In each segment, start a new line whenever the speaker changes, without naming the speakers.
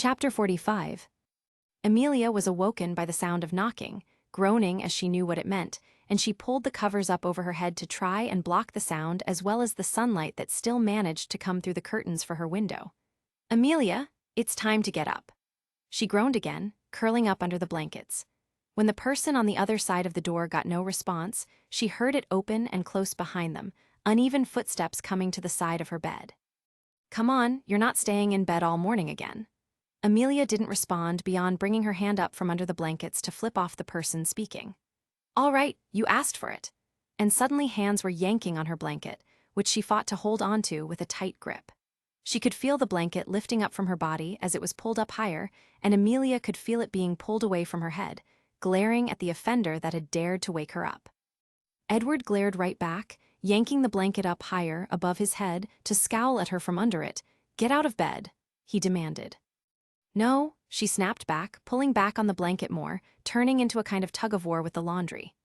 Chapter 45. Amelia was awoken by the sound of knocking, groaning as she knew what it meant, and she pulled the covers up over her head to try and block the sound as well as the sunlight that still managed to come through the curtains for her window. "Amelia, it's time to get up." She groaned again, curling up under the blankets. When the person on the other side of the door got no response, she heard it open and close behind them, uneven footsteps coming to the side of her bed. "Come on, you're not staying in bed all morning again." Amelia didn't respond beyond bringing her hand up from under the blankets to flip off the person speaking. "All right, you asked for it." And suddenly hands were yanking on her blanket, which she fought to hold onto with a tight grip. She could feel the blanket lifting up from her body as it was pulled up higher, and Amelia could feel it being pulled away from her head, glaring at the offender that had dared to wake her up. Edward glared right back, yanking the blanket up higher above his head to scowl at her from under it. "Get out of bed," he demanded. "No," she snapped back, pulling back on the blanket more, turning into a kind of tug-of-war with the laundry.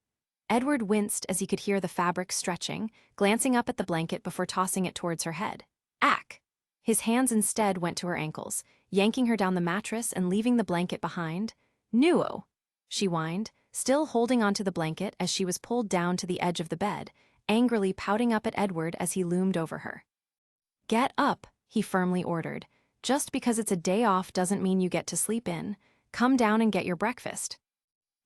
Edward winced as he could hear the fabric stretching, glancing up at the blanket before tossing it towards her head. "Ack!" His hands instead went to her ankles, yanking her down the mattress and leaving the blanket behind. "Nuo," she whined, still holding onto the blanket as she was pulled down to the edge of the bed, angrily pouting up at Edward as he loomed over her. "Get up," he firmly ordered. "Just because it's a day off doesn't mean you get to sleep in. Come down and get your breakfast."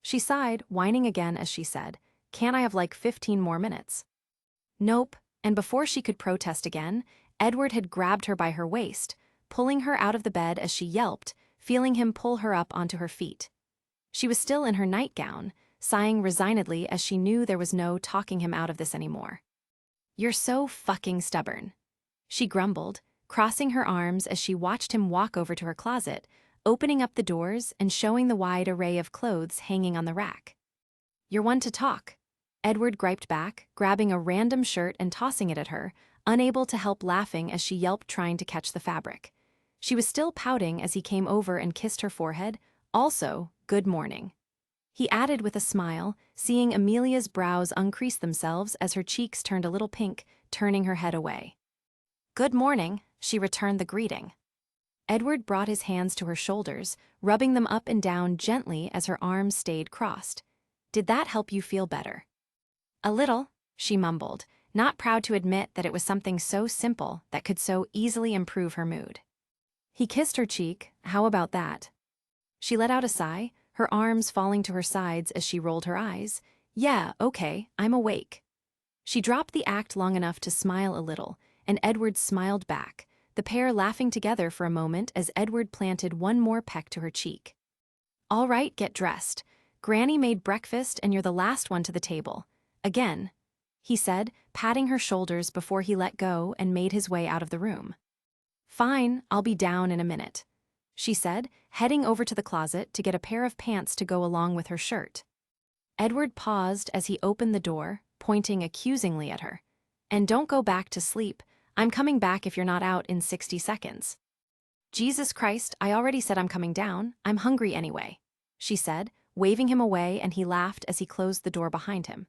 She sighed, whining again as she said, "Can't I have like 15 more minutes?" "Nope," and before she could protest again, Edward had grabbed her by her waist, pulling her out of the bed as she yelped, feeling him pull her up onto her feet. She was still in her nightgown, sighing resignedly as she knew there was no talking him out of this anymore. "You're so fucking stubborn," she grumbled, crossing her arms as she watched him walk over to her closet, opening up the doors and showing the wide array of clothes hanging on the rack. "You're one to talk," Edward griped back, grabbing a random shirt and tossing it at her, unable to help laughing as she yelped trying to catch the fabric. She was still pouting as he came over and kissed her forehead. "Also, good morning," he added with a smile, seeing Amelia's brows uncrease themselves as her cheeks turned a little pink, turning her head away. "Good morning," she returned the greeting. Edward brought his hands to her shoulders, rubbing them up and down gently as her arms stayed crossed. "Did that help you feel better?" "A little," she mumbled, not proud to admit that it was something so simple that could so easily improve her mood. He kissed her cheek. "How about that?" She let out a sigh, her arms falling to her sides as she rolled her eyes. "Yeah, okay, I'm awake." She dropped the act long enough to smile a little, and Edward smiled back, the pair laughing together for a moment as Edward planted one more peck to her cheek. "All right, get dressed. Granny made breakfast and you're the last one to the table. Again," he said, patting her shoulders before he let go and made his way out of the room. "Fine, I'll be down in a minute," she said, heading over to the closet to get a pair of pants to go along with her shirt. Edward paused as he opened the door, pointing accusingly at her. "And don't go back to sleep. I'm coming back if you're not out in 60 seconds. "Jesus Christ, I already said I'm coming down. I'm hungry anyway," she said, waving him away, and he laughed as he closed the door behind him.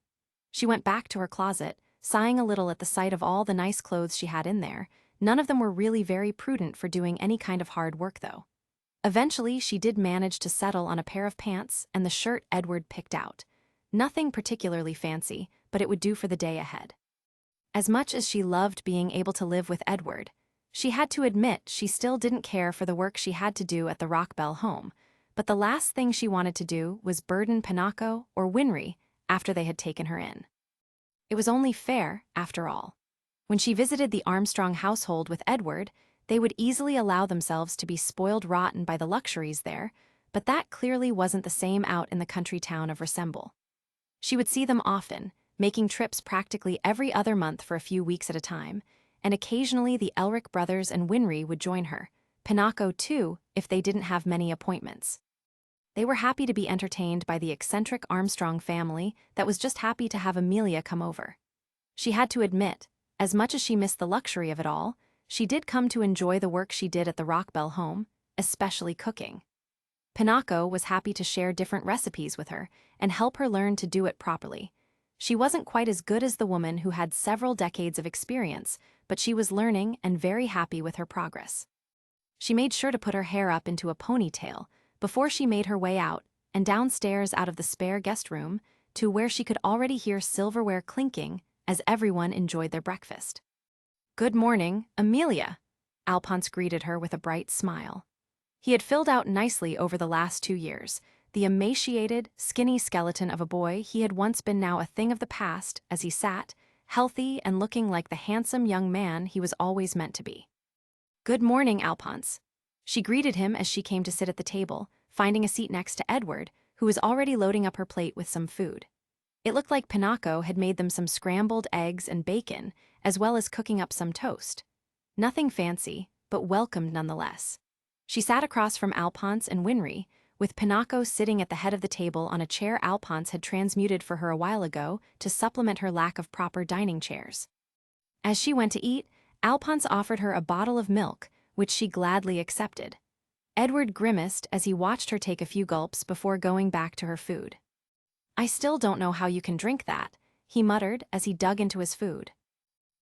She went back to her closet, sighing a little at the sight of all the nice clothes she had in there. None of them were really very prudent for doing any kind of hard work, though. Eventually, she did manage to settle on a pair of pants and the shirt Edward picked out. Nothing particularly fancy, but it would do for the day ahead. As much as she loved being able to live with Edward, she had to admit she still didn't care for the work she had to do at the Rockbell home, but the last thing she wanted to do was burden Pinocchio or Winry after they had taken her in. It was only fair, after all. When she visited the Armstrong household with Edward, they would easily allow themselves to be spoiled rotten by the luxuries there, but that clearly wasn't the same out in the country town of Resemble. She would see them often, making trips practically every other month for a few weeks at a time, and occasionally the Elric brothers and Winry would join her, Pinocchio too, if they didn't have many appointments. They were happy to be entertained by the eccentric Armstrong family that was just happy to have Amelia come over. She had to admit, as much as she missed the luxury of it all, she did come to enjoy the work she did at the Rockbell home, especially cooking. Pinocchio was happy to share different recipes with her and help her learn to do it properly. She wasn't quite as good as the woman who had several decades of experience, but she was learning and very happy with her progress. She made sure to put her hair up into a ponytail before she made her way out and downstairs out of the spare guest room to where she could already hear silverware clinking as everyone enjoyed their breakfast. "Good morning, Amelia," Alphonse greeted her with a bright smile. He had filled out nicely over the last 2 years. The emaciated, skinny skeleton of a boy he had once been now a thing of the past as he sat, healthy and looking like the handsome young man he was always meant to be. "Good morning, Alphonse." She greeted him as she came to sit at the table, finding a seat next to Edward, who was already loading up her plate with some food. It looked like Pinocchio had made them some scrambled eggs and bacon, as well as cooking up some toast. Nothing fancy, but welcomed nonetheless. She sat across from Alphonse and Winry, with Pinocchio sitting at the head of the table on a chair Alphonse had transmuted for her a while ago to supplement her lack of proper dining chairs. As she went to eat, Alphonse offered her a bottle of milk, which she gladly accepted. Edward grimaced as he watched her take a few gulps before going back to her food. "I still don't know how you can drink that," he muttered as he dug into his food.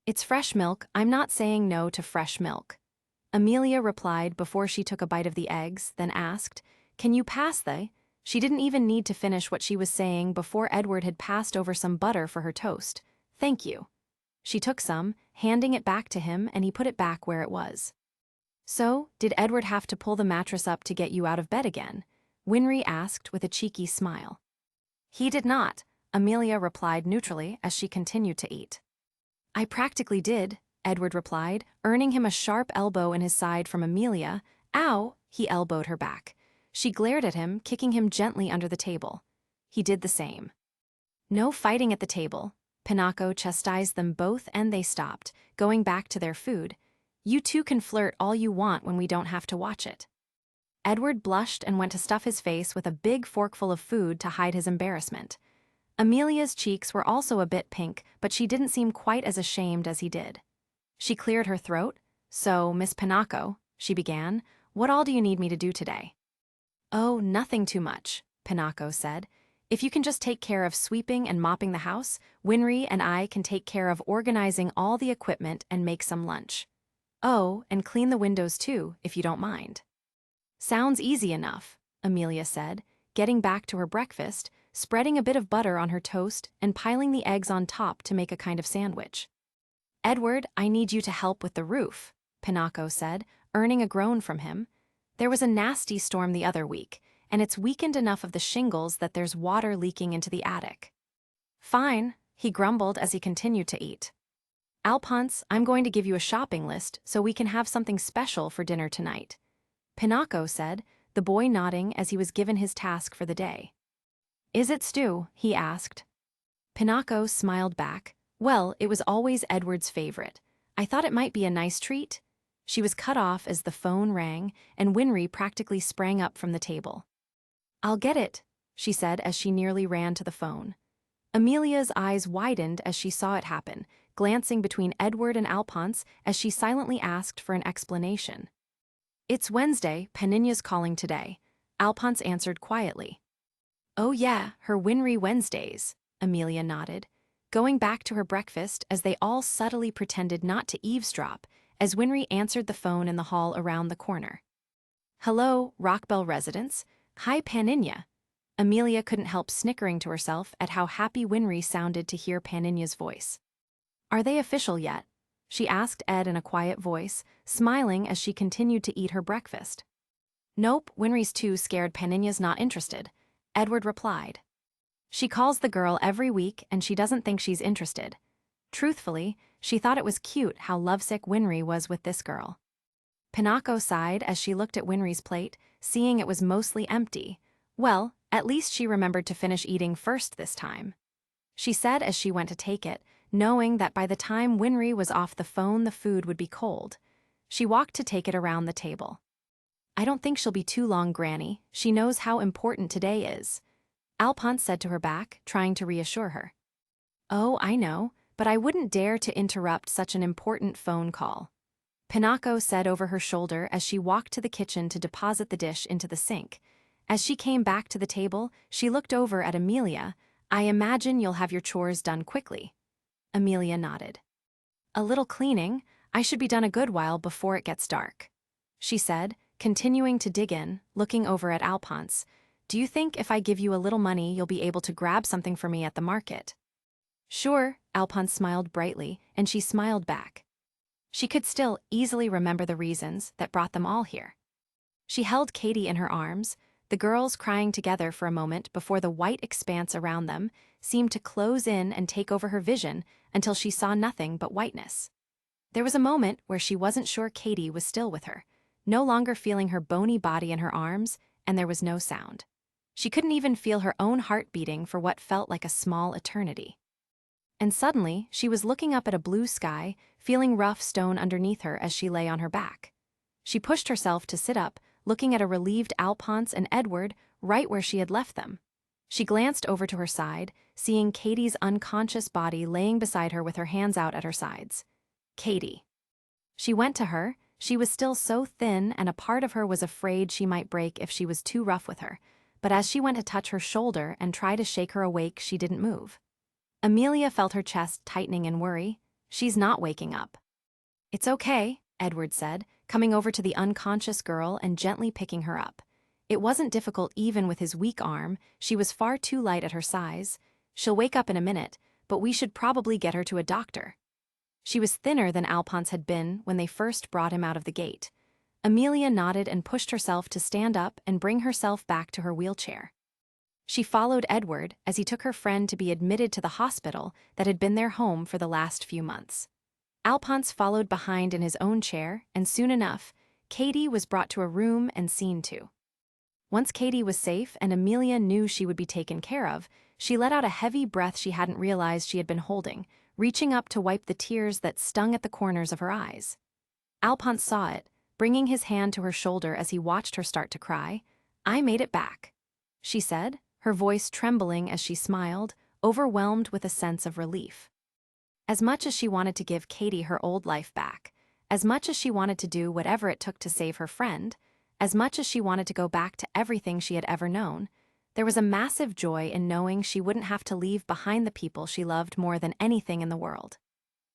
"It's fresh milk, I'm not saying no to fresh milk." Amelia replied before she took a bite of the eggs, then asked, "Can you pass the?" She didn't even need to finish what she was saying before Edward had passed over some butter for her toast. "Thank you." She took some, handing it back to him, and he put it back where it was. "So, did Edward have to pull the mattress up to get you out of bed again?" Winry asked with a cheeky smile. "He did not," Amelia replied neutrally as she continued to eat. "I practically did," Edward replied, earning him a sharp elbow in his side from Amelia. "Ow!" He elbowed her back. She glared at him, kicking him gently under the table. He did the same. "No fighting at the table." Pinocchio chastised them both and they stopped, going back to their food. "You two can flirt all you want when we don't have to watch it." Edward blushed and went to stuff his face with a big forkful of food to hide his embarrassment. Amelia's cheeks were also a bit pink, but she didn't seem quite as ashamed as he did. She cleared her throat. "So, Miss Pinocchio," she began, "what all do you need me to do today?" "Oh, nothing too much," Pinocchio said. "If you can just take care of sweeping and mopping the house, Winry and I can take care of organizing all the equipment and make some lunch. Oh, and clean the windows too, if you don't mind." "Sounds easy enough," Amelia said, getting back to her breakfast, spreading a bit of butter on her toast and piling the eggs on top to make a kind of sandwich. "Edward, I need you to help with the roof," Pinocchio said, earning a groan from him. "There was a nasty storm the other week, and it's weakened enough of the shingles that there's water leaking into the attic." "Fine," he grumbled as he continued to eat. "Alphonse, I'm going to give you a shopping list so we can have something special for dinner tonight," Pinocchio said, the boy nodding as he was given his task for the day. "Is it stew?" he asked. Pinocchio smiled back. "Well, it was always Edward's favorite. I thought it might be a nice treat." She was cut off as the phone rang, and Winry practically sprang up from the table. "I'll get it," she said as she nearly ran to the phone. Amelia's eyes widened as she saw it happen, glancing between Edward and Alphonse as she silently asked for an explanation. "It's Wednesday, Paninya's calling today," Alphonse answered quietly. "Oh yeah, her Winry Wednesdays," Amelia nodded, going back to her breakfast as they all subtly pretended not to eavesdrop as Winry answered the phone in the hall around the corner. "Hello, Rockbell residence. Hi, Paninya." Amelia couldn't help snickering to herself at how happy Winry sounded to hear Paninya's voice. "Are they official yet?" she asked Ed in a quiet voice, smiling as she continued to eat her breakfast. "Nope, Winry's too scared Paninya's not interested," Edward replied. "She calls the girl every week and she doesn't think she's interested." Truthfully, she thought it was cute how lovesick Winry was with this girl. Pinocchio sighed as she looked at Winry's plate, seeing it was mostly empty. Well, at least she remembered to finish eating first this time. She said as she went to take it, knowing that by the time Winry was off the phone the food would be cold. She walked to take it around the table. "I don't think she'll be too long, Granny. She knows how important today is," Alphonse said to her back, trying to reassure her. "Oh, I know, but I wouldn't dare to interrupt such an important phone call," Pinocchio said over her shoulder as she walked to the kitchen to deposit the dish into the sink. As she came back to the table, she looked over at Amelia. "I imagine you'll have your chores done quickly." Amelia nodded. "A little cleaning. I should be done a good while before it gets dark." she said, continuing to dig in, looking over at Alphonse. Do you think if I give you a little money you'll be able to grab something for me at the market? Sure, Alphonse smiled brightly, and she smiled back. She could still easily remember the reasons that brought them all here. She held Katie in her arms, the girls crying together for a moment before the white expanse around them seemed to close in and take over her vision until she saw nothing but whiteness. There was a moment where she wasn't sure Katie was still with her, no longer feeling her bony body in her arms, and there was no sound. She couldn't even feel her own heart beating for what felt like a small eternity. And suddenly, she was looking up at a blue sky, feeling rough stone underneath her as she lay on her back. She pushed herself to sit up, looking at a relieved Alphonse and Edward right where she had left them. She glanced over to her side, seeing Katie's unconscious body laying beside her with her hands out at her sides. Katie. She went to her. She was still so thin, and a part of her was afraid she might break if she was too rough with her. But as she went to touch her shoulder and try to shake her awake, she didn't move. Amelia felt her chest tightening in worry. She's not waking up. It's okay, Edward said, coming over to the unconscious girl and gently picking her up. It wasn't difficult even with his weak arm. She was far too light at her size. She'll wake up in a minute, but we should probably get her to a doctor. She was thinner than Alphonse had been when they first brought him out of the gate. Amelia nodded and pushed herself to stand up and bring herself back to her wheelchair. She followed Edward as he took her friend to be admitted to the hospital that had been their home for the last few months. Alphonse followed behind in his own chair, and soon enough, Katie was brought to a room and seen to. Once Katie was safe and Amelia knew she would be taken care of, she let out a heavy breath she hadn't realized she had been holding, reaching up to wipe the tears that stung at the corners of her eyes. Alphonse saw it, bringing his hand to her shoulder as he watched her start to cry. "I made it back," she said, her voice trembling as she smiled, overwhelmed with a sense of relief. As much as she wanted to give Katie her old life back, as much as she wanted to do whatever it took to save her friend, as much as she wanted to go back to everything she had ever known, there was a massive joy in knowing she wouldn't have to leave behind the people she loved more than anything in the world.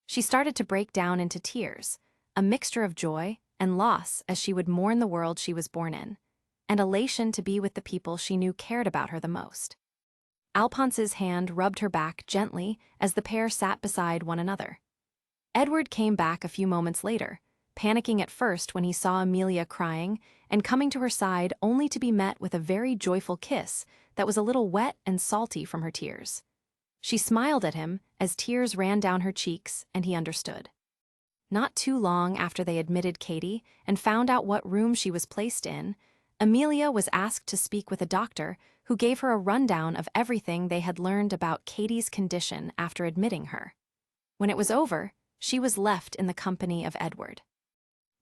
She started to break down into tears, a mixture of joy and loss as she would mourn the world she was born in, and elation to be with the people she knew cared about her the most. Alphonse's hand rubbed her back gently as the pair sat beside one another. Edward came back a few moments later, panicking at first when he saw Amelia crying and coming to her side only to be met with a very joyful kiss that was a little wet and salty from her tears. She smiled at him as tears ran down her cheeks, and he understood. Not too long after they admitted Katie and found out what room she was placed in, Amelia was asked to speak with a doctor who gave her a rundown of everything they had learned about Katie's condition after admitting her. When it was over, she was left in the company of Edward.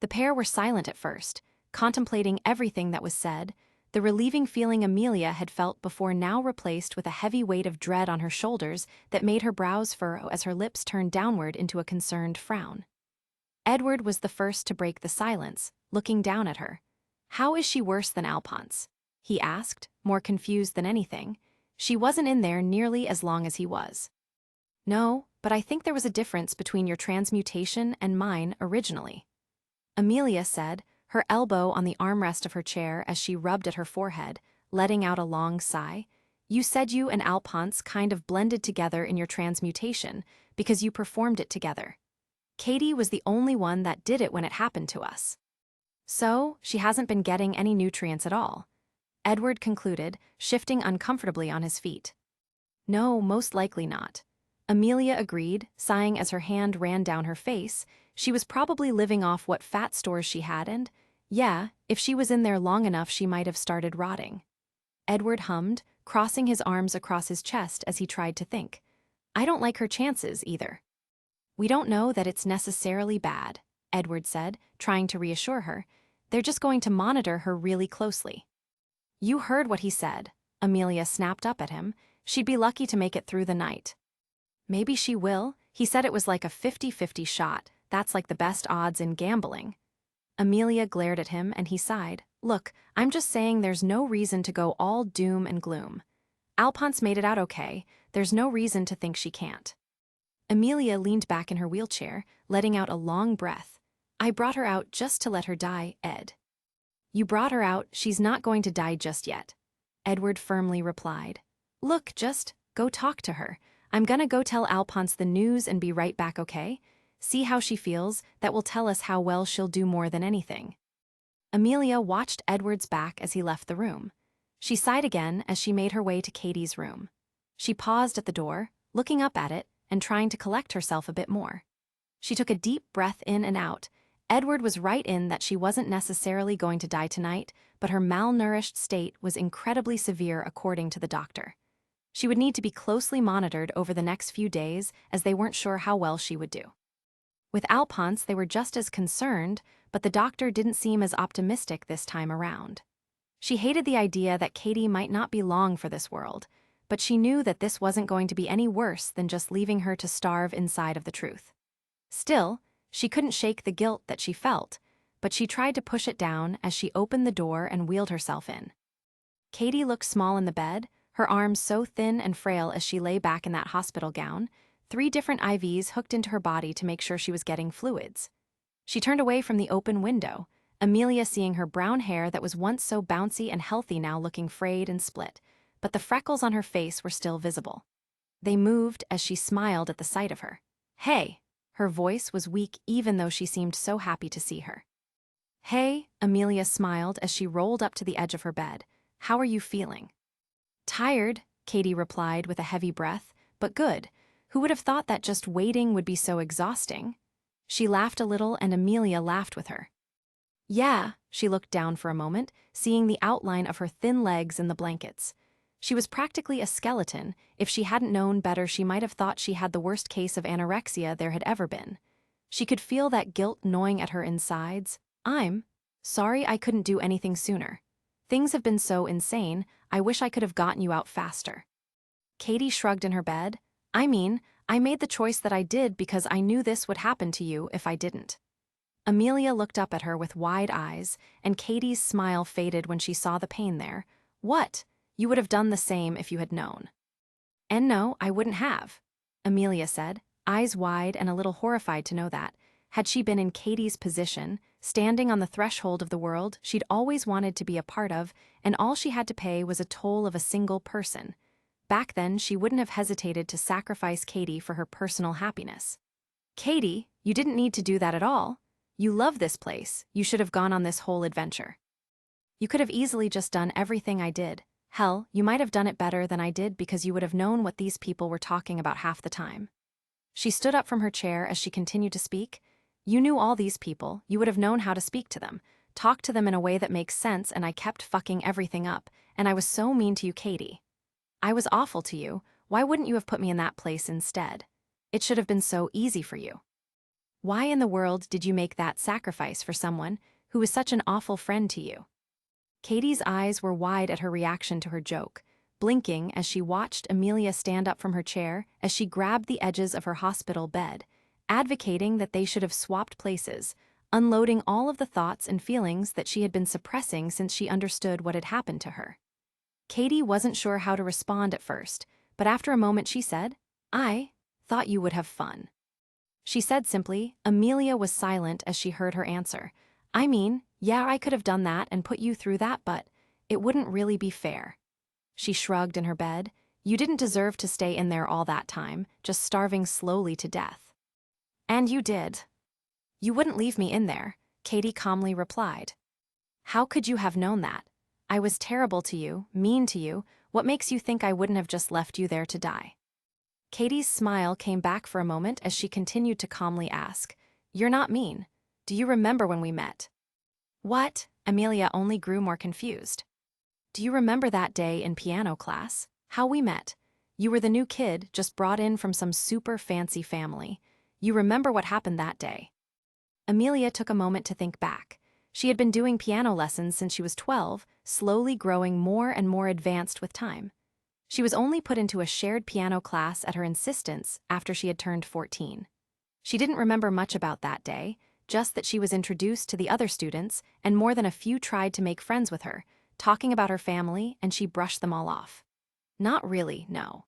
The pair were silent at first, contemplating everything that was said, the relieving feeling Amelia had felt before now replaced with a heavy weight of dread on her shoulders that made her brows furrow as her lips turned downward into a concerned frown. Edward was the first to break the silence, looking down at her. "How is she worse than Alphonse?" he asked, more confused than anything. She wasn't in there nearly as long as he was. "No, but I think there was a difference between your transmutation and mine originally," Amelia said, her elbow on the armrest of her chair as she rubbed at her forehead, letting out a long sigh. "You said you and Alphonse kind of blended together in your transmutation because you performed it together. Katie was the only one that did it when it happened to us. So, she hasn't been getting any nutrients at all," Edward concluded, shifting uncomfortably on his feet. "No, most likely not," Amelia agreed, sighing as her hand ran down her face. She was probably living off what fat stores she had, and, yeah, if she was in there long enough she might have started rotting. Edward hummed, crossing his arms across his chest as he tried to think. "I don't like her chances, either." "We don't know that it's necessarily bad," Edward said, trying to reassure her. "They're just going to monitor her really closely." "You heard what he said," Amelia snapped up at him. "She'd be lucky to make it through the night." "Maybe she will. He said it was like a 50-50 shot. That's like the best odds in gambling." Amelia glared at him and he sighed. "Look, I'm just saying there's no reason to go all doom and gloom. Alphonse made it out okay. There's no reason to think she can't." Amelia leaned back in her wheelchair, letting out a long breath. I brought her out just to let her die, Ed. You brought her out, she's not going to die just yet. Edward firmly replied. Look, just go talk to her. I'm gonna go tell Alphonse the news and be right back, okay? See how she feels, that will tell us how well she'll do more than anything. Amelia watched Edward's back as he left the room. She sighed again as she made her way to Katie's room. She paused at the door, looking up at it, and trying to collect herself a bit more. She took a deep breath in and out. Edward was right in that she wasn't necessarily going to die tonight, but her malnourished state was incredibly severe according to the doctor. She would need to be closely monitored over the next few days as they weren't sure how well she would do. With Alphonse, they were just as concerned, but the doctor didn't seem as optimistic this time around. She hated the idea that Katie might not be long for this world, but she knew that this wasn't going to be any worse than just leaving her to starve inside of the truth. Still, she couldn't shake the guilt that she felt, but she tried to push it down as she opened the door and wheeled herself in. Katie looked small in the bed, her arms so thin and frail as she lay back in that hospital gown, 3 different IVs hooked into her body to make sure she was getting fluids. She turned away from the open window, Amelia seeing her brown hair that was once so bouncy and healthy now looking frayed and split, but the freckles on her face were still visible. They moved as she smiled at the sight of her. Hey! Her voice was weak even though she seemed so happy to see her. Hey, Amelia smiled as she rolled up to the edge of her bed. How are you feeling? Tired, Katie replied with a heavy breath, but good. Who would have thought that just waiting would be so exhausting? She laughed a little and Amelia laughed with her. Yeah, she looked down for a moment, seeing the outline of her thin legs in the blankets. She was practically a skeleton. If she hadn't known better, she might have thought she had the worst case of anorexia there had ever been. She could feel that guilt gnawing at her insides. I'm sorry I couldn't do anything sooner. Things have been so insane, I wish I could have gotten you out faster. Katie shrugged in her bed. I made the choice that I did because I knew this would happen to you if I didn't. Amelia looked up at her with wide eyes, and Katie's smile faded when she saw the pain there. What? You would have done the same if you had known. And no, I wouldn't have, Amelia said, eyes wide and a little horrified to know that. Had she been in Katie's position, standing on the threshold of the world she'd always wanted to be a part of, and all she had to pay was a toll of a single person. Back then, she wouldn't have hesitated to sacrifice Katie for her personal happiness. Katie, you didn't need to do that at all. You love this place. You should have gone on this whole adventure. You could have easily just done everything I did. Hell, you might have done it better than I did because you would have known what these people were talking about half the time. She stood up from her chair as she continued to speak. You knew all these people, you would have known how to speak to them, talk to them in a way that makes sense, and I kept fucking everything up, and I was so mean to you, Katie. I was awful to you. Why wouldn't you have put me in that place instead? It should have been so easy for you. Why in the world did you make that sacrifice for someone who was such an awful friend to you? Katie's eyes were wide at her reaction to her joke, blinking as she watched Amelia stand up from her chair as she grabbed the edges of her hospital bed, advocating that they should have swapped places, unloading all of the thoughts and feelings that she had been suppressing since she understood what had happened to her. Katie wasn't sure how to respond at first, but after a moment she said, I thought you would have fun. She said simply. Amelia was silent as she heard her answer. Yeah, I could have done that and put you through that, but it wouldn't really be fair. She shrugged in her bed. You didn't deserve to stay in there all that time, just starving slowly to death. And you did. You wouldn't leave me in there, Katie calmly replied. How could you have known that? I was terrible to you, mean to you. What makes you think I wouldn't have just left you there to die? Katie's smile came back for a moment as she continued to calmly ask, You're not mean. Do you remember when we met? What? Amelia only grew more confused. Do you remember that day in piano class? How we met? You were the new kid just brought in from some super fancy family. You remember what happened that day? Amelia took a moment to think back. She had been doing piano lessons since she was 12, slowly growing more and more advanced with time. She was only put into a shared piano class at her insistence after she had turned 14. She didn't remember much about that day, just that she was introduced to the other students, and more than a few tried to make friends with her, talking about her family, and she brushed them all off. Not really, no.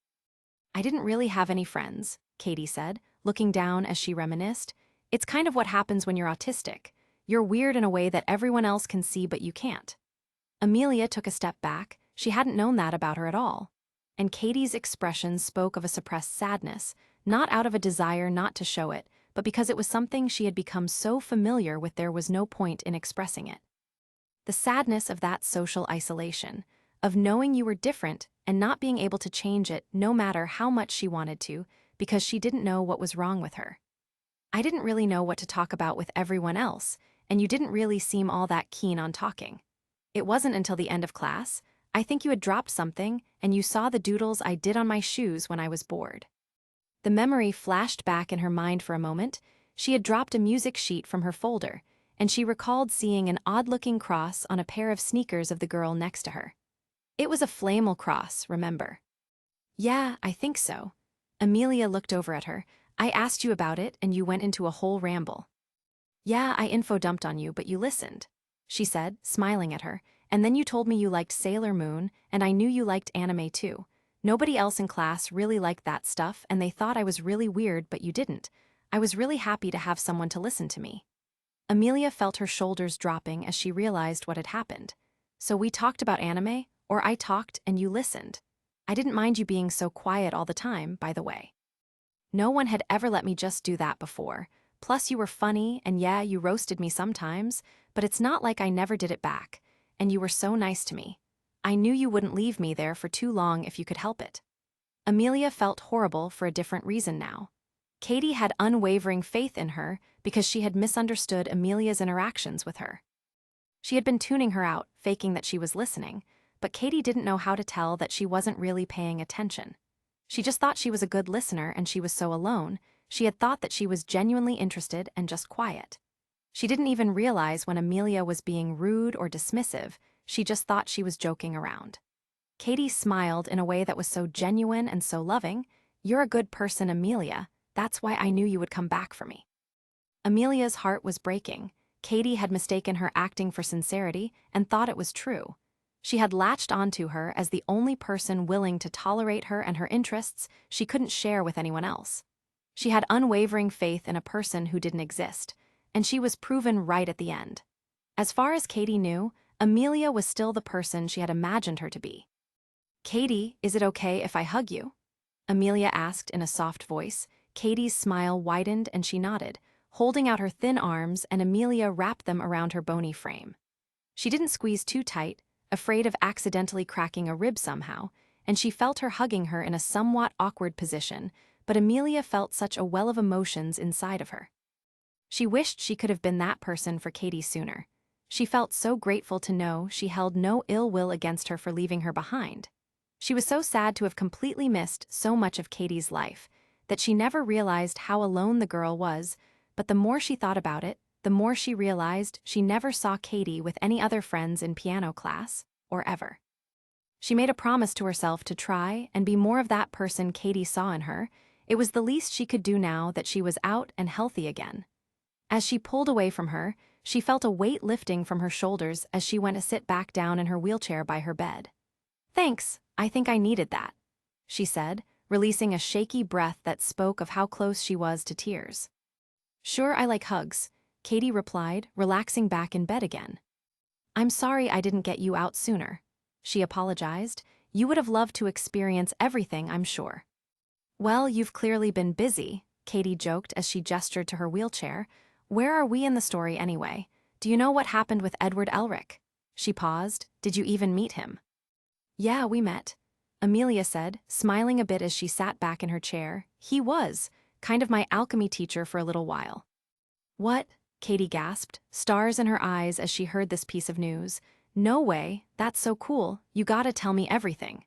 I didn't really have any friends, Katie said, looking down as she reminisced. It's kind of what happens when you're autistic. You're weird in a way that everyone else can see but you can't. Amelia took a step back. She hadn't known that about her at all. And Katie's expression spoke of a suppressed sadness, not out of a desire not to show it, but because it was something she had become so familiar with there was no point in expressing it. The sadness of that social isolation, of knowing you were different and not being able to change it no matter how much she wanted to, because she didn't know what was wrong with her. I didn't really know what to talk about with everyone else, and you didn't really seem all that keen on talking. It wasn't until the end of class, I think you had dropped something, and you saw the doodles I did on my shoes when I was bored. The memory flashed back in her mind for a moment. She had dropped a music sheet from her folder, and she recalled seeing an odd-looking cross on a pair of sneakers of the girl next to her. It was a flannel cross, remember? Yeah, I think so. Amelia looked over at her. I asked you about it, and you went into a whole ramble. Yeah, I info-dumped on you, but you listened, she said, smiling at her, and then you told me you liked Sailor Moon, and I knew you liked anime too. Nobody else in class really liked that stuff, and they thought I was really weird, but you didn't. I was really happy to have someone to listen to me. Amelia felt her shoulders dropping as she realized what had happened. So we talked about anime, or I talked and you listened. I didn't mind you being so quiet all the time, by the way. No one had ever let me just do that before. Plus you were funny, and yeah, you roasted me sometimes, but it's not like I never did it back, and you were so nice to me. I knew you wouldn't leave me there for too long if you could help it. Amelia felt horrible for a different reason now. Katie had unwavering faith in her because she had misunderstood Amelia's interactions with her. She had been tuning her out, faking that she was listening, but Katie didn't know how to tell that she wasn't really paying attention. She just thought she was a good listener and she was so alone. She had thought that she was genuinely interested and just quiet. She didn't even realize when Amelia was being rude or dismissive. She just thought she was joking around. Katie smiled in a way that was so genuine and so loving. You're a good person, Amelia. That's why I knew you would come back for me. Amelia's heart was breaking. Katie had mistaken her acting for sincerity and thought it was true. She had latched onto her as the only person willing to tolerate her and her interests she couldn't share with anyone else. She had unwavering faith in a person who didn't exist, and she was proven right at the end. As far as Katie knew, Amelia was still the person she had imagined her to be. Katie, is it okay if I hug you? Amelia asked in a soft voice. Katie's smile widened and she nodded, holding out her thin arms, and Amelia wrapped them around her bony frame. She didn't squeeze too tight, afraid of accidentally cracking a rib somehow, and she felt her hugging her in a somewhat awkward position, but Amelia felt such a well of emotions inside of her. She wished she could have been that person for Katie sooner. She felt so grateful to know she held no ill will against her for leaving her behind. She was so sad to have completely missed so much of Katie's life that she never realized how alone the girl was, but the more she thought about it, the more she realized she never saw Katie with any other friends in piano class, or ever. She made a promise to herself to try and be more of that person Katie saw in her. It was the least she could do now that she was out and healthy again. As she pulled away from her, she felt a weight lifting from her shoulders as she went to sit back down in her wheelchair by her bed. Thanks, I think I needed that, she said, releasing a shaky breath that spoke of how close she was to tears. Sure, I like hugs, Katie replied, relaxing back in bed again. I'm sorry I didn't get you out sooner, she apologized. You would have loved to experience everything, I'm sure. Well, you've clearly been busy, Katie joked as she gestured to her wheelchair. Where are we in the story anyway? Do you know what happened with Edward Elric? She paused. Did you even meet him? Yeah, we met, Amelia said, smiling a bit as she sat back in her chair. He was kind of my alchemy teacher for a little while. What? Katie gasped, stars in her eyes as she heard this piece of news. No way, that's so cool, you gotta tell me everything.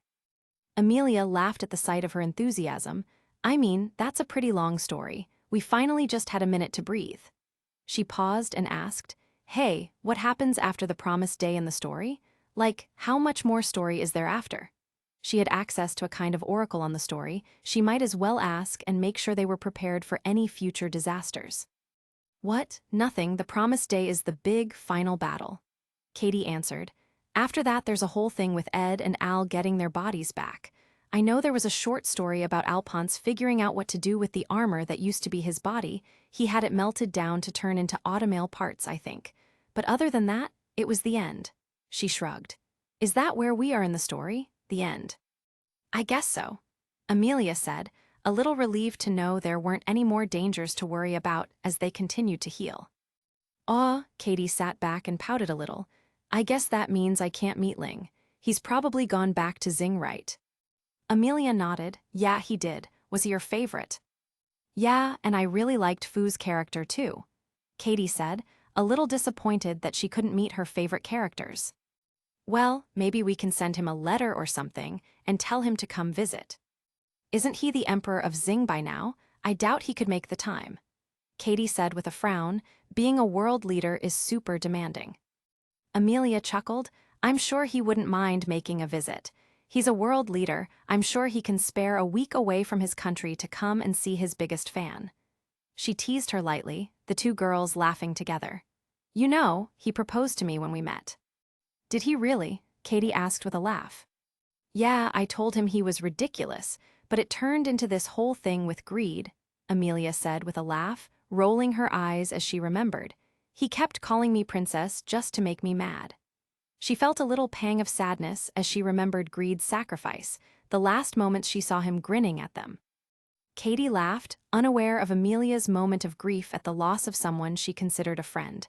Amelia laughed at the sight of her enthusiasm. I mean, that's a pretty long story. We finally just had a minute to breathe. She paused and asked, hey, what happens after the promised day in the story? Like, how much more story is there after? She had access to a kind of oracle on the story. She might as well ask and make sure they were prepared for any future disasters. What? Nothing. The promised day is the big, final battle, Katie answered. After that, there's a whole thing with Ed and Al getting their bodies back. I know there was a short story about Alphonse figuring out what to do with the armor that used to be his body. He had it melted down to turn into automail parts, I think. But other than that, it was the end. She shrugged. Is that where we are in the story? The end. I guess so. Amelia said, a little relieved to know there weren't any more dangers to worry about as they continued to heal. Katie sat back and pouted a little. I guess that means I can't meet Ling. He's probably gone back to Xing, right? Amelia nodded. Yeah, he did. Was he your favorite? Yeah, and I really liked Fu's character too. Katie said, a little disappointed that she couldn't meet her favorite characters. Well, maybe we can send him a letter or something and tell him to come visit. Isn't he the Emperor of Xing by now? I doubt he could make the time. Katie said with a frown, being a world leader is super demanding. Amelia chuckled, I'm sure he wouldn't mind making a visit. He's a world leader, I'm sure he can spare a week away from his country to come and see his biggest fan. She teased her lightly, the two girls laughing together. You know, he proposed to me when we met. Did he really? Katie asked with a laugh. Yeah, I told him he was ridiculous, but it turned into this whole thing with greed, Amelia said with a laugh, rolling her eyes as she remembered. He kept calling me princess just to make me mad. She felt a little pang of sadness as she remembered Greed's sacrifice, the last moments she saw him grinning at them. Katie laughed, unaware of Amelia's moment of grief at the loss of someone she considered a friend.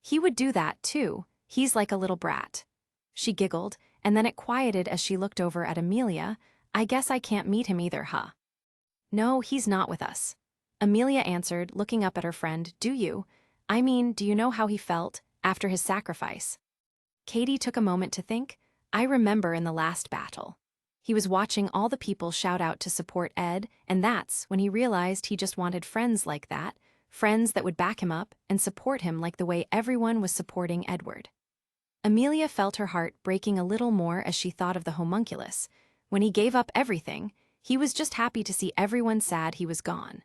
He would do that, too. He's like a little brat. She giggled, and then it quieted as she looked over at Amelia. I guess I can't meet him either, huh? No, he's not with us. Amelia answered, looking up at her friend. Do you? I mean, do you know how he felt after his sacrifice? Katie took a moment to think. I remember in the last battle. He was watching all the people shout out to support Ed, and that's when he realized he just wanted friends like that, friends that would back him up and support him like the way everyone was supporting Edward. Amelia felt her heart breaking a little more as she thought of the homunculus. When he gave up everything, he was just happy to see everyone sad he was gone.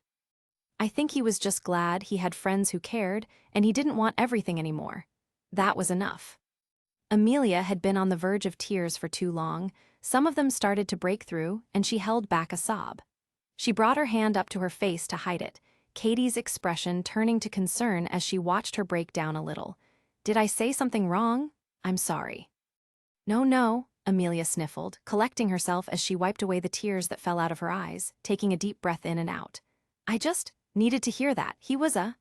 I think he was just glad he had friends who cared, and he didn't want everything anymore. That was enough. Amelia had been on the verge of tears for too long. Some of them started to break through, and she held back a sob. She brought her hand up to her face to hide it, Katie's expression turning to concern as she watched her break down a little. Did I say something wrong? I'm sorry. No, Amelia sniffled, collecting herself as she wiped away the tears that fell out of her eyes, taking a deep breath in and out. I just needed to hear that. He was a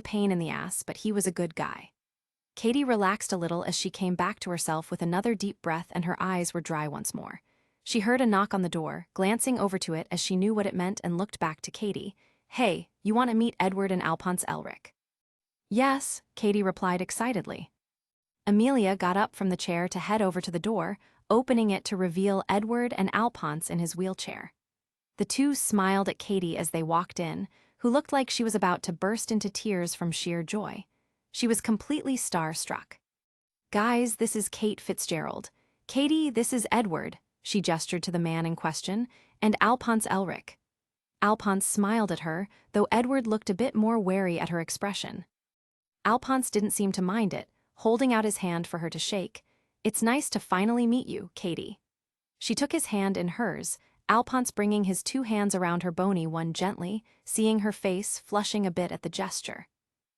pain in the ass, but he was a good guy. Katie relaxed a little as she came back to herself with another deep breath and her eyes were dry once more. She heard a knock on the door, glancing over to it as she knew what it meant and looked back to Katie. Hey, you want to meet Edward and Alphonse Elric? Yes, Katie replied excitedly. Amelia got up from the chair to head over to the door, opening it to reveal Edward and Alphonse in his wheelchair. The two smiled at Katie as they walked in, who looked like she was about to burst into tears from sheer joy. She was completely starstruck. Guys, this is Kate Fitzgerald. Katie, this is Edward, she gestured to the man in question, and Alphonse Elric. Alphonse smiled at her, though Edward looked a bit more wary at her expression. Alphonse didn't seem to mind it, holding out his hand for her to shake. It's nice to finally meet you, Katie. She took his hand in hers, Alphonse bringing his two hands around her bony one gently, seeing her face flushing a bit at the gesture.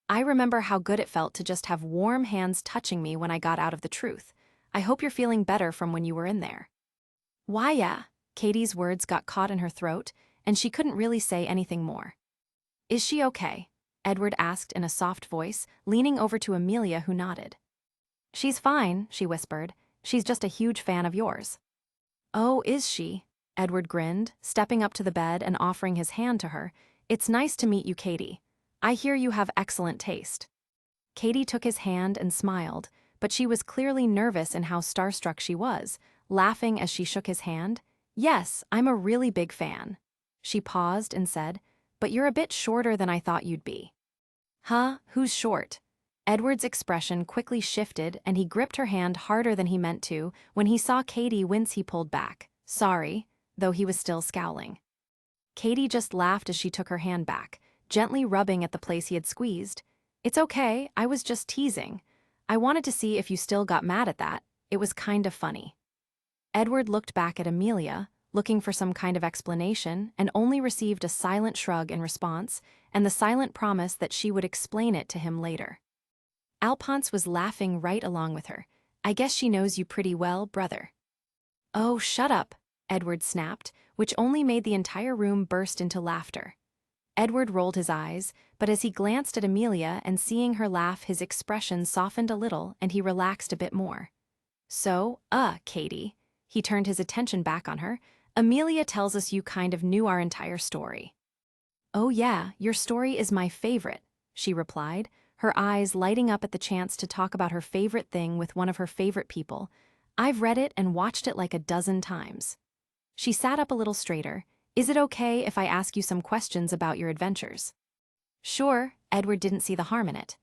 I remember how good it felt to just have warm hands touching me when I got out of the truth. I hope you're feeling better from when you were in there. Why, yeah, Katie's words got caught in her throat, and she couldn't really say anything more. Is she okay? Edward asked in a soft voice, leaning over to Amelia, who nodded. She's fine, she whispered. She's just a huge fan of yours. Oh, is she? Edward grinned, stepping up to the bed and offering his hand to her. It's nice to meet you, Katie. I hear you have excellent taste. Katie took his hand and smiled, but she was clearly nervous in how starstruck she was, laughing as she shook his hand. Yes, I'm a really big fan. She paused and said, but you're a bit shorter than I thought you'd be. Huh? Who's short? Edward's expression quickly shifted and he gripped her hand harder than he meant to. When he saw Katie wince, he pulled back. Sorry, though he was still scowling. Katie just laughed as she took her hand back, gently rubbing at the place he had squeezed. It's okay, I was just teasing. I wanted to see if you still got mad at that. It was kind of funny. Edward looked back at Amelia, looking for some kind of explanation, and only received a silent shrug in response, and the silent promise that she would explain it to him later. Alphonse was laughing right along with her. "I guess she knows you pretty well, brother." "Oh, shut up," Edward snapped, which only made the entire room burst into laughter. Edward rolled his eyes, but as he glanced at Amelia and seeing her laugh, his expression softened a little and he relaxed a bit more. "So, Katie," he turned his attention back on her, "Amelia tells us you kind of knew our entire story." "Oh yeah, your story is my favorite," she replied, her eyes lighting up at the chance to talk about her favorite thing with one of her favorite people. "I've read it and watched it like a dozen times." She sat up a little straighter. "Is it okay if I ask you some questions about your adventures?" "Sure," Edward didn't see the harm in it.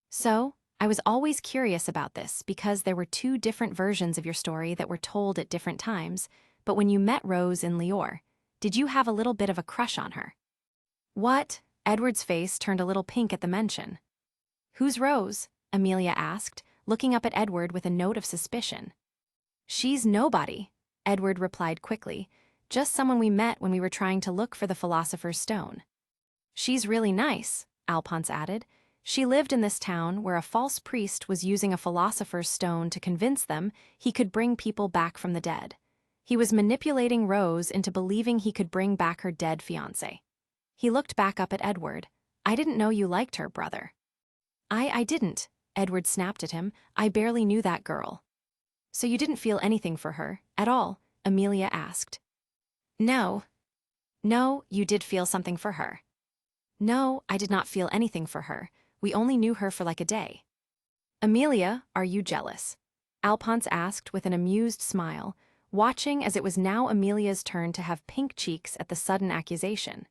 "So, I was always curious about this because there were two different versions of your story that were told at different times, but when you met Rose in Lior, did you have a little bit of a crush on her?" "What?" Edward's face turned a little pink at the mention. "Who's Rose?" Amelia asked, looking up at Edward with a note of suspicion. "She's nobody," Edward replied quickly, "just someone we met when we were trying to look for the Philosopher's Stone." "She's really nice," Alphonse added. "She lived in this town where a false priest was using a Philosopher's Stone to convince them he could bring people back from the dead. He was manipulating Rose into believing he could bring back her dead fiancé." He looked back up at Edward. "I didn't know you liked her, brother." I didn't," Edward snapped at him. "I barely knew that girl." "So you didn't feel anything for her, at all?" Amelia asked. "No." "No, you did feel something for her." "No, I did not feel anything for her. We only knew her for like a day." "Amelia, are you jealous?" Alphonse asked with an amused smile, watching as it was now Amelia's turn to have pink cheeks at the sudden accusation.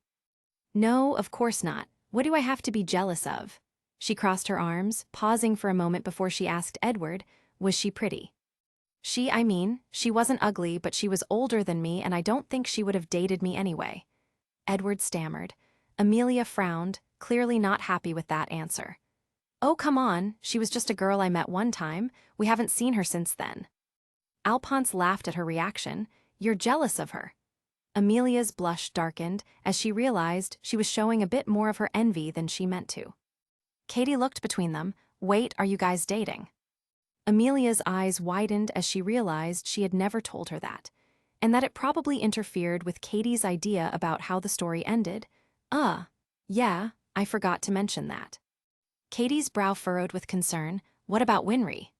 "No, of course not. What do I have to be jealous of?" She crossed her arms, pausing for a moment before she asked Edward, "Was she pretty?" She wasn't ugly, but she was older than me and I don't think she would have dated me anyway." Edward stammered. Amelia frowned, clearly not happy with that answer. "Oh, come on, she was just a girl I met one time. We haven't seen her since then." Alphonse laughed at her reaction. "You're jealous of her." Amelia's blush darkened as she realized she was showing a bit more of her envy than she meant to. Katie looked between them. "Wait, are you guys dating?" Amelia's eyes widened as she realized she had never told her that, and that it probably interfered with Katie's idea about how the story ended. Yeah, I forgot to mention that." Katie's brow furrowed with concern. "What about Winry?"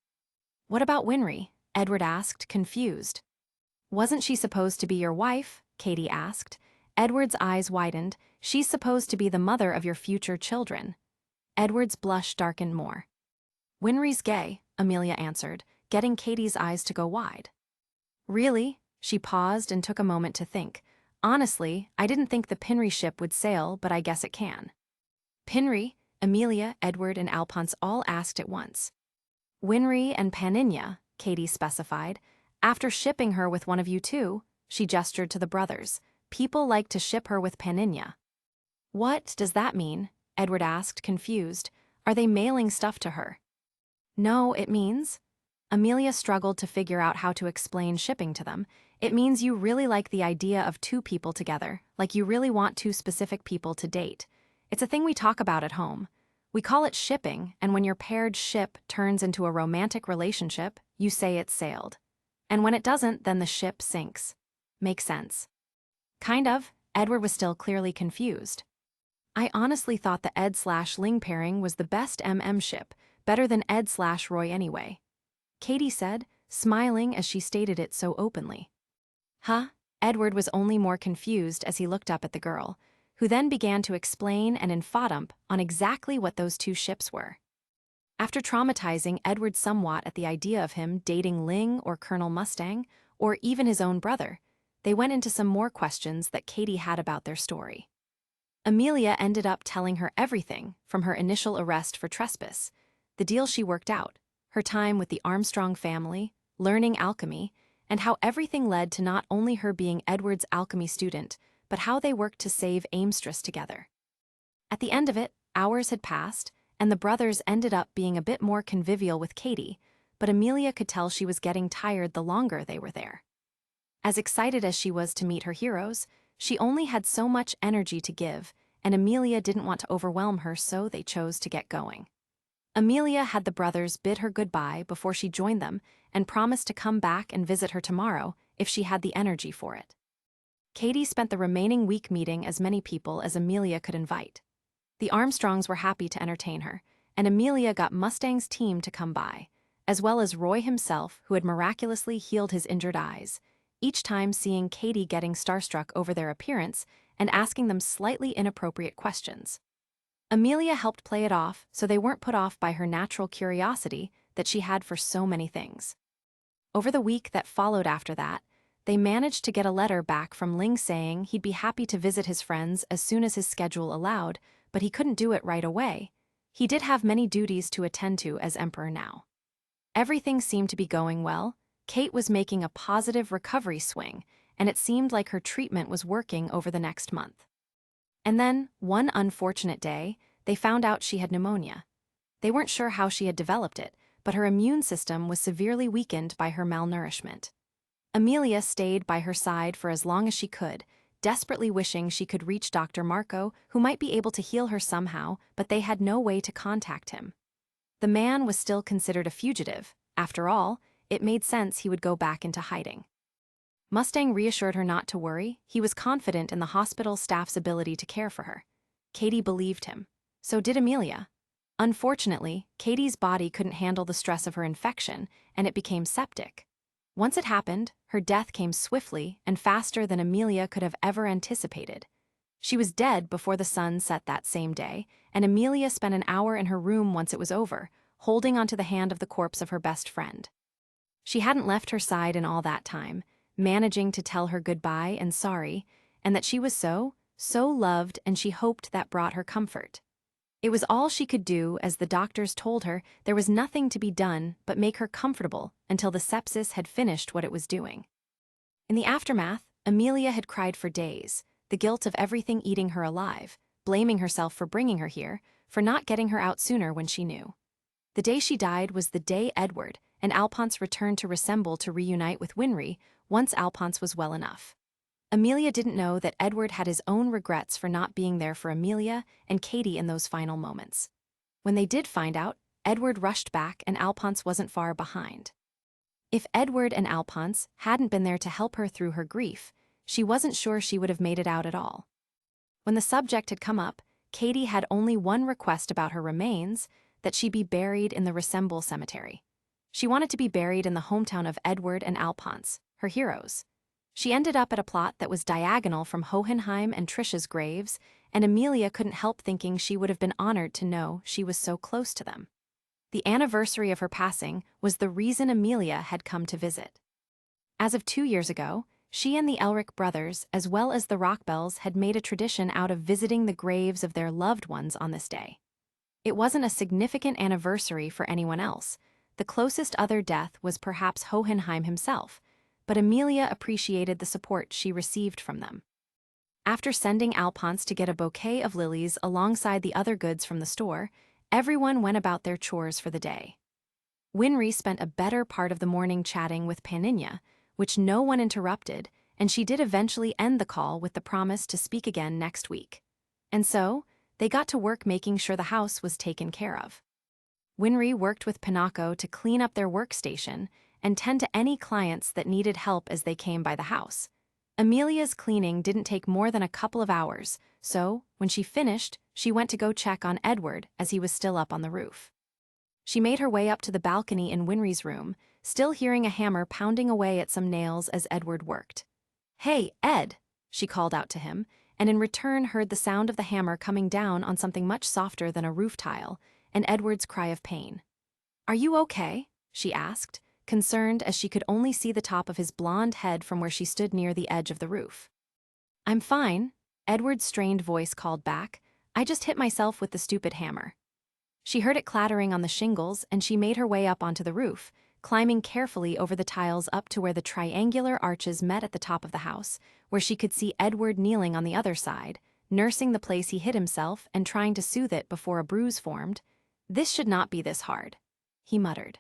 "What about Winry?" Edward asked, confused. "Wasn't she supposed to be your wife?" Katie asked. Edward's eyes widened. "She's supposed to be the mother of your future children." Edward's blush darkened more. "Winry's gay," Amelia answered, getting Katie's eyes to go wide. "Really?" She paused and took a moment to think. "Honestly, I didn't think the Pinry ship would sail, but I guess it can." "Pinry?" Amelia, Edward, and Alphonse all asked at once. "Winry and Paninia," Katie specified. "After shipping her with one of you two," she gestured to the brothers, "people like to ship her with Paninia." "What does that mean?" Edward asked, confused. "Are they mailing stuff to her?" "No, it means..." Amelia struggled to figure out how to explain shipping to them. "It means you really like the idea of two people together, like you really want two specific people to date. It's a thing we talk about at home. We call it shipping, and when your paired ship turns into a romantic relationship, you say it's sailed. And when it doesn't, then the ship sinks. Makes sense?" "Kind of." Edward was still clearly confused. "I honestly thought the Ed/Ling pairing was the best ship, better than Ed/Roy anyway," Katie said, smiling as she stated it so openly. "Huh?" Edward was only more confused as he looked up at the girl, who then began to explain and infodump on exactly what those two ships were. After traumatizing Edward somewhat at the idea of him dating Ling or Colonel Mustang, or even his own brother, they went into some more questions that Katie had about their story. Amelia ended up telling her everything from her initial arrest for trespass, the deal she worked out, her time with the Armstrong family, learning alchemy, and how everything led to not only her being Edward's alchemy student, but how they worked to save Amstress together. At the end of it, hours had passed, and the brothers ended up being a bit more convivial with Katie, but Amelia could tell she was getting tired the longer they were there. As excited as she was to meet her heroes, she only had so much energy to give, and Amelia didn't want to overwhelm her, so they chose to get going. Amelia had the brothers bid her goodbye before she joined them and promised to come back and visit her tomorrow if she had the energy for it. Katie spent the remaining week meeting as many people as Amelia could invite. The Armstrongs were happy to entertain her, and Amelia got Mustang's team to come by, as well as Roy himself, who had miraculously healed his injured eyes, each time seeing Katie getting starstruck over their appearance and asking them slightly inappropriate questions. Amelia helped play it off so they weren't put off by her natural curiosity that she had for so many things. Over the week that followed after that, they managed to get a letter back from Ling saying he'd be happy to visit his friends as soon as his schedule allowed, but he couldn't do it right away. He did have many duties to attend to as emperor now. Everything seemed to be going well. Kate was making a positive recovery swing, and it seemed like her treatment was working over the next month. And then, one unfortunate day, they found out she had pneumonia. They weren't sure how she had developed it, but her immune system was severely weakened by her malnourishment. Amelia stayed by her side for as long as she could, desperately wishing she could reach Dr. Marco, who might be able to heal her somehow, but they had no way to contact him. The man was still considered a fugitive. After all, it made sense he would go back into hiding. Mustang reassured her not to worry. He was confident in the hospital staff's ability to care for her. Katie believed him. So did Amelia. Unfortunately, Katie's body couldn't handle the stress of her infection, and it became septic. Once it happened, her death came swiftly and faster than Amelia could have ever anticipated. She was dead before the sun set that same day, and Amelia spent an hour in her room once it was over, holding onto the hand of the corpse of her best friend. She hadn't left her side in all that time, managing to tell her goodbye and sorry, and that she was so loved, and she hoped that brought her comfort. It was all she could do, as the doctors told her there was nothing to be done but make her comfortable until the sepsis had finished what it was doing. In the aftermath, Amelia had cried for days, the guilt of everything eating her alive, blaming herself for bringing her here, for not getting her out sooner when she knew. The day she died was the day Edward and Alphonse returned to Resemble to reunite with Winry once Alphonse was well enough. Amelia didn't know that Edward had his own regrets for not being there for Amelia and Katie in those final moments. When they did find out, Edward rushed back and Alphonse wasn't far behind. If Edward and Alphonse hadn't been there to help her through her grief, she wasn't sure she would have made it out at all. When the subject had come up, Katie had only one request about her remains, that she be buried in the Resemble cemetery. She wanted to be buried in the hometown of Edward and Alphonse, her heroes. She ended up at a plot that was diagonal from Hohenheim and Trisha's graves, and Amelia couldn't help thinking she would have been honored to know she was so close to them. The anniversary of her passing was the reason Amelia had come to visit. As of 2 years ago, she and the Elric brothers, as well as the Rockbells, had made a tradition out of visiting the graves of their loved ones on this day. It wasn't a significant anniversary for anyone else. The closest other death was perhaps Hohenheim himself, but Amelia appreciated the support she received from them. After sending Alphonse to get a bouquet of lilies alongside the other goods from the store, everyone went about their chores for the day. Winry spent a better part of the morning chatting with Paninia, which no one interrupted, and she did eventually end the call with the promise to speak again next week. And so, they got to work making sure the house was taken care of. Winry worked with Pinocchio to clean up their workstation and tend to any clients that needed help as they came by the house. Amelia's cleaning didn't take more than a couple of hours, so, when she finished, she went to go check on Edward as he was still up on the roof. She made her way up to the balcony in Winry's room, still hearing a hammer pounding away at some nails as Edward worked. "Hey, Ed," she called out to him, and in return heard the sound of the hammer coming down on something much softer than a roof tile, and Edward's cry of pain. "Are you okay?" she asked, concerned as she could only see the top of his blonde head from where she stood near the edge of the roof. "I'm fine," Edward's strained voice called back. "I just hit myself with the stupid hammer." She heard it clattering on the shingles, and she made her way up onto the roof, climbing carefully over the tiles up to where the triangular arches met at the top of the house, where she could see Edward kneeling on the other side, nursing the place he hit himself and trying to soothe it before a bruise formed. "This should not be this hard," he muttered.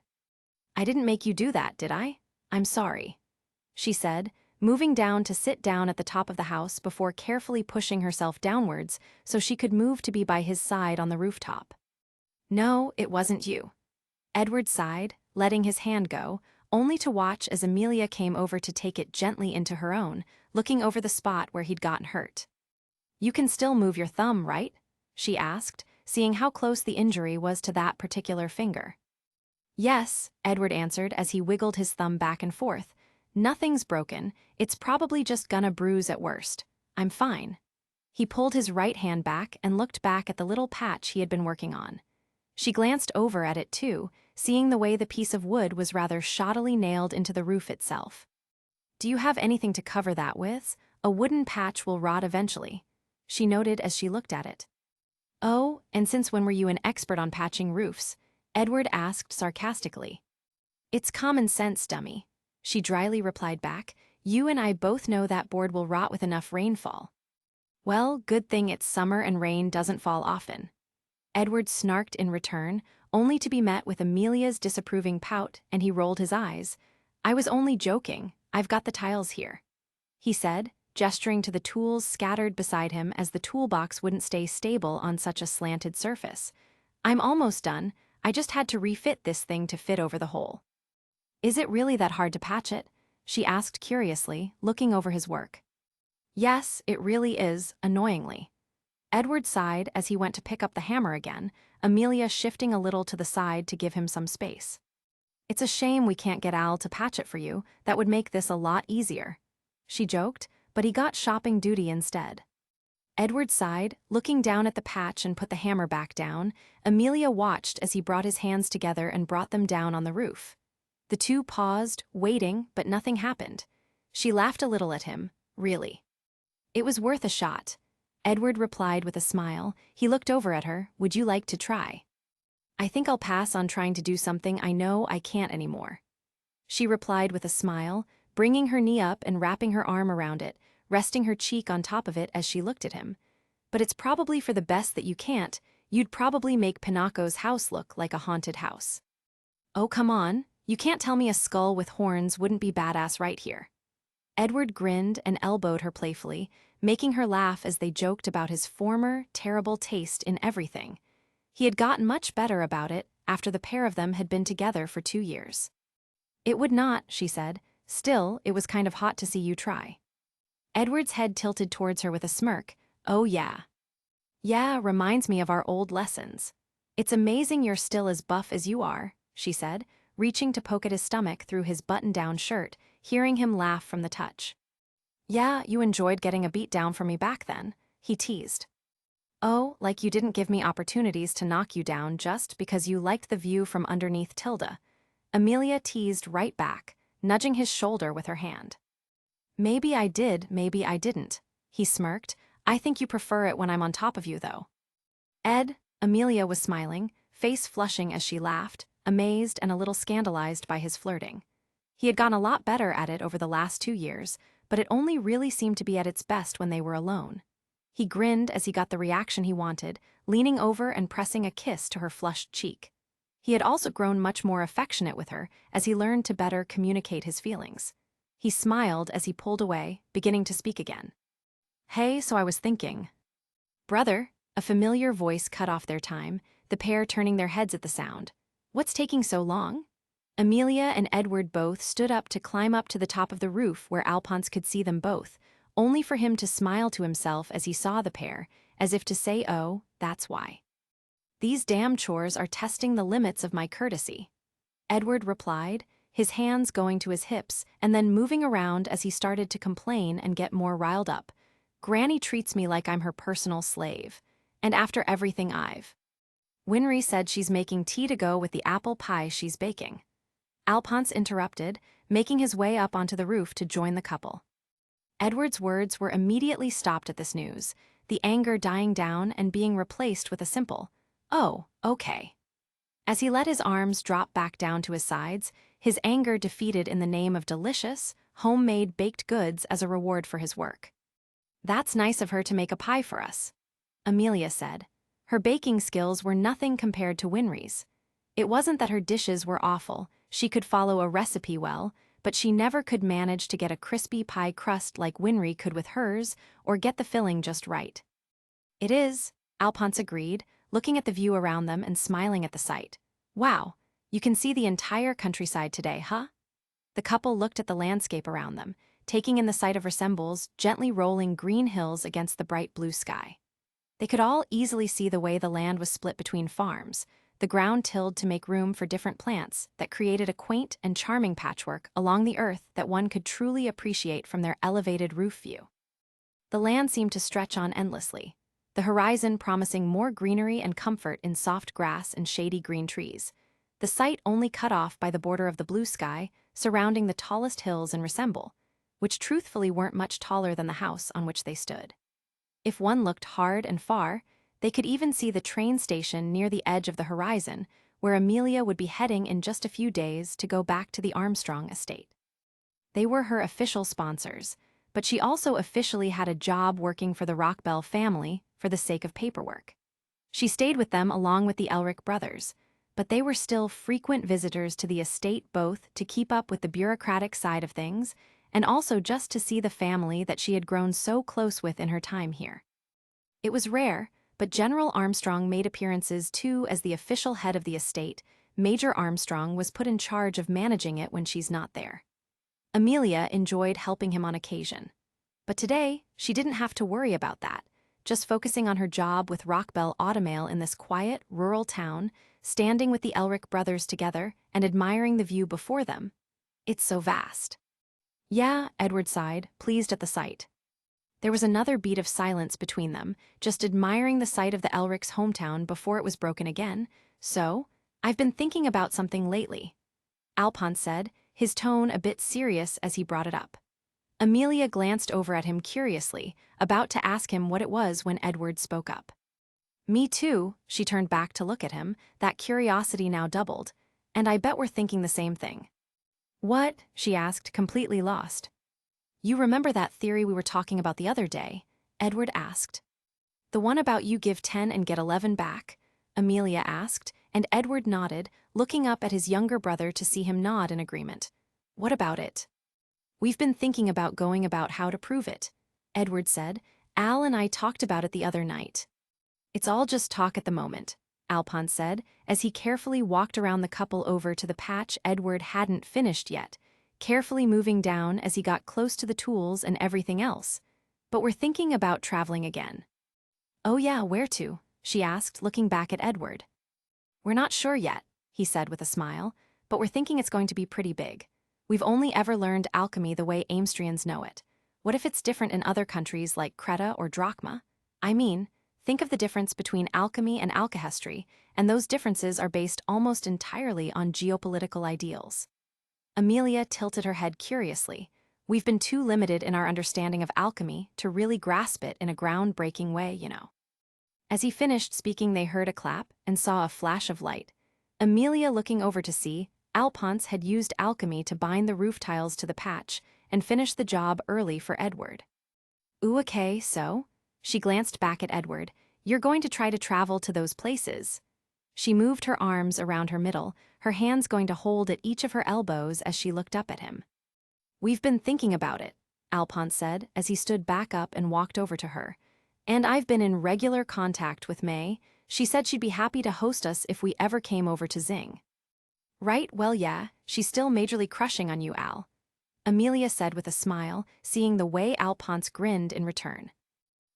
"I didn't make you do that, did I? I'm sorry," she said, moving down to sit down at the top of the house before carefully pushing herself downwards so she could move to be by his side on the rooftop. No, it wasn't you. Edward sighed, letting his hand go, only to watch as Amelia came over to take it gently into her own, looking over the spot where he'd gotten hurt. You can still move your thumb, right? She asked, seeing how close the injury was to that particular finger. Yes, Edward answered as he wiggled his thumb back and forth. Nothing's broken, it's probably just gonna bruise at worst. I'm fine. He pulled his right hand back and looked back at the little patch he had been working on. She glanced over at it too, seeing the way the piece of wood was rather shoddily nailed into the roof itself. Do you have anything to cover that with? A wooden patch will rot eventually, she noted as she looked at it. Oh, and since when were you an expert on patching roofs? Edward asked sarcastically. It's common sense, dummy, she dryly replied back. You and I both know that board will rot with enough rainfall. Well, good thing it's summer and rain doesn't fall often. Edward snarked in return, only to be met with Amelia's disapproving pout, and he rolled his eyes. I was only joking, I've got the tiles here, he said, gesturing to the tools scattered beside him as the toolbox wouldn't stay stable on such a slanted surface. I'm almost done, I just had to refit this thing to fit over the hole. Is it really that hard to patch it? She asked curiously, looking over his work. Yes, it really is, annoyingly. Edward sighed as he went to pick up the hammer again, Amelia shifting a little to the side to give him some space. It's a shame we can't get Al to patch it for you, that would make this a lot easier. She joked, but he got shopping duty instead. Edward sighed, looking down at the patch and put the hammer back down. Amelia watched as he brought his hands together and brought them down on the roof. The two paused, waiting, but nothing happened. She laughed a little at him, really. It was worth a shot. Edward replied with a smile. He looked over at her. Would you like to try? I think I'll pass on trying to do something I know I can't anymore. She replied with a smile, bringing her knee up and wrapping her arm around it, resting her cheek on top of it as she looked at him. But it's probably for the best that you can't. You'd probably make Pinaco's house look like a haunted house. Oh, come on. You can't tell me a skull with horns wouldn't be badass right here. Edward grinned and elbowed her playfully, making her laugh as they joked about his former, terrible taste in everything. He had gotten much better about it after the pair of them had been together for 2 years. It would not, she said. Still, it was kind of hot to see you try. Edward's head tilted towards her with a smirk. Oh yeah. Yeah, reminds me of our old lessons. It's amazing you're still as buff as you are, she said, reaching to poke at his stomach through his button-down shirt, hearing him laugh from the touch. Yeah, you enjoyed getting a beat down from me back then, he teased. Oh, like you didn't give me opportunities to knock you down just because you liked the view from underneath Tilda. Amelia teased right back, nudging his shoulder with her hand. Maybe I did, maybe I didn't, he smirked. I think you prefer it when I'm on top of you, though. Ed, Amelia was smiling, face flushing as she laughed, amazed and a little scandalized by his flirting. He had gotten a lot better at it over the last 2 years, but it only really seemed to be at its best when they were alone. He grinned as he got the reaction he wanted, leaning over and pressing a kiss to her flushed cheek. He had also grown much more affectionate with her as he learned to better communicate his feelings. He smiled as he pulled away, beginning to speak again. Hey, so I was thinking. Brother, a familiar voice cut off their time, the pair turning their heads at the sound. What's taking so long? Amelia and Edward both stood up to climb up to the top of the roof where Alphonse could see them both, only for him to smile to himself as he saw the pair, as if to say, oh, that's why. These damn chores are testing the limits of my courtesy. Edward replied, his hands going to his hips and then moving around as he started to complain and get more riled up. Granny treats me like I'm her personal slave. And after everything Winry said she's making tea to go with the apple pie she's baking. Alphonse interrupted, making his way up onto the roof to join the couple. Edward's words were immediately stopped at this news, the anger dying down and being replaced with a simple, oh, okay. As he let his arms drop back down to his sides, his anger defeated in the name of delicious, homemade baked goods as a reward for his work. That's nice of her to make a pie for us, Amelia said. Her baking skills were nothing compared to Winry's. It wasn't that her dishes were awful, she could follow a recipe well, but she never could manage to get a crispy pie crust like Winry could with hers, or get the filling just right. "It is," Alphonse agreed, looking at the view around them and smiling at the sight. "Wow, you can see the entire countryside today, huh?" The couple looked at the landscape around them, taking in the sight of Resembles gently rolling green hills against the bright blue sky. They could all easily see the way the land was split between farms, the ground tilled to make room for different plants that created a quaint and charming patchwork along the earth that one could truly appreciate from their elevated roof view. The land seemed to stretch on endlessly, the horizon promising more greenery and comfort in soft grass and shady green trees, the sight only cut off by the border of the blue sky surrounding the tallest hills in Resemble, which truthfully weren't much taller than the house on which they stood. If one looked hard and far, they could even see the train station near the edge of the horizon, where Amelia would be heading in just a few days to go back to the Armstrong estate. They were her official sponsors, but she also officially had a job working for the Rockbell family for the sake of paperwork. She stayed with them along with the Elric brothers, but they were still frequent visitors to the estate, both to keep up with the bureaucratic side of things and also just to see the family that she had grown so close with in her time here. It was rare, but General Armstrong made appearances too. As the official head of the estate, Major Armstrong was put in charge of managing it when she's not there. Amelia enjoyed helping him on occasion. But today, she didn't have to worry about that, just focusing on her job with Rockbell Automail in this quiet, rural town, standing with the Elric brothers together and admiring the view before them. "It's so vast." "Yeah," Edward sighed, pleased at the sight. There was another beat of silence between them, just admiring the sight of the Elric's hometown before it was broken again. "So, I've been thinking about something lately," Alphonse said, his tone a bit serious as he brought it up. Amelia glanced over at him curiously, about to ask him what it was when Edward spoke up. "Me too," she turned back to look at him, that curiosity now doubled, "and I bet we're thinking the same thing." "What?" she asked, completely lost. "You remember that theory we were talking about the other day?" Edward asked. "The one about you give 10 and get 11 back?" Amelia asked, and Edward nodded, looking up at his younger brother to see him nod in agreement. "What about it?" "We've been thinking about going about how to prove it," Edward said. "Al and I talked about it the other night." "It's all just talk at the moment," Alphonse said, as he carefully walked around the couple over to the patch Edward hadn't finished yet, carefully moving down as he got close to the tools and everything else. "But we're thinking about traveling again." "Oh yeah, where to?" she asked, looking back at Edward. "We're not sure yet," he said with a smile, "but we're thinking it's going to be pretty big. We've only ever learned alchemy the way Amestrians know it. What if it's different in other countries like Creta or Drachma? I mean, think of the difference between alchemy and alchemy, and those differences are based almost entirely on geopolitical ideals." Amelia tilted her head curiously. "We've been too limited in our understanding of alchemy to really grasp it in a groundbreaking way, you know." As he finished speaking, they heard a clap and saw a flash of light. Amelia, looking over to see, Alphonse had used alchemy to bind the roof tiles to the patch and finish the job early for Edward. "Ooh, okay, so?" She glanced back at Edward. "You're going to try to travel to those places?" She moved her arms around her middle, her hands going to hold at each of her elbows as she looked up at him. "We've been thinking about it," Alphonse said as he stood back up and walked over to her. "And I've been in regular contact with May. She said she'd be happy to host us if we ever came over to Zing." "Right, well yeah, she's still majorly crushing on you, Al," Amelia said with a smile, seeing the way Alphonse grinned in return.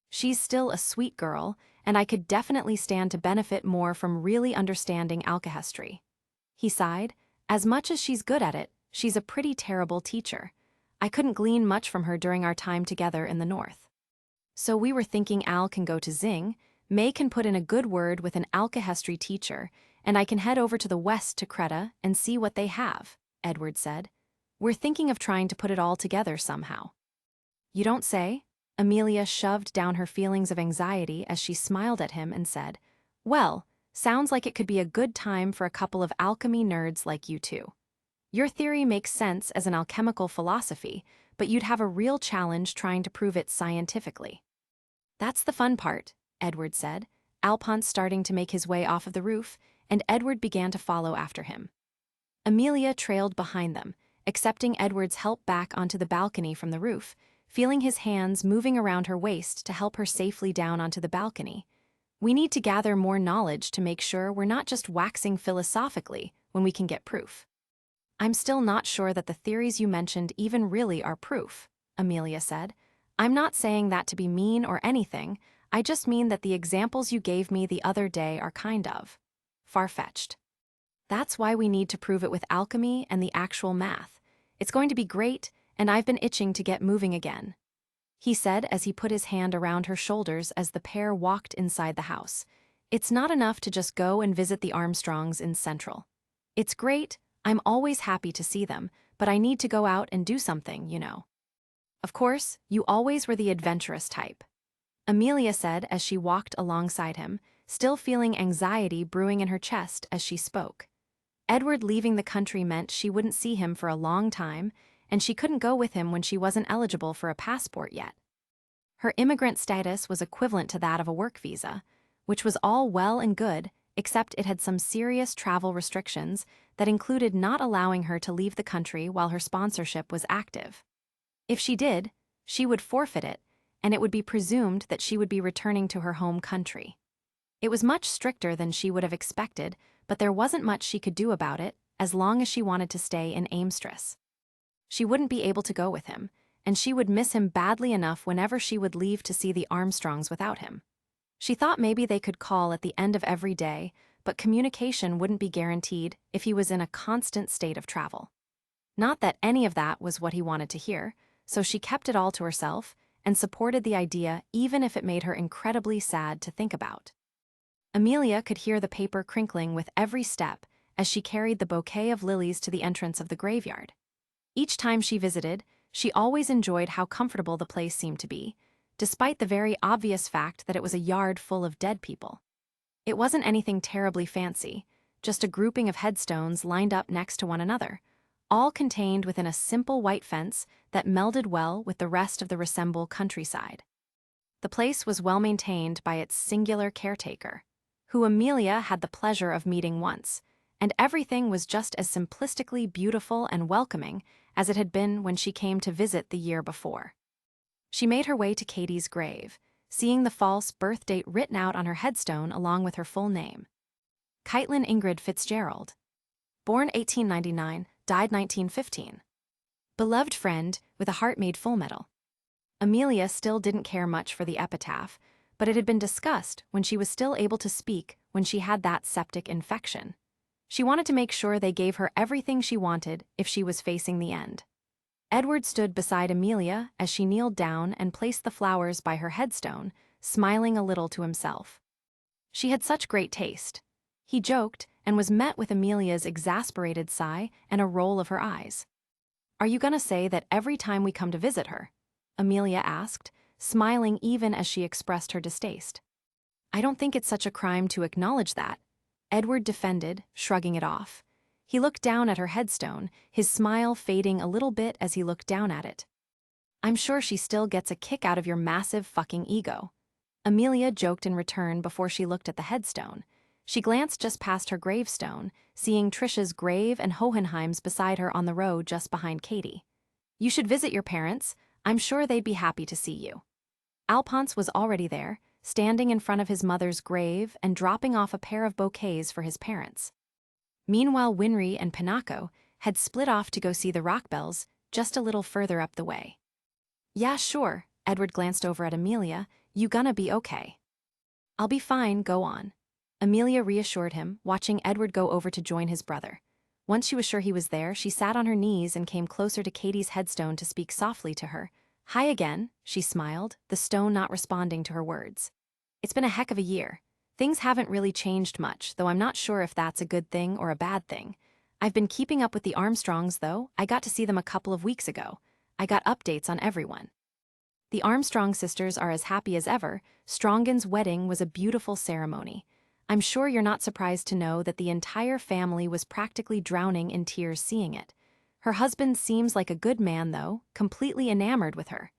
"She's still a sweet girl, and I could definitely stand to benefit more from really understanding alchemy." He sighed. "As much as she's good at it, she's a pretty terrible teacher. I couldn't glean much from her during our time together in the north. So we were thinking Al can go to Zing, May can put in a good word with an alchemy teacher, and I can head over to the west to Creta and see what they have," Edward said. "We're thinking of trying to put it all together somehow." "You don't say?" Amelia shoved down her feelings of anxiety as she smiled at him and said, "Well, sounds like it could be a good time for a couple of alchemy nerds like you two. Your theory makes sense as an alchemical philosophy, but you'd have a real challenge trying to prove it scientifically." "That's the fun part," Edward said, Alphonse starting to make his way off of the roof, and Edward began to follow after him. Amelia trailed behind them, accepting Edward's help back onto the balcony from the roof, feeling his hands moving around her waist to help her safely down onto the balcony. We need to gather more knowledge to make sure we're not just waxing philosophically when we can get proof. I'm still not sure that the theories you mentioned even really are proof, Amelia said. I'm not saying that to be mean or anything, I just mean that the examples you gave me the other day are kind of far-fetched. That's why we need to prove it with alchemy and the actual math. It's going to be great, and I've been itching to get moving again, he said as he put his hand around her shoulders as the pair walked inside the house. It's not enough to just go and visit the Armstrongs in Central. It's great, I'm always happy to see them, but I need to go out and do something, you know. Of course, you always were the adventurous type, Amelia said as she walked alongside him, still feeling anxiety brewing in her chest as she spoke. Edward leaving the country meant she wouldn't see him for a long time, and she couldn't go with him when she wasn't eligible for a passport yet. Her immigrant status was equivalent to that of a work visa, which was all well and good, except it had some serious travel restrictions that included not allowing her to leave the country while her sponsorship was active. If she did, she would forfeit it, and it would be presumed that she would be returning to her home country. It was much stricter than she would have expected, but there wasn't much she could do about it as long as she wanted to stay in Amstress. She wouldn't be able to go with him, and she would miss him badly enough whenever she would leave to see the Armstrongs without him. She thought maybe they could call at the end of every day, but communication wouldn't be guaranteed if he was in a constant state of travel. Not that any of that was what he wanted to hear, so she kept it all to herself and supported the idea even if it made her incredibly sad to think about. Amelia could hear the paper crinkling with every step as she carried the bouquet of lilies to the entrance of the graveyard. Each time she visited, she always enjoyed how comfortable the place seemed to be, despite the very obvious fact that it was a yard full of dead people. It wasn't anything terribly fancy, just a grouping of headstones lined up next to one another, all contained within a simple white fence that melded well with the rest of the Resemble countryside. The place was well maintained by its singular caretaker, who Amelia had the pleasure of meeting once, and everything was just as simplistically beautiful and welcoming as it had been when she came to visit the year before. She made her way to Katie's grave, seeing the false birth date written out on her headstone along with her full name. Caitlin Ingrid Fitzgerald. Born 1899, died 1915. Beloved friend with a heart made full metal. Amelia still didn't care much for the epitaph, but it had been discussed when she was still able to speak when she had that septic infection. She wanted to make sure they gave her everything she wanted if she was facing the end. Edward stood beside Amelia as she kneeled down and placed the flowers by her headstone, smiling a little to himself. She had such great taste, he joked, and was met with Amelia's exasperated sigh and a roll of her eyes. Are you gonna say that every time we come to visit her? Amelia asked, smiling even as she expressed her distaste. I don't think it's such a crime to acknowledge that, Edward defended, shrugging it off. He looked down at her headstone, his smile fading a little bit as he looked down at it. I'm sure she still gets a kick out of your massive fucking ego, Amelia joked in return before she looked at the headstone. She glanced just past her gravestone, seeing Trisha's grave and Hohenheim's beside her on the road just behind Katie. You should visit your parents, I'm sure they'd be happy to see you. Alphonse was already there, standing in front of his mother's grave and dropping off a pair of bouquets for his parents. Meanwhile, Winry and Pinaco had split off to go see the Rockbells just a little further up the way. Yeah, sure, Edward glanced over at Amelia, you gonna be okay. I'll be fine, go on. Amelia reassured him, watching Edward go over to join his brother. Once she was sure he was there, she sat on her knees and came closer to Katie's headstone to speak softly to her. Hi again, she smiled, the stone not responding to her words. It's been a heck of a year. Things haven't really changed much, though I'm not sure if that's a good thing or a bad thing. I've been keeping up with the Armstrongs, though. I got to see them a couple of weeks ago. I got updates on everyone. The Armstrong sisters are as happy as ever. Strongen's wedding was a beautiful ceremony. I'm sure you're not surprised to know that the entire family was practically drowning in tears seeing it. Her husband seems like a good man, though, completely enamored with her.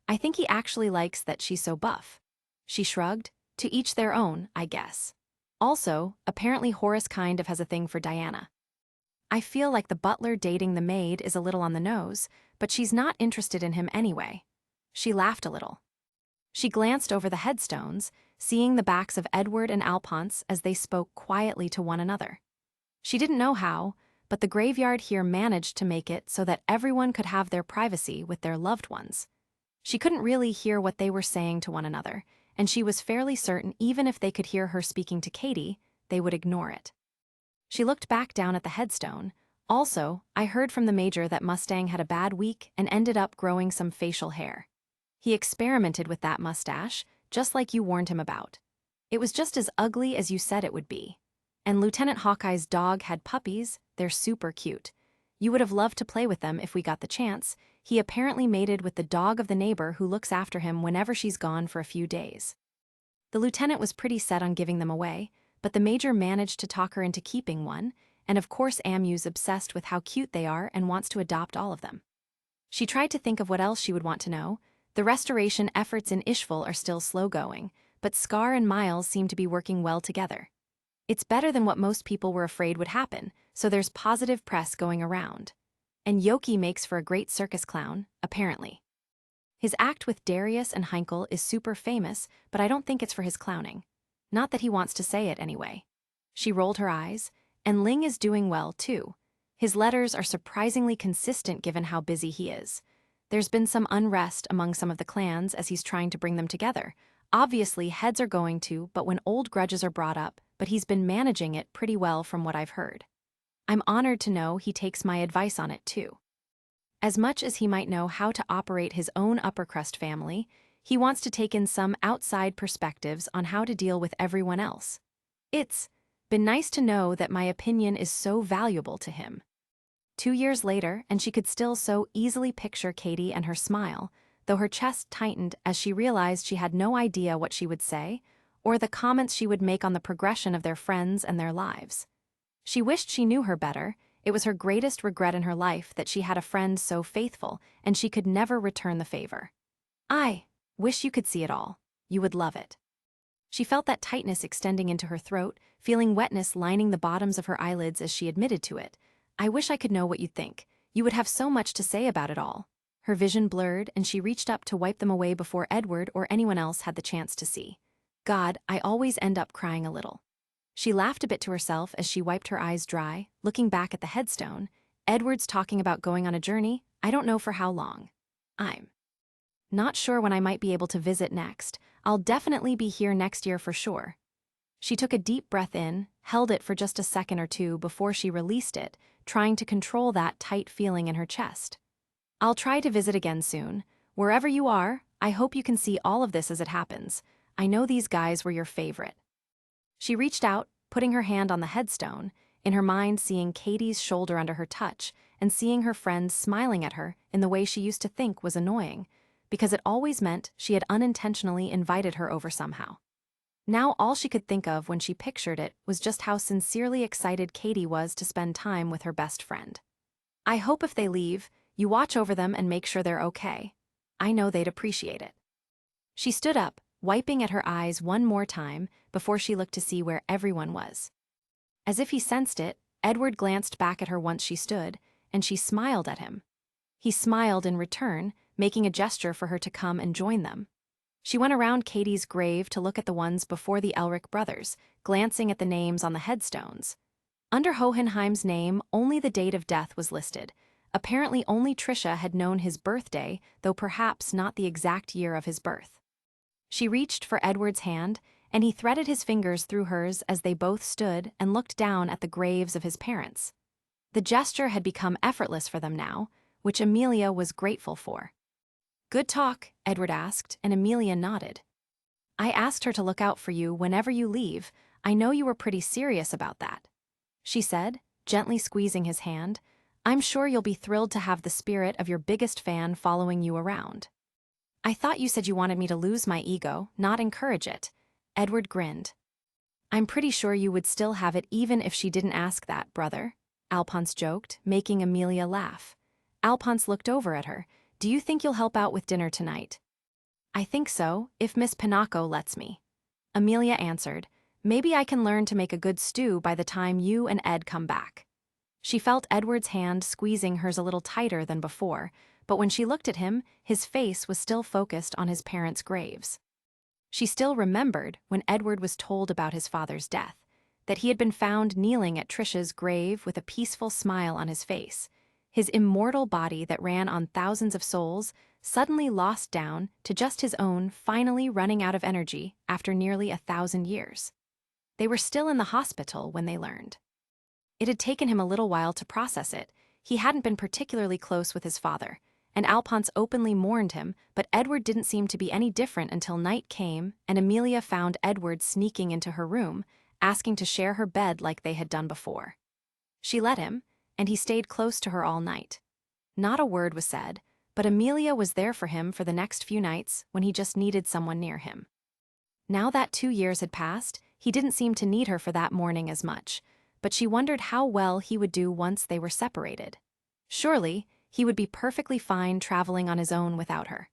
I think he actually likes that she's so buff. She shrugged. To each their own, I guess. Also, apparently Horace kind of has a thing for Diana. I feel like the butler dating the maid is a little on the nose, but she's not interested in him anyway." She laughed a little. She glanced over the headstones, seeing the backs of Edward and Alphonse as they spoke quietly to one another. She didn't know how, but the graveyard here managed to make it so that everyone could have their privacy with their loved ones. She couldn't really hear what they were saying to one another, and she was fairly certain even if they could hear her speaking to Katie, they would ignore it. She looked back down at the headstone. "Also, I heard from the Major that Mustang had a bad week and ended up growing some facial hair. He experimented with that mustache, just like you warned him about. It was just as ugly as you said it would be. And Lieutenant Hawkeye's dog had puppies. They're super cute. You would have loved to play with them if we got the chance. He apparently mated with the dog of the neighbor who looks after him whenever she's gone for a few days." The lieutenant was pretty set on giving them away, but the Major managed to talk her into keeping one, and of course Amu's obsessed with how cute they are and wants to adopt all of them. She tried to think of what else she would want to know. The restoration efforts in Ishval are still slow going, but Scar and Miles seem to be working well together. It's better than what most people were afraid would happen, so there's positive press going around. And Yoki makes for a great circus clown, apparently. His act with Darius and Heinkel is super famous, but I don't think it's for his clowning. Not that he wants to say it anyway. She rolled her eyes, and Ling is doing well too. His letters are surprisingly consistent given how busy he is. There's been some unrest among some of the clans as he's trying to bring them together. Obviously, heads are going to, but when old grudges are brought up, but he's been managing it pretty well from what I've heard. I'm honored to know he takes my advice on it too. As much as he might know how to operate his own upper crust family, he wants to take in some outside perspectives on how to deal with everyone else. It's been nice to know that my opinion is so valuable to him. 2 years later, and she could still so easily picture Katie and her smile, though her chest tightened as she realized she had no idea what she would say, or the comments she would make on the progression of their friends and their lives. She wished she knew her better. It was her greatest regret in her life that she had a friend so faithful, and she could never return the favor. "I wish you could see it all. You would love it." She felt that tightness extending into her throat, feeling wetness lining the bottoms of her eyelids as she admitted to it. "I wish I could know what you'd think. You would have so much to say about it all." Her vision blurred, and she reached up to wipe them away before Edward or anyone else had the chance to see. "God, I always end up crying a little." She laughed a bit to herself as she wiped her eyes dry, looking back at the headstone. "Edward's talking about going on a journey. I don't know for how long. I'm not sure when I might be able to visit next. I'll definitely be here next year for sure." She took a deep breath in, held it for just a second or two before she released it, trying to control that tight feeling in her chest. "I'll try to visit again soon. Wherever you are, I hope you can see all of this as it happens. I know these guys were your favorite." She reached out, putting her hand on the headstone, in her mind seeing Katie's shoulder under her touch and seeing her friends smiling at her in the way she used to think was annoying, because it always meant she had unintentionally invited her over somehow. Now all she could think of when she pictured it was just how sincerely excited Katie was to spend time with her best friend. "I hope if they leave, you watch over them and make sure they're okay. I know they'd appreciate it." She stood up, wiping at her eyes one more time before she looked to see where everyone was. As if he sensed it, Edward glanced back at her once she stood, and she smiled at him. He smiled in return, making a gesture for her to come and join them. She went around Katie's grave to look at the ones before the Elric brothers, glancing at the names on the headstones. Under Hohenheim's name, only the date of death was listed. Apparently only Trisha had known his birthday, though perhaps not the exact year of his birth. She reached for Edward's hand, and he threaded his fingers through hers as they both stood and looked down at the graves of his parents. The gesture had become effortless for them now, which Amelia was grateful for. "Good talk?" Edward asked, and Amelia nodded. "I asked her to look out for you whenever you leave. I know you were pretty serious about that," she said, gently squeezing his hand. "I'm sure you'll be thrilled to have the spirit of your biggest fan following you around." "I thought you said you wanted me to lose my ego, not encourage it." Edward grinned. "I'm pretty sure you would still have it even if she didn't ask that, brother," Alphonse joked, making Amelia laugh. Alphonse looked over at her. "Do you think you'll help out with dinner tonight?" "I think so, if Miss Pinocchio lets me." Amelia answered. "Maybe I can learn to make a good stew by the time you and Ed come back." She felt Edward's hand squeezing hers a little tighter than before, but when she looked at him, his face was still focused on his parents' graves. She still remembered when Edward was told about his father's death, that he had been found kneeling at Trisha's grave with a peaceful smile on his face. His immortal body that ran on thousands of souls suddenly lost down to just his own, finally running out of energy after nearly 1,000 years. They were still in the hospital when they learned. It had taken him a little while to process it. He hadn't been particularly close with his father, and Alphonse openly mourned him, but Edward didn't seem to be any different until night came and Amelia found Edward sneaking into her room, asking to share her bed like they had done before. She let him, and he stayed close to her all night. Not a word was said, but Amelia was there for him for the next few nights when he just needed someone near him. Now that 2 years had passed, he didn't seem to need her for that morning as much, but she wondered how well he would do once they were separated. Surely, he would be perfectly fine traveling on his own without her.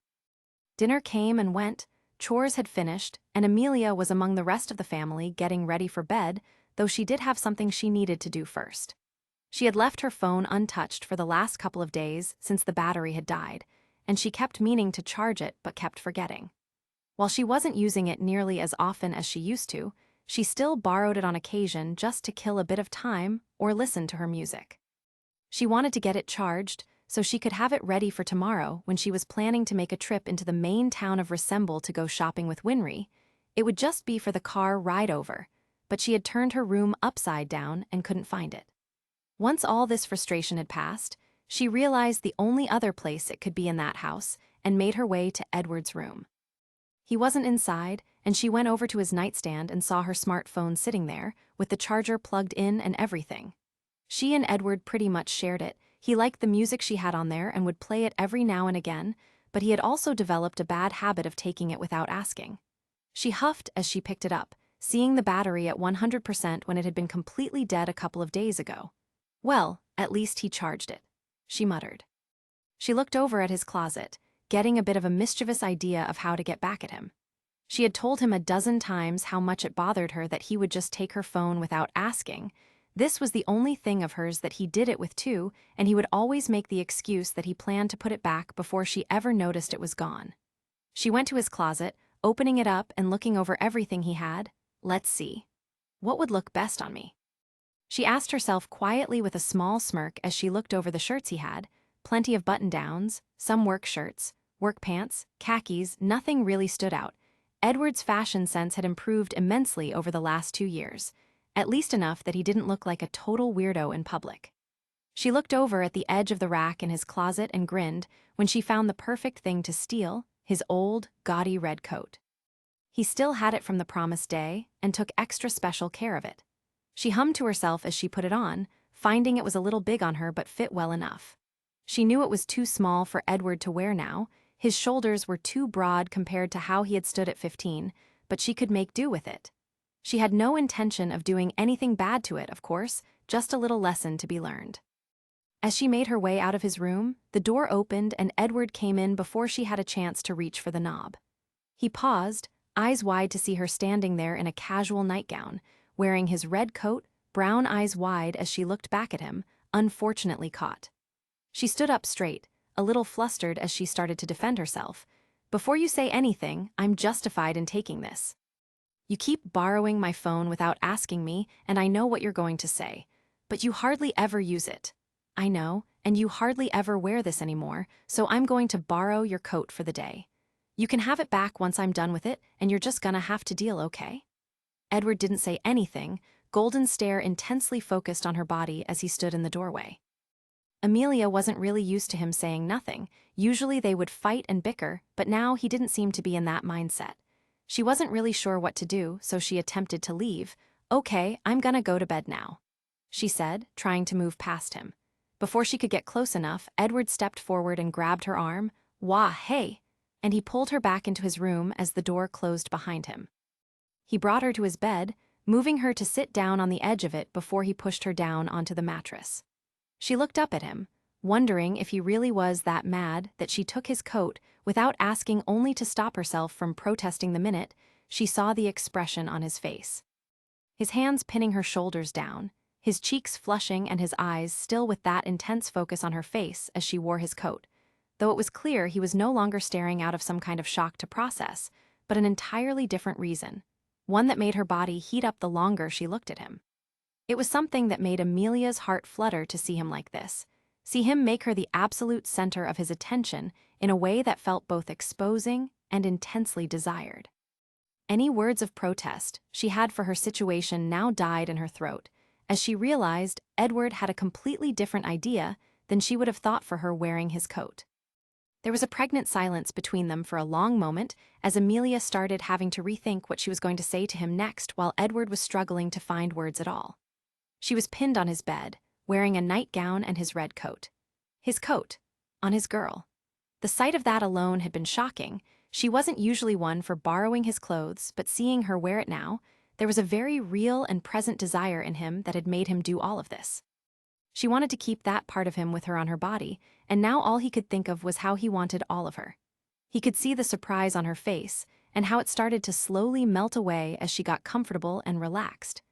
Dinner came and went, chores had finished, and Amelia was among the rest of the family getting ready for bed, though she did have something she needed to do first. She had left her phone untouched for the last couple of days since the battery had died, and she kept meaning to charge it but kept forgetting. While she wasn't using it nearly as often as she used to, she still borrowed it on occasion just to kill a bit of time or listen to her music. She wanted to get it charged so she could have it ready for tomorrow when she was planning to make a trip into the main town of Resemble to go shopping with Winry. It would just be for the car ride over, but she had turned her room upside down and couldn't find it. Once all this frustration had passed, she realized the only other place it could be in that house and made her way to Edward's room. He wasn't inside, and she went over to his nightstand and saw her smartphone sitting there, with the charger plugged in and everything. She and Edward pretty much shared it. He liked the music she had on there and would play it every now and again, but he had also developed a bad habit of taking it without asking. She huffed as she picked it up, seeing the battery at 100% when it had been completely dead a couple of days ago. Well, at least he charged it, she muttered. She looked over at his closet, getting a bit of a mischievous idea of how to get back at him. She had told him a dozen times how much it bothered her that he would just take her phone without asking. This was the only thing of hers that he did it with too, and he would always make the excuse that he planned to put it back before she ever noticed it was gone. She went to his closet, opening it up and looking over everything he had. Let's see. What would look best on me? She asked herself quietly with a small smirk as she looked over the shirts he had. Plenty of button-downs, some work shirts, work pants, khakis, nothing really stood out. Edward's fashion sense had improved immensely over the last 2 years, at least enough that he didn't look like a total weirdo in public. She looked over at the edge of the rack in his closet and grinned when she found the perfect thing to steal, his old, gaudy red coat. He still had it from the promised day and took extra special care of it. She hummed to herself as she put it on, finding it was a little big on her but fit well enough. She knew it was too small for Edward to wear now. His shoulders were too broad compared to how he had stood at 15, but she could make do with it. She had no intention of doing anything bad to it, of course, just a little lesson to be learned. As she made her way out of his room, the door opened and Edward came in before she had a chance to reach for the knob. He paused, eyes wide to see her standing there in a casual nightgown, wearing his red coat, brown eyes wide as she looked back at him, unfortunately caught. She stood up straight, a little flustered as she started to defend herself. Before you say anything, I'm justified in taking this. You keep borrowing my phone without asking me, and I know what you're going to say. But you hardly ever use it. I know, and you hardly ever wear this anymore, so I'm going to borrow your coat for the day. You can have it back once I'm done with it, and you're just gonna have to deal, okay? Edward didn't say anything, golden stare intensely focused on her body as he stood in the doorway. Amelia wasn't really used to him saying nothing. Usually they would fight and bicker, but now he didn't seem to be in that mindset. She wasn't really sure what to do, so she attempted to leave. Okay, I'm gonna go to bed now, she said, trying to move past him. Before she could get close enough, Edward stepped forward and grabbed her arm. Wah, hey! And he pulled her back into his room as the door closed behind him. He brought her to his bed, moving her to sit down on the edge of it before he pushed her down onto the mattress. She looked up at him, wondering if he really was that mad that she took his coat without asking, only to stop herself from protesting the minute she saw the expression on his face. His hands pinning her shoulders down, his cheeks flushing and his eyes still with that intense focus on her face as she wore his coat, though it was clear he was no longer staring out of some kind of shock to process, but an entirely different reason, one that made her body heat up the longer she looked at him. It was something that made Amelia's heart flutter to see him like this, see him make her the absolute center of his attention in a way that felt both exposing and intensely desired. Any words of protest she had for her situation now died in her throat, as she realized Edward had a completely different idea than she would have thought for her wearing his coat. There was a pregnant silence between them for a long moment as Amelia started having to rethink what she was going to say to him next while Edward was struggling to find words at all. She was pinned on his bed, wearing a nightgown and his red coat. His coat, on his girl. The sight of that alone had been shocking. She wasn't usually one for borrowing his clothes, but seeing her wear it now, there was a very real and present desire in him that had made him do all of this. She wanted to keep that part of him with her on her body, and now all he could think of was how he wanted all of her. He could see the surprise on her face, and how it started to slowly melt away as she got comfortable and relaxed.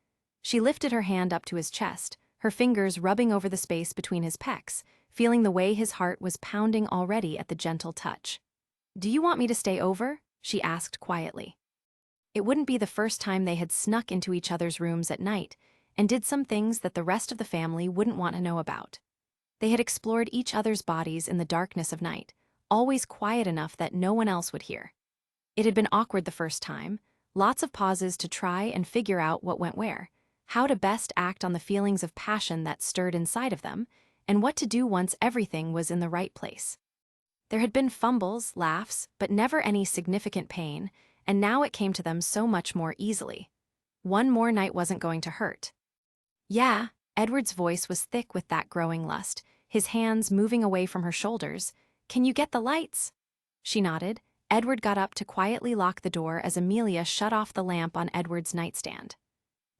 She lifted her hand up to his chest, her fingers rubbing over the space between his pecs, feeling the way his heart was pounding already at the gentle touch. "Do you want me to stay over?" she asked quietly. It wouldn't be the first time they had snuck into each other's rooms at night and did some things that the rest of the family wouldn't want to know about. They had explored each other's bodies in the darkness of night, always quiet enough that no one else would hear. It had been awkward the first time, lots of pauses to try and figure out what went where, how to best act on the feelings of passion that stirred inside of them, and what to do once everything was in the right place. There had been fumbles, laughs, but never any significant pain, and now it came to them so much more easily. One more night wasn't going to hurt. "Yeah," Edward's voice was thick with that growing lust, his hands moving away from her shoulders. "Can you get the lights?" She nodded. Edward got up to quietly lock the door as Amelia shut off the lamp on Edward's nightstand.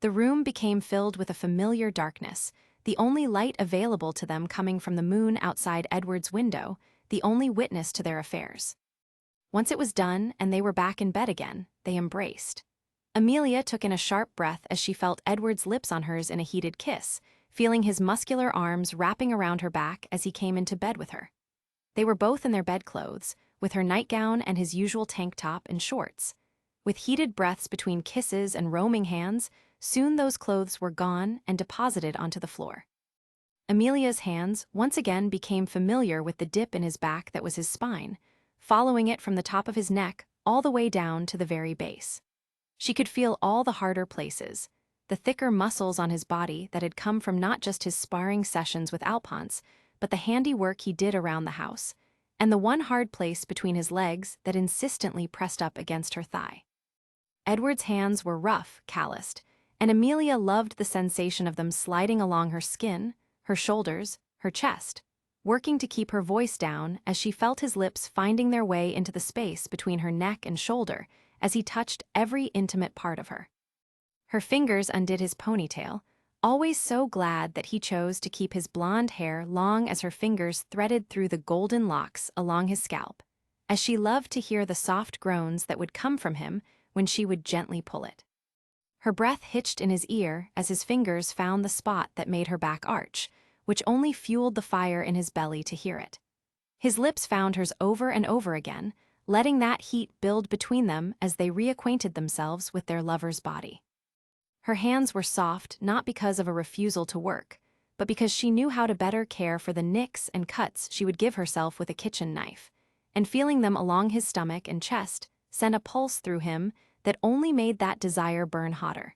The room became filled with a familiar darkness, the only light available to them coming from the moon outside Edward's window, the only witness to their affairs. Once it was done and they were back in bed again, they embraced. Amelia took in a sharp breath as she felt Edward's lips on hers in a heated kiss, feeling his muscular arms wrapping around her back as he came into bed with her. They were both in their bedclothes, with her nightgown and his usual tank top and shorts. With heated breaths between kisses and roaming hands, soon those clothes were gone and deposited onto the floor. Amelia's hands once again became familiar with the dip in his back that was his spine, following it from the top of his neck all the way down to the very base. She could feel all the harder places, the thicker muscles on his body that had come from not just his sparring sessions with Alphonse, but the handiwork he did around the house, and the one hard place between his legs that insistently pressed up against her thigh. Edward's hands were rough, calloused, and Amelia loved the sensation of them sliding along her skin, her shoulders, her chest, working to keep her voice down as she felt his lips finding their way into the space between her neck and shoulder as he touched every intimate part of her. Her fingers undid his ponytail, always so glad that he chose to keep his blonde hair long as her fingers threaded through the golden locks along his scalp, as she loved to hear the soft groans that would come from him when she would gently pull it. Her breath hitched in his ear as his fingers found the spot that made her back arch, which only fueled the fire in his belly to hear it. His lips found hers over and over again, letting that heat build between them as they reacquainted themselves with their lover's body. Her hands were soft not because of a refusal to work, but because she knew how to better care for the nicks and cuts she would give herself with a kitchen knife, and feeling them along his stomach and chest sent a pulse through him that only made that desire burn hotter.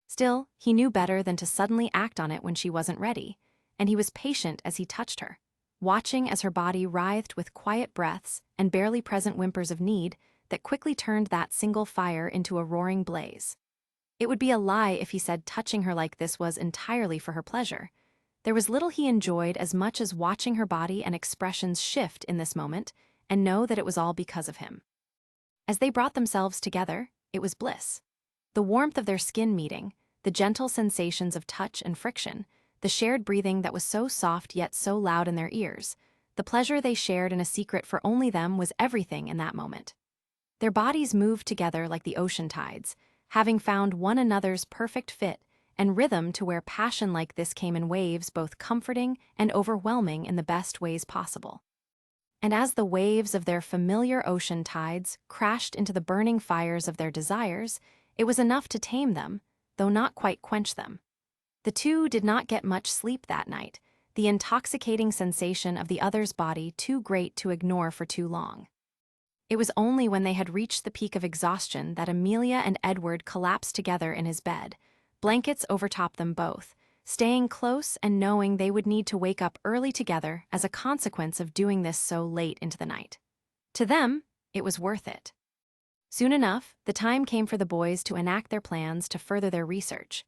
Still, he knew better than to suddenly act on it when she wasn't ready, and he was patient as he touched her, watching as her body writhed with quiet breaths and barely present whimpers of need that quickly turned that single fire into a roaring blaze. It would be a lie if he said touching her like this was entirely for her pleasure. There was little he enjoyed as much as watching her body and expressions shift in this moment and know that it was all because of him. As they brought themselves together, it was bliss. The warmth of their skin meeting, the gentle sensations of touch and friction, the shared breathing that was so soft yet so loud in their ears, the pleasure they shared in a secret for only them was everything in that moment. Their bodies moved together like the ocean tides, having found one another's perfect fit and rhythm to where passion like this came in waves both comforting and overwhelming in the best ways possible. And as the waves of their familiar ocean tides crashed into the burning fires of their desires, it was enough to tame them, though not quite quench them. The two did not get much sleep that night, the intoxicating sensation of the other's body too great to ignore for too long. It was only when they had reached the peak of exhaustion that Amelia and Edward collapsed together in his bed, blankets overtop them both, staying close and knowing they would need to wake up early together as a consequence of doing this so late into the night. To them, it was worth it. Soon enough, the time came for the boys to enact their plans to further their research.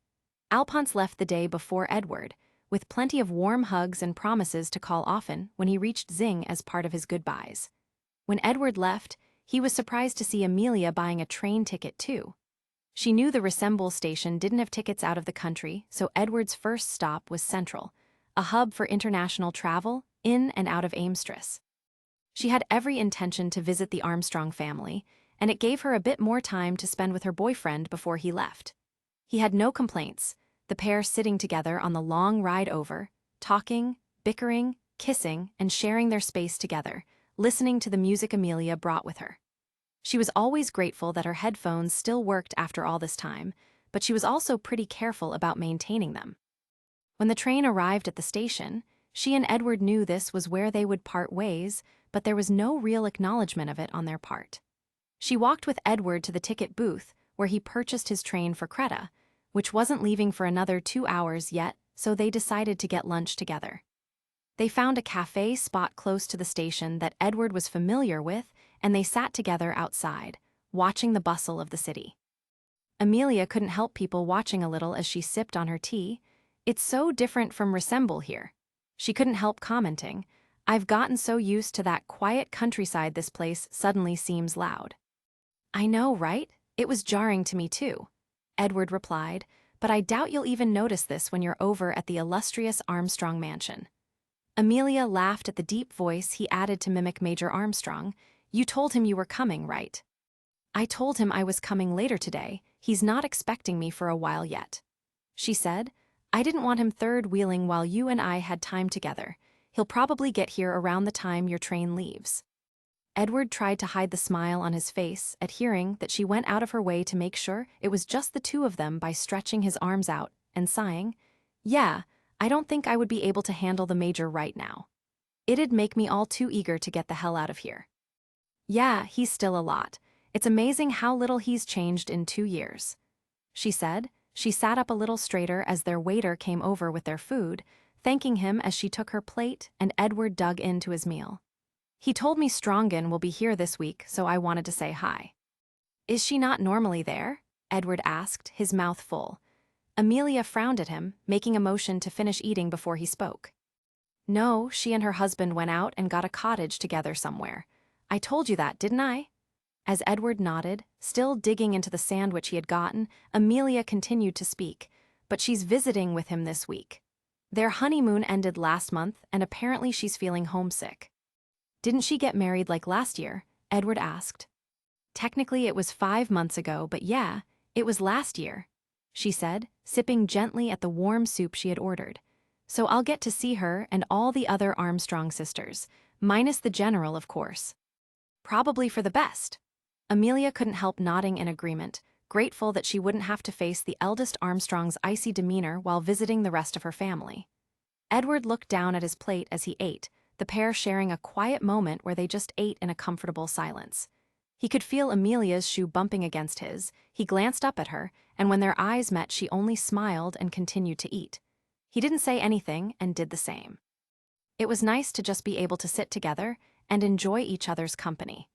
Alphonse left the day before Edward, with plenty of warm hugs and promises to call often when he reached Zing as part of his goodbyes. When Edward left, he was surprised to see Amelia buying a train ticket too. She knew the Resemble station didn't have tickets out of the country, so Edward's first stop was Central, a hub for international travel in and out of Amstress. She had every intention to visit the Armstrong family, and it gave her a bit more time to spend with her boyfriend before he left. He had no complaints, the pair sitting together on the long ride over, talking, bickering, kissing, and sharing their space together, listening to the music Amelia brought with her. She was always grateful that her headphones still worked after all this time, but she was also pretty careful about maintaining them. When the train arrived at the station, she and Edward knew this was where they would part ways, but there was no real acknowledgement of it on their part. She walked with Edward to the ticket booth, where he purchased his train for Creta, which wasn't leaving for another 2 hours yet, so they decided to get lunch together. They found a cafe spot close to the station that Edward was familiar with, and they sat together outside, watching the bustle of the city. Amelia couldn't help people watching a little as she sipped on her tea. "It's so different from Resemble here." She couldn't help commenting, "I've gotten so used to that quiet countryside this place suddenly seems loud." "I know, right? It was jarring to me too," Edward replied, "but I doubt you'll even notice this when you're over at the illustrious Armstrong mansion." Amelia laughed at the deep voice he added to mimic Major Armstrong. "You told him you were coming, right?" "I told him I was coming later today. He's not expecting me for a while yet," she said. "I didn't want him third-wheeling while you and I had time together. He'll probably get here around the time your train leaves." Edward tried to hide the smile on his face at hearing that she went out of her way to make sure it was just the two of them by stretching his arms out and sighing, "Yeah, I don't think I would be able to handle the Major right now. It'd make me all too eager to get the hell out of here." "Yeah, he's still a lot. It's amazing how little he's changed in 2 years," she said. She sat up a little straighter as their waiter came over with their food, thanking him as she took her plate and Edward dug into his meal. "He told me Strongen will be here this week, so I wanted to say hi." "Is she not normally there?" Edward asked, his mouth full. Amelia frowned at him, making a motion to finish eating before he spoke. "No, she and her husband went out and got a cottage together somewhere. I told you that, didn't I?" As Edward nodded, still digging into the sandwich he had gotten, Amelia continued to speak, "But she's visiting with him this week. Their honeymoon ended last month, and apparently she's feeling homesick." "Didn't she get married like last year?" Edward asked. "Technically it was 5 months ago, but yeah, it was last year," she said, sipping gently at the warm soup she had ordered. "So I'll get to see her and all the other Armstrong sisters, minus the general, of course. Probably for the best." Amelia couldn't help nodding in agreement, grateful that she wouldn't have to face the eldest Armstrong's icy demeanor while visiting the rest of her family. Edward looked down at his plate as he ate, the pair sharing a quiet moment where they just ate in a comfortable silence. He could feel Amelia's shoe bumping against his. He glanced up at her, and when their eyes met she only smiled and continued to eat. He didn't say anything and did the same. It was nice to just be able to sit together and enjoy each other's company.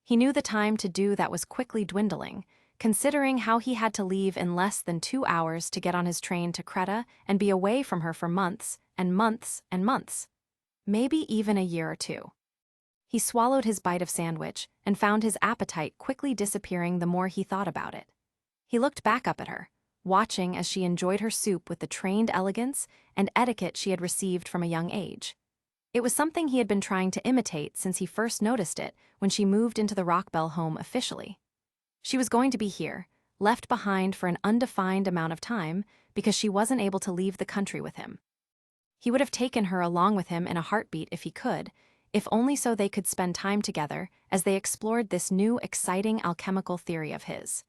He knew the time to do that was quickly dwindling, considering how he had to leave in less than 2 hours to get on his train to Creta and be away from her for months and months and months. Maybe even a year or 2. He swallowed his bite of sandwich and found his appetite quickly disappearing the more he thought about it. He looked back up at her, watching as she enjoyed her soup with the trained elegance and etiquette she had received from a young age. It was something he had been trying to imitate since he first noticed it when she moved into the Rockbell home officially. She was going to be here, left behind for an undefined amount of time, because she wasn't able to leave the country with him. He would have taken her along with him in a heartbeat if he could, if only so they could spend time together as they explored this new, exciting alchemical theory of his.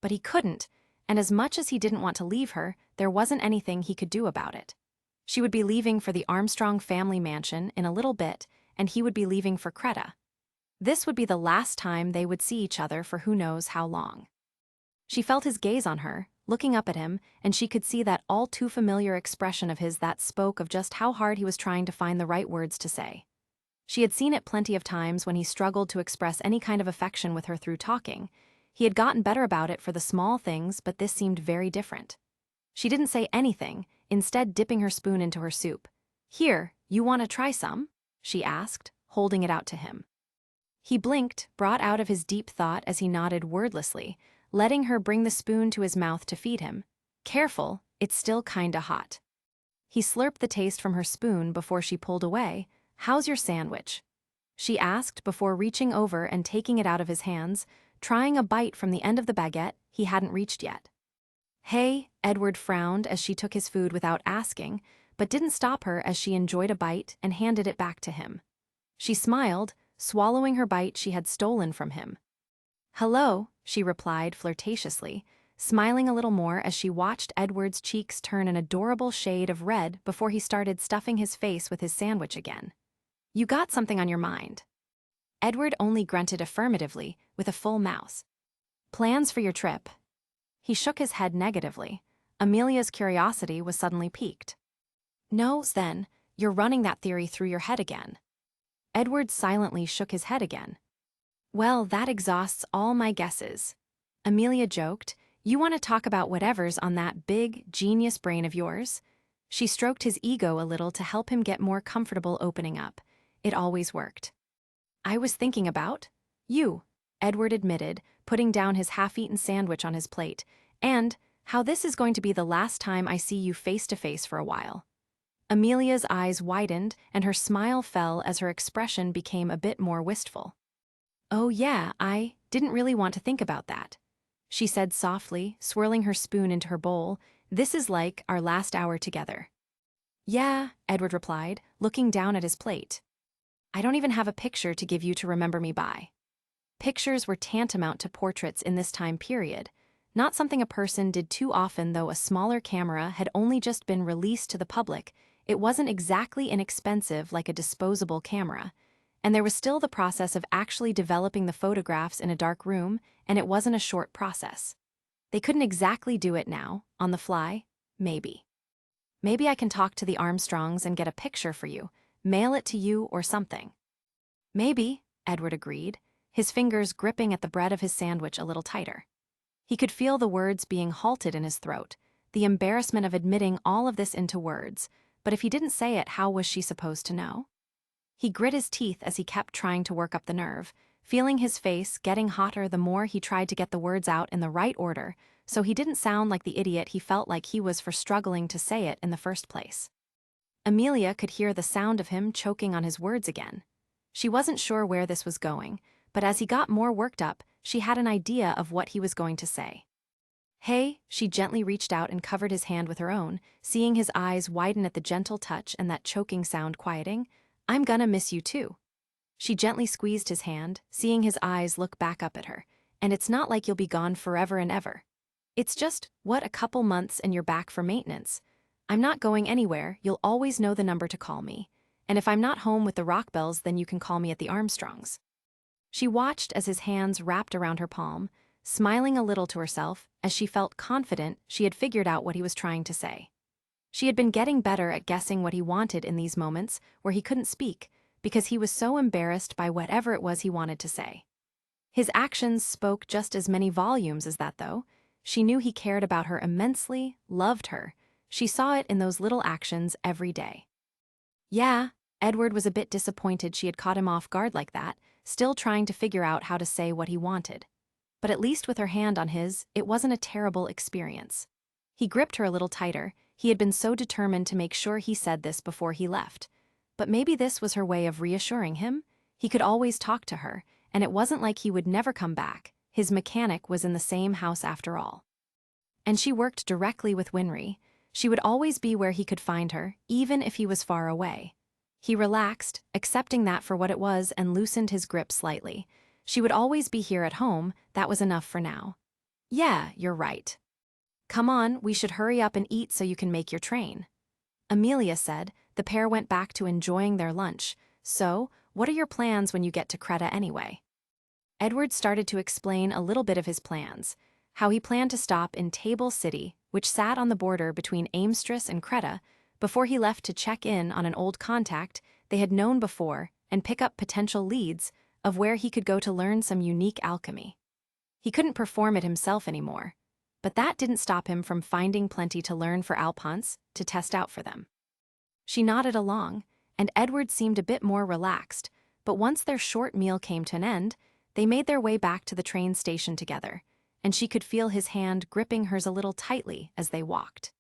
But he couldn't, and as much as he didn't want to leave her, there wasn't anything he could do about it. She would be leaving for the Armstrong family mansion in a little bit, and he would be leaving for Creta. This would be the last time they would see each other for who knows how long. She felt his gaze on her, looking up at him, and she could see that all too familiar expression of his that spoke of just how hard he was trying to find the right words to say. She had seen it plenty of times when he struggled to express any kind of affection with her through talking. He had gotten better about it for the small things, but this seemed very different. She didn't say anything, instead dipping her spoon into her soup. "Here, you want to try some?" she asked, holding it out to him. He blinked, brought out of his deep thought as he nodded wordlessly, letting her bring the spoon to his mouth to feed him. "Careful, it's still kinda hot." He slurped the taste from her spoon before she pulled away. "How's your sandwich?" she asked before reaching over and taking it out of his hands, trying a bite from the end of the baguette he hadn't reached yet. "Hey," Edward frowned as she took his food without asking, but didn't stop her as she enjoyed a bite and handed it back to him. She smiled, swallowing her bite she had stolen from him. "Hello," she replied flirtatiously, smiling a little more as she watched Edward's cheeks turn an adorable shade of red before he started stuffing his face with his sandwich again. "You got something on your mind." Edward only grunted affirmatively, with a full mouth. "Plans for your trip?" He shook his head negatively. Amelia's curiosity was suddenly piqued. "No, then, you're running that theory through your head again." Edward silently shook his head again. "Well, that exhausts all my guesses." Amelia joked. "You want to talk about whatever's on that big, genius brain of yours?" She stroked his ego a little to help him get more comfortable opening up. It always worked. "I was thinking about you," Edward admitted, putting down his half-eaten sandwich on his plate, "and how this is going to be the last time I see you face to face for a while." Amelia's eyes widened and her smile fell as her expression became a bit more wistful. "Oh yeah, I didn't really want to think about that," she said softly, swirling her spoon into her bowl. "This is like our last hour together." "Yeah," Edward replied, looking down at his plate. "I don't even have a picture to give you to remember me by." Pictures were tantamount to portraits in this time period, not something a person did too often though a smaller camera had only just been released to the public. It wasn't exactly inexpensive like a disposable camera, and there was still the process of actually developing the photographs in a dark room, and it wasn't a short process. They couldn't exactly do it now, on the fly, maybe. "Maybe I can talk to the Armstrongs and get a picture for you, mail it to you or something." "Maybe," Edward agreed, his fingers gripping at the bread of his sandwich a little tighter. He could feel the words being halted in his throat, the embarrassment of admitting all of this into words, but if he didn't say it, how was she supposed to know? He grit his teeth as he kept trying to work up the nerve, feeling his face getting hotter the more he tried to get the words out in the right order, so he didn't sound like the idiot he felt like he was for struggling to say it in the first place. Amelia could hear the sound of him choking on his words again. She wasn't sure where this was going, but as he got more worked up, she had an idea of what he was going to say. "Hey," she gently reached out and covered his hand with her own, seeing his eyes widen at the gentle touch and that choking sound quieting. "I'm gonna miss you too." She gently squeezed his hand, seeing his eyes look back up at her. "And it's not like you'll be gone forever and ever. It's just, what, a couple months and you're back for maintenance. I'm not going anywhere, you'll always know the number to call me. And if I'm not home with the Rockbells, then you can call me at the Armstrongs." She watched as his hands wrapped around her palm, smiling a little to herself as she felt confident she had figured out what he was trying to say. She had been getting better at guessing what he wanted in these moments where he couldn't speak because he was so embarrassed by whatever it was he wanted to say. His actions spoke just as many volumes as that, though. She knew he cared about her immensely, loved her. She saw it in those little actions every day. "Yeah," Edward was a bit disappointed she had caught him off guard like that, still trying to figure out how to say what he wanted. But at least with her hand on his, it wasn't a terrible experience. He gripped her a little tighter. He had been so determined to make sure he said this before he left. But maybe this was her way of reassuring him. He could always talk to her, and it wasn't like he would never come back. His mechanic was in the same house after all. And she worked directly with Winry. She would always be where he could find her, even if he was far away. He relaxed, accepting that for what it was, and loosened his grip slightly. She would always be here at home, that was enough for now. Yeah, you're right. Come on, we should hurry up and eat so you can make your train. Amelia said. The pair went back to enjoying their lunch. So, what are your plans when you get to Creta anyway? Edward started to explain a little bit of his plans. How he planned to stop in Table City, which sat on the border between Amstress and Creta, before he left to check in on an old contact they had known before and pick up potential leads of where he could go to learn some unique alchemy. He couldn't perform it himself anymore, but that didn't stop him from finding plenty to learn for Alphonse to test out for them. She nodded along, and Edward seemed a bit more relaxed, but once their short meal came to an end, they made their way back to the train station together, and she could feel his hand gripping hers a little tightly as they walked.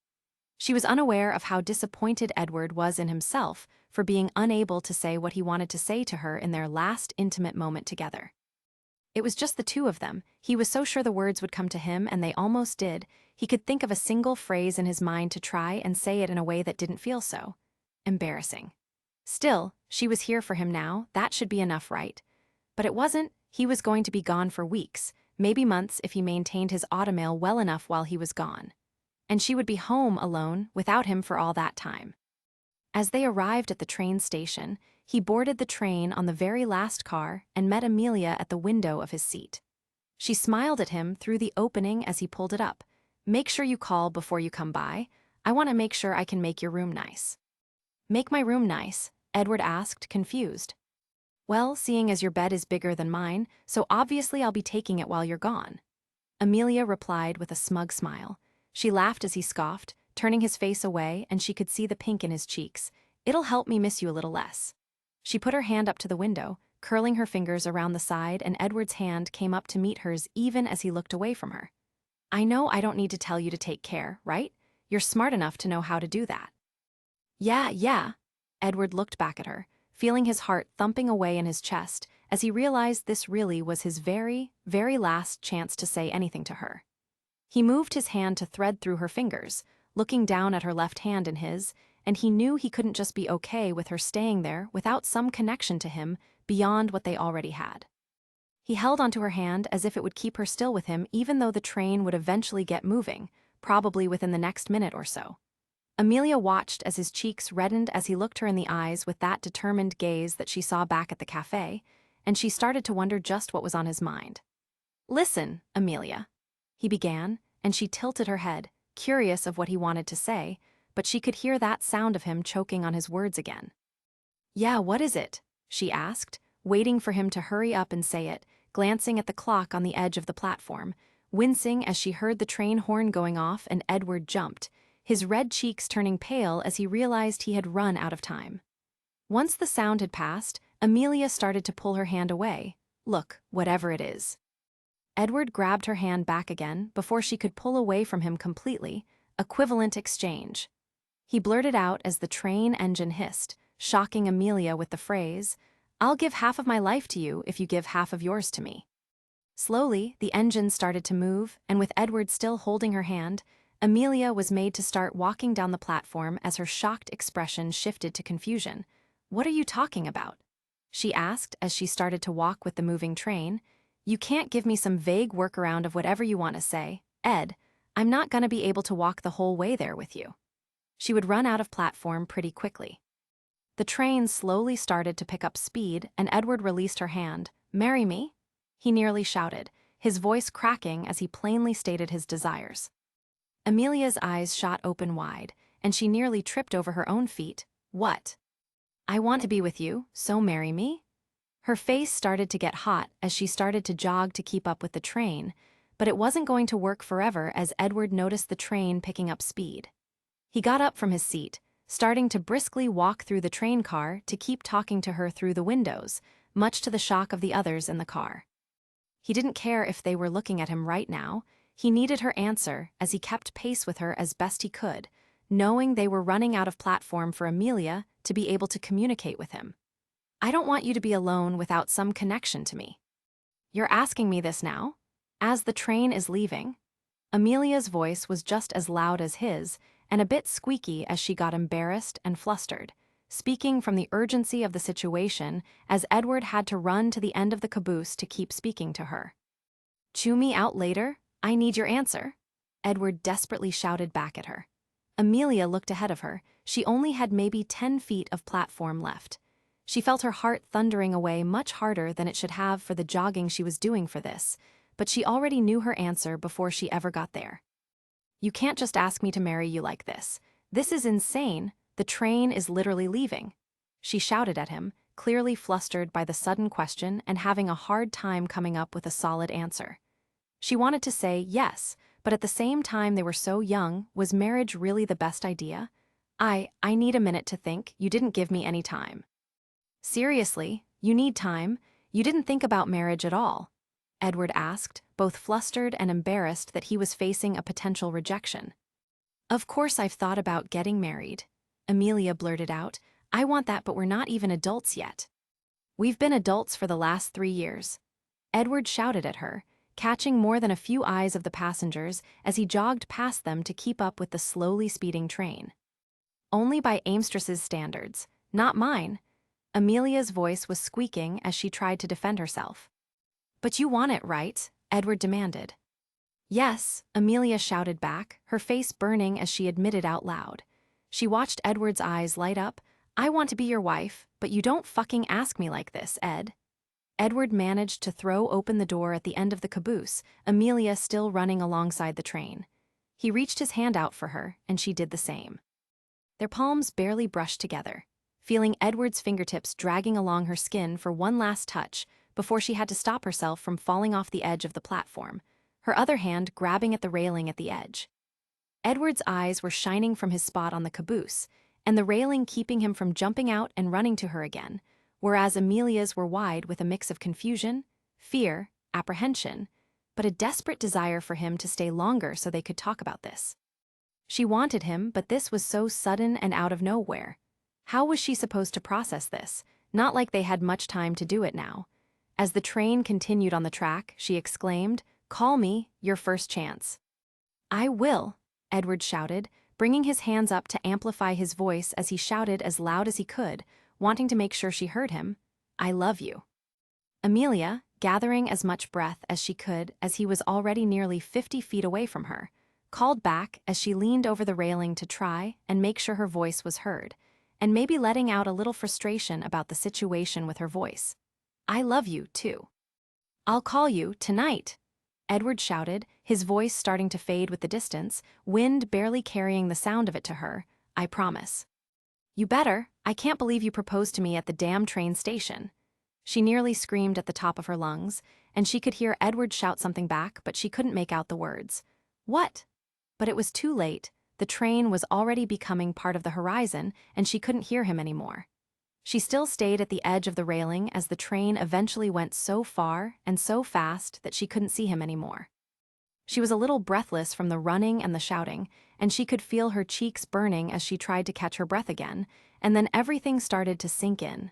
She was unaware of how disappointed Edward was in himself for being unable to say what he wanted to say to her in their last intimate moment together. It was just the two of them. He was so sure the words would come to him, and they almost did. He could think of a single phrase in his mind to try and say it in a way that didn't feel so embarrassing. Still, she was here for him now, that should be enough, right? But it wasn't. He was going to be gone for weeks, maybe months if he maintained his automail well enough while he was gone. And she would be home alone without him for all that time. As they arrived at the train station, he boarded the train on the very last car and met Amelia at the window of his seat. She smiled at him through the opening as he pulled it up. Make sure you call before you come by. I want to make sure I can make your room nice. Make my room nice? Edward asked, confused. Well, seeing as your bed is bigger than mine, so obviously I'll be taking it while you're gone. Amelia replied with a smug smile. She laughed as he scoffed, turning his face away, and she could see the pink in his cheeks. It'll help me miss you a little less. She put her hand up to the window, curling her fingers around the side, and Edward's hand came up to meet hers even as he looked away from her. I know I don't need to tell you to take care, right? You're smart enough to know how to do that. Yeah. Edward looked back at her, feeling his heart thumping away in his chest as he realized this really was his very, very last chance to say anything to her. He moved his hand to thread through her fingers, looking down at her left hand in his, and he knew he couldn't just be okay with her staying there without some connection to him beyond what they already had. He held onto her hand as if it would keep her still with him even though the train would eventually get moving, probably within the next minute or so. Amelia watched as his cheeks reddened as he looked her in the eyes with that determined gaze that she saw back at the cafe, and she started to wonder just what was on his mind. Listen, Amelia, he began, and she tilted her head, curious of what he wanted to say, but she could hear that sound of him choking on his words again. Yeah, what is it? She asked, waiting for him to hurry up and say it, glancing at the clock on the edge of the platform, wincing as she heard the train horn going off, and Edward jumped, his red cheeks turning pale as he realized he had run out of time. Once the sound had passed, Amelia started to pull her hand away. Look, whatever it is. Edward grabbed her hand back again before she could pull away from him completely, equivalent exchange. He blurted out as the train engine hissed, shocking Amelia with the phrase, I'll give half of my life to you if you give half of yours to me. Slowly, the engine started to move, and with Edward still holding her hand, Amelia was made to start walking down the platform as her shocked expression shifted to confusion. What are you talking about? She asked as she started to walk with the moving train. You can't give me some vague workaround of whatever you want to say, Ed. I'm not going to be able to walk the whole way there with you. She would run out of platform pretty quickly. The train slowly started to pick up speed, and Edward released her hand. Marry me? He nearly shouted, his voice cracking as he plainly stated his desires. Amelia's eyes shot open wide, and she nearly tripped over her own feet. What? I want to be with you, so marry me? Her face started to get hot as she started to jog to keep up with the train, but it wasn't going to work forever as Edward noticed the train picking up speed. He got up from his seat, starting to briskly walk through the train car to keep talking to her through the windows, much to the shock of the others in the car. He didn't care if they were looking at him right now. He needed her answer as he kept pace with her as best he could, knowing they were running out of platform for Amelia to be able to communicate with him. I don't want you to be alone without some connection to me. You're asking me this now? As the train is leaving? Amelia's voice was just as loud as his, and a bit squeaky as she got embarrassed and flustered, speaking from the urgency of the situation as Edward had to run to the end of the caboose to keep speaking to her. "Chew me out later? I need your answer," Edward desperately shouted back at her. Amelia looked ahead of her. She only had maybe 10 feet of platform left. She felt her heart thundering away much harder than it should have for the jogging she was doing for this, but she already knew her answer before she ever got there. "You can't just ask me to marry you like this. This is insane. The train is literally leaving," she shouted at him, clearly flustered by the sudden question and having a hard time coming up with a solid answer. She wanted to say yes, but at the same time they were so young, was marriage really the best idea? I need a minute to think, you didn't give me any time." "Seriously, you need time? You didn't think about marriage at all?" Edward asked, both flustered and embarrassed that he was facing a potential rejection. "Of course I've thought about getting married," Amelia blurted out. "I want that, but we're not even adults yet." "We've been adults for the last 3 years," Edward shouted at her, catching more than a few eyes of the passengers as he jogged past them to keep up with the slowly speeding train. "Only by Amstress's standards, not mine." Amelia's voice was squeaking as she tried to defend herself. "But you want it, right?" Edward demanded. "Yes," Amelia shouted back, her face burning as she admitted out loud. She watched Edward's eyes light up. "I want to be your wife, but you don't fucking ask me like this, Ed." Edward managed to throw open the door at the end of the caboose, Amelia still running alongside the train. He reached his hand out for her, and she did the same. Their palms barely brushed together, feeling Edward's fingertips dragging along her skin for one last touch before she had to stop herself from falling off the edge of the platform, her other hand grabbing at the railing at the edge. Edward's eyes were shining from his spot on the caboose, and the railing keeping him from jumping out and running to her again, whereas Amelia's were wide with a mix of confusion, fear, apprehension, but a desperate desire for him to stay longer so they could talk about this. She wanted him, but this was so sudden and out of nowhere. How was she supposed to process this? Not like they had much time to do it now. As the train continued on the track, she exclaimed, "Call me, your first chance." "I will," Edward shouted, bringing his hands up to amplify his voice as he shouted as loud as he could, wanting to make sure she heard him. "I love you." Amelia, gathering as much breath as she could as he was already nearly 50 feet away from her, called back as she leaned over the railing to try and make sure her voice was heard, and maybe letting out a little frustration about the situation with her voice. "I love you, too." "I'll call you, tonight," Edward shouted, his voice starting to fade with the distance, wind barely carrying the sound of it to her. "I promise." "You better. I can't believe you proposed to me at the damn train station." She nearly screamed at the top of her lungs, and she could hear Edward shout something back, but she couldn't make out the words. "What?" But it was too late. The train was already becoming part of the horizon, and she couldn't hear him anymore. She still stayed at the edge of the railing as the train eventually went so far and so fast that she couldn't see him anymore. She was a little breathless from the running and the shouting, and she could feel her cheeks burning as she tried to catch her breath again, and then everything started to sink in.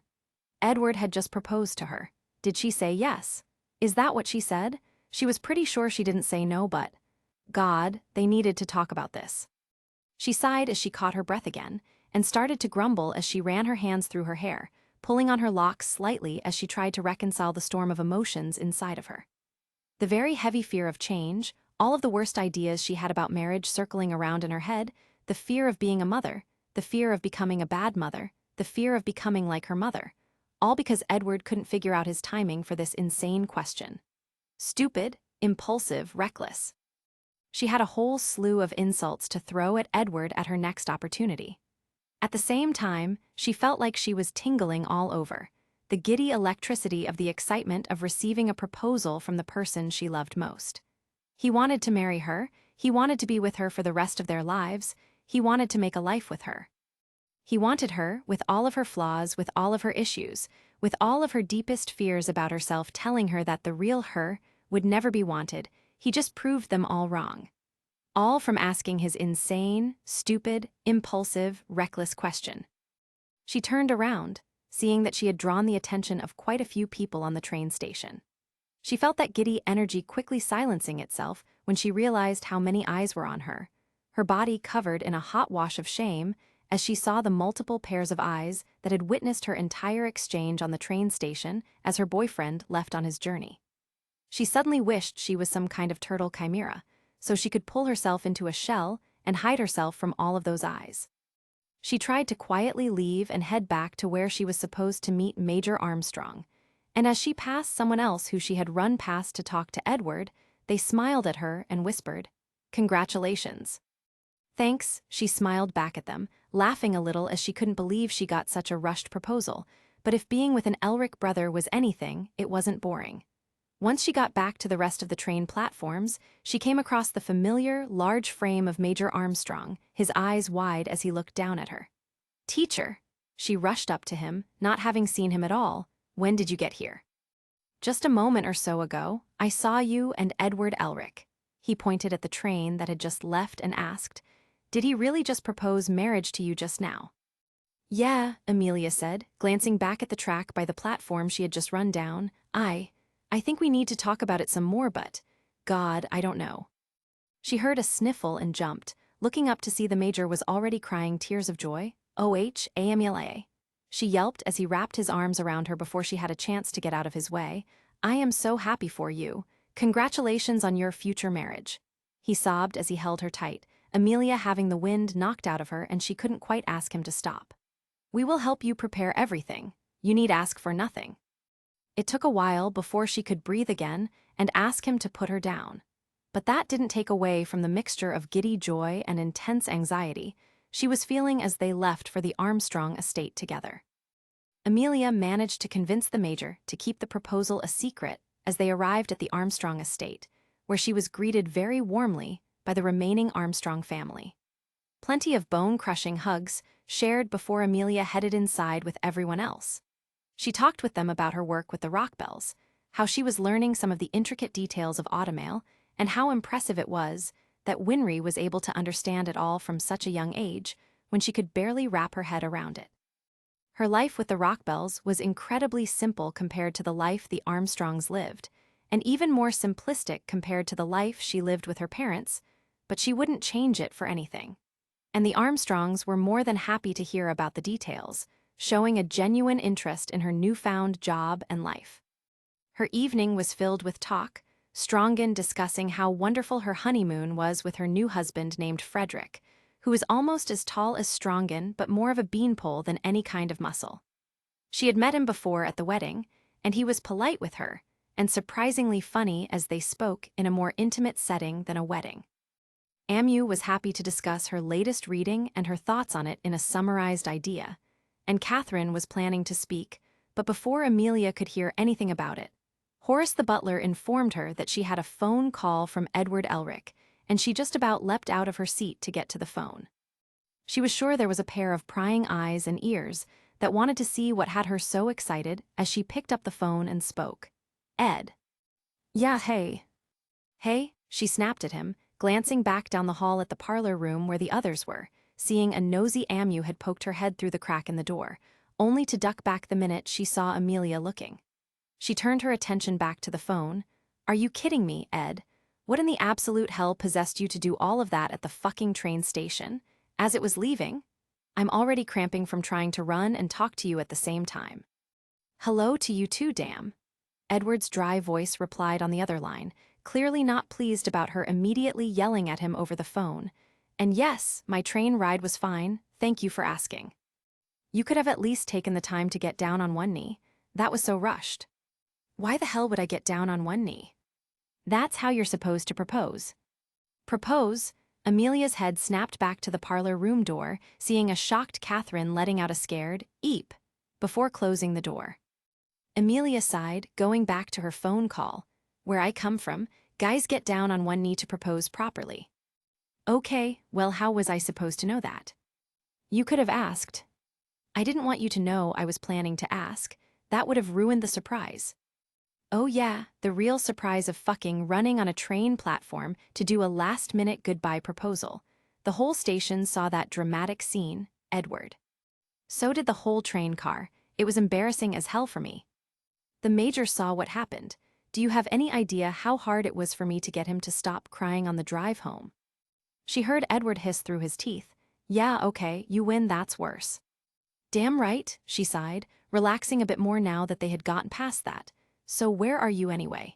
Edward had just proposed to her. Did she say yes? Is that what she said? She was pretty sure she didn't say no, but God, they needed to talk about this. She sighed as she caught her breath again, and started to grumble as she ran her hands through her hair, pulling on her locks slightly as she tried to reconcile the storm of emotions inside of her. The very heavy fear of change, all of the worst ideas she had about marriage circling around in her head, the fear of being a mother, the fear of becoming a bad mother, the fear of becoming like her mother, all because Edward couldn't figure out his timing for this insane question. Stupid, impulsive, reckless. She had a whole slew of insults to throw at Edward at her next opportunity. At the same time, she felt like she was tingling all over, the giddy electricity of the excitement of receiving a proposal from the person she loved most. He wanted to marry her, he wanted to be with her for the rest of their lives, he wanted to make a life with her. He wanted her, with all of her flaws, with all of her issues, with all of her deepest fears about herself telling her that the real her would never be wanted. He just proved them all wrong. All from asking his insane, stupid, impulsive, reckless question. She turned around, seeing that she had drawn the attention of quite a few people on the train station. She felt that giddy energy quickly silencing itself when she realized how many eyes were on her. her body covered in a hot wash of shame as she saw the multiple pairs of eyes that had witnessed her entire exchange on the train station as her boyfriend left on his journey. She suddenly wished she was some kind of turtle chimera, so she could pull herself into a shell and hide herself from all of those eyes. She tried to quietly leave and head back to where she was supposed to meet Major Armstrong, and as she passed someone else who she had run past to talk to Edward, they smiled at her and whispered, "Congratulations." "Thanks," she smiled back at them, laughing a little as she couldn't believe she got such a rushed proposal, but if being with an Elric brother was anything, it wasn't boring. Once she got back to the rest of the train platforms, she came across the familiar, large frame of Major Armstrong, his eyes wide as he looked down at her. "Teacher." She rushed up to him, not having seen him at all. "When did you get here?" "Just a moment or so ago. I saw you and Edward Elric." He pointed at the train that had just left and asked, "Did he really just propose marriage to you just now?" "Yeah," Amelia said, glancing back at the track by the platform she had just run down. I think we need to talk about it some more, but, God, I don't know." She heard a sniffle and jumped, looking up to see the Major was already crying tears of joy. "Amelia." She yelped as he wrapped his arms around her before she had a chance to get out of his way. "I am so happy for you. Congratulations on your future marriage." He sobbed as he held her tight, Amelia having the wind knocked out of her and she couldn't quite ask him to stop. "We will help you prepare everything. You need ask for nothing." It took a while before she could breathe again and ask him to put her down. But that didn't take away from the mixture of giddy joy and intense anxiety she was feeling as they left for the Armstrong estate together. Amelia managed to convince the Major to keep the proposal a secret as they arrived at the Armstrong estate, where she was greeted very warmly by the remaining Armstrong family. Plenty of bone-crushing hugs shared before Amelia headed inside with everyone else. She talked with them about her work with the Rockbells, how she was learning some of the intricate details of automail, and how impressive it was that Winry was able to understand it all from such a young age when she could barely wrap her head around it. Her life with the Rockbells was incredibly simple compared to the life the Armstrongs lived, and even more simplistic compared to the life she lived with her parents, but she wouldn't change it for anything. And the Armstrongs were more than happy to hear about the details, showing a genuine interest in her newfound job and life. Her evening was filled with talk, Strongen discussing how wonderful her honeymoon was with her new husband named Frederick, who was almost as tall as Strongen but more of a beanpole than any kind of muscle. She had met him before at the wedding, and he was polite with her, and surprisingly funny as they spoke in a more intimate setting than a wedding. Amu was happy to discuss her latest reading and her thoughts on it in a summarized idea, and Catherine was planning to speak, but before Amelia could hear anything about it, Horace the butler informed her that she had a phone call from Edward Elric, and she just about leapt out of her seat to get to the phone. She was sure there was a pair of prying eyes and ears that wanted to see what had her so excited as she picked up the phone and spoke. "Ed." "Yeah, hey." "Hey," she snapped at him, glancing back down the hall at the parlor room where the others were, seeing a nosy Amu had poked her head through the crack in the door, only to duck back the minute she saw Amelia looking. She turned her attention back to the phone. "Are you kidding me, Ed? What in the absolute hell possessed you to do all of that at the fucking train station? As it was leaving? I'm already cramping from trying to run and talk to you at the same time." "Hello to you too, damn." Edward's dry voice replied on the other line, clearly not pleased about her immediately yelling at him over the phone. "And yes, my train ride was fine, thank you for asking." "You could have at least taken the time to get down on one knee. That was so rushed." "Why the hell would I get down on one knee?" "That's how you're supposed to propose." "Propose?" Amelia's head snapped back to the parlor room door, seeing a shocked Catherine letting out a scared "eep" before closing the door. Amelia sighed, going back to her phone call. "Where I come from, guys get down on one knee to propose properly." "Okay, well, how was I supposed to know that?" "You could have asked." "I didn't want you to know I was planning to ask. That would have ruined the surprise." "Oh yeah, the real surprise of fucking running on a train platform to do a last-minute goodbye proposal. The whole station saw that dramatic scene, Edward. So did the whole train car. It was embarrassing as hell for me. The Major saw what happened. Do you have any idea how hard it was for me to get him to stop crying on the drive home?" She heard Edward hiss through his teeth. Yeah, okay, you win, that's worse. Damn right, she sighed, relaxing a bit more now that they had gotten past that. So where are you anyway?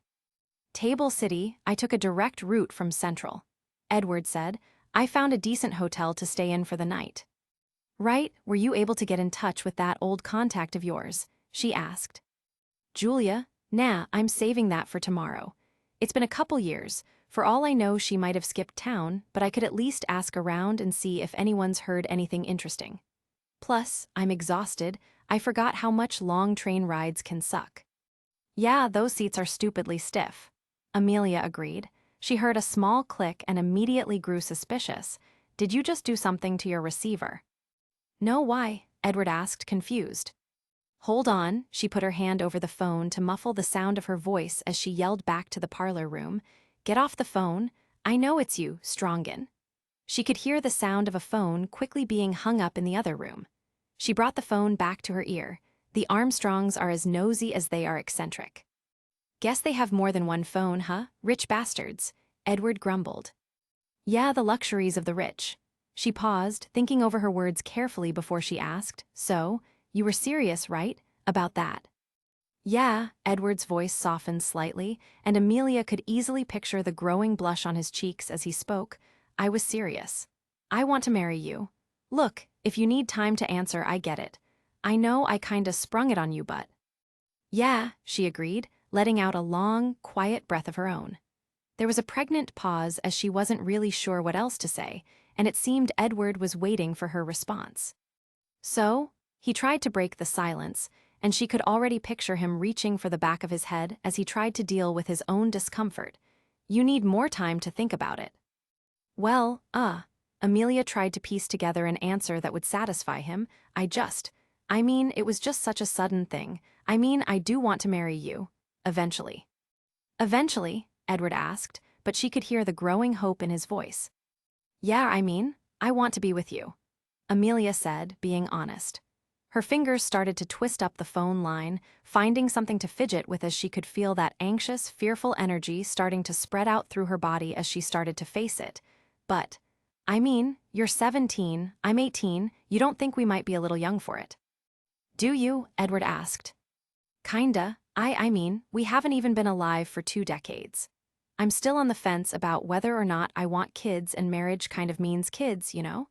Table City, I took a direct route from Central. Edward said, I found a decent hotel to stay in for the night. Right, were you able to get in touch with that old contact of yours? She asked. Julia, nah, I'm saving that for tomorrow. It's been a couple years. For all I know, she might have skipped town, but I could at least ask around and see if anyone's heard anything interesting. Plus, I'm exhausted. I forgot how much long train rides can suck. Yeah, those seats are stupidly stiff. Amelia agreed. She heard a small click and immediately grew suspicious. Did you just do something to your receiver? No, why? Edward asked, confused. Hold on, she put her hand over the phone to muffle the sound of her voice as she yelled back to the parlor room. Get off the phone. I know it's you, Strongen. She could hear the sound of a phone quickly being hung up in the other room. She brought the phone back to her ear. The Armstrongs are as nosy as they are eccentric. Guess they have more than one phone, huh? Rich bastards, Edward grumbled. Yeah, the luxuries of the rich. She paused, thinking over her words carefully before she asked, So, you were serious, right, about that? Yeah, Edward's voice softened slightly, and Amelia could easily picture the growing blush on his cheeks as he spoke. I was serious. I want to marry you. Look, if you need time to answer, I get it. I know I kinda sprung it on you, but... Yeah, she agreed, letting out a long, quiet breath of her own. There was a pregnant pause as she wasn't really sure what else to say, and it seemed Edward was waiting for her response. So, he tried to break the silence, and she could already picture him reaching for the back of his head as he tried to deal with his own discomfort. You need more time to think about it. Well, Amelia tried to piece together an answer that would satisfy him. It was just such a sudden thing. I do want to marry you. Eventually. Eventually, Edward asked, but she could hear the growing hope in his voice. Yeah, I want to be with you, Amelia said, being honest. Her fingers started to twist up the phone line, finding something to fidget with as she could feel that anxious, fearful energy starting to spread out through her body as she started to face it. But, you're 17, I'm 18, you don't think we might be a little young for it? Do you? Edward asked. Kinda. We haven't even been alive for 2 decades. I'm still on the fence about whether or not I want kids, and marriage kind of means kids, you know?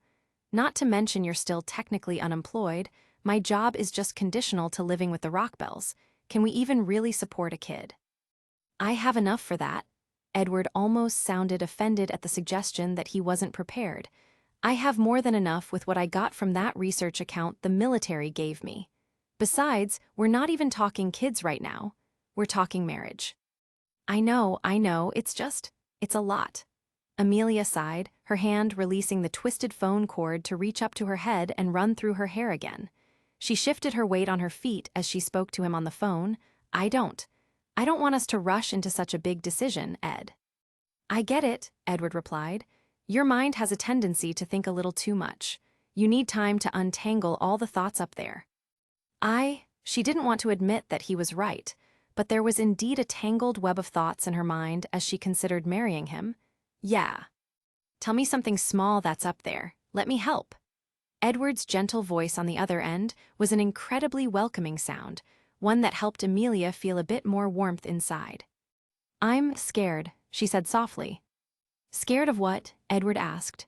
Not to mention you're still technically unemployed. My job is just conditional to living with the Rockbells. Can we even really support a kid? I have enough for that. Edward almost sounded offended at the suggestion that he wasn't prepared. I have more than enough with what I got from that research account the military gave me. Besides, we're not even talking kids right now. We're talking marriage. I know, it's a lot. Amelia sighed, her hand releasing the twisted phone cord to reach up to her head and run through her hair again. She shifted her weight on her feet as she spoke to him on the phone. I don't want us to rush into such a big decision, Ed. I get it, Edward replied. Your mind has a tendency to think a little too much. You need time to untangle all the thoughts up there. She didn't want to admit that he was right, but there was indeed a tangled web of thoughts in her mind as she considered marrying him. Yeah. Tell me something small that's up there. Let me help. Edward's gentle voice on the other end was an incredibly welcoming sound, one that helped Amelia feel a bit more warmth inside. I'm scared, she said softly. Scared of what? Edward asked.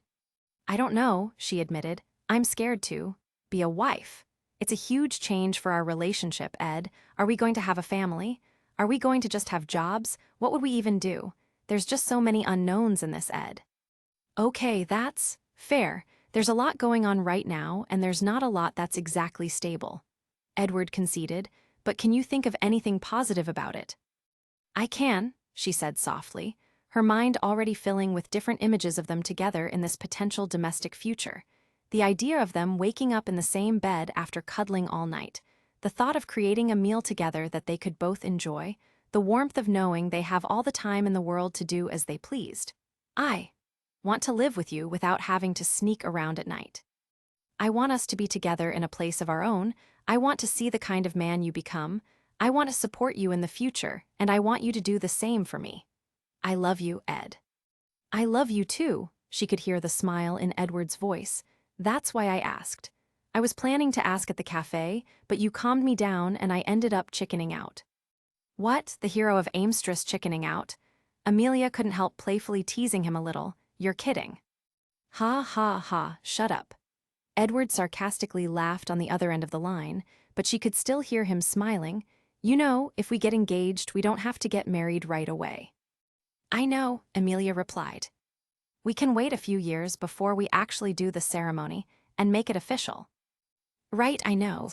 I don't know, she admitted. I'm scared to be a wife. It's a huge change for our relationship, Ed. Are we going to have a family? Are we going to just have jobs? What would we even do? There's just so many unknowns in this, Ed. Okay, that's fair. There's a lot going on right now, and there's not a lot that's exactly stable. Edward conceded, but can you think of anything positive about it? I can, she said softly, her mind already filling with different images of them together in this potential domestic future. The idea of them waking up in the same bed after cuddling all night, the thought of creating a meal together that they could both enjoy, the warmth of knowing they have all the time in the world to do as they pleased. I want to live with you without having to sneak around at night. I want us to be together in a place of our own. I want to see the kind of man you become. I want to support you in the future, and I want you to do the same for me. I love you, Ed. I love you too, She could hear the smile in Edward's voice. That's why I asked. I was planning to ask at the cafe, but you calmed me down and I ended up chickening out. What? The hero of Amstress chickening out? Amelia couldn't help playfully teasing him a little. You're kidding. Ha ha ha, shut up. Edward sarcastically laughed on the other end of the line, but she could still hear him smiling. You know, if we get engaged, we don't have to get married right away. I know, Amelia replied. We can wait a few years before we actually do the ceremony and make it official. Right, I know.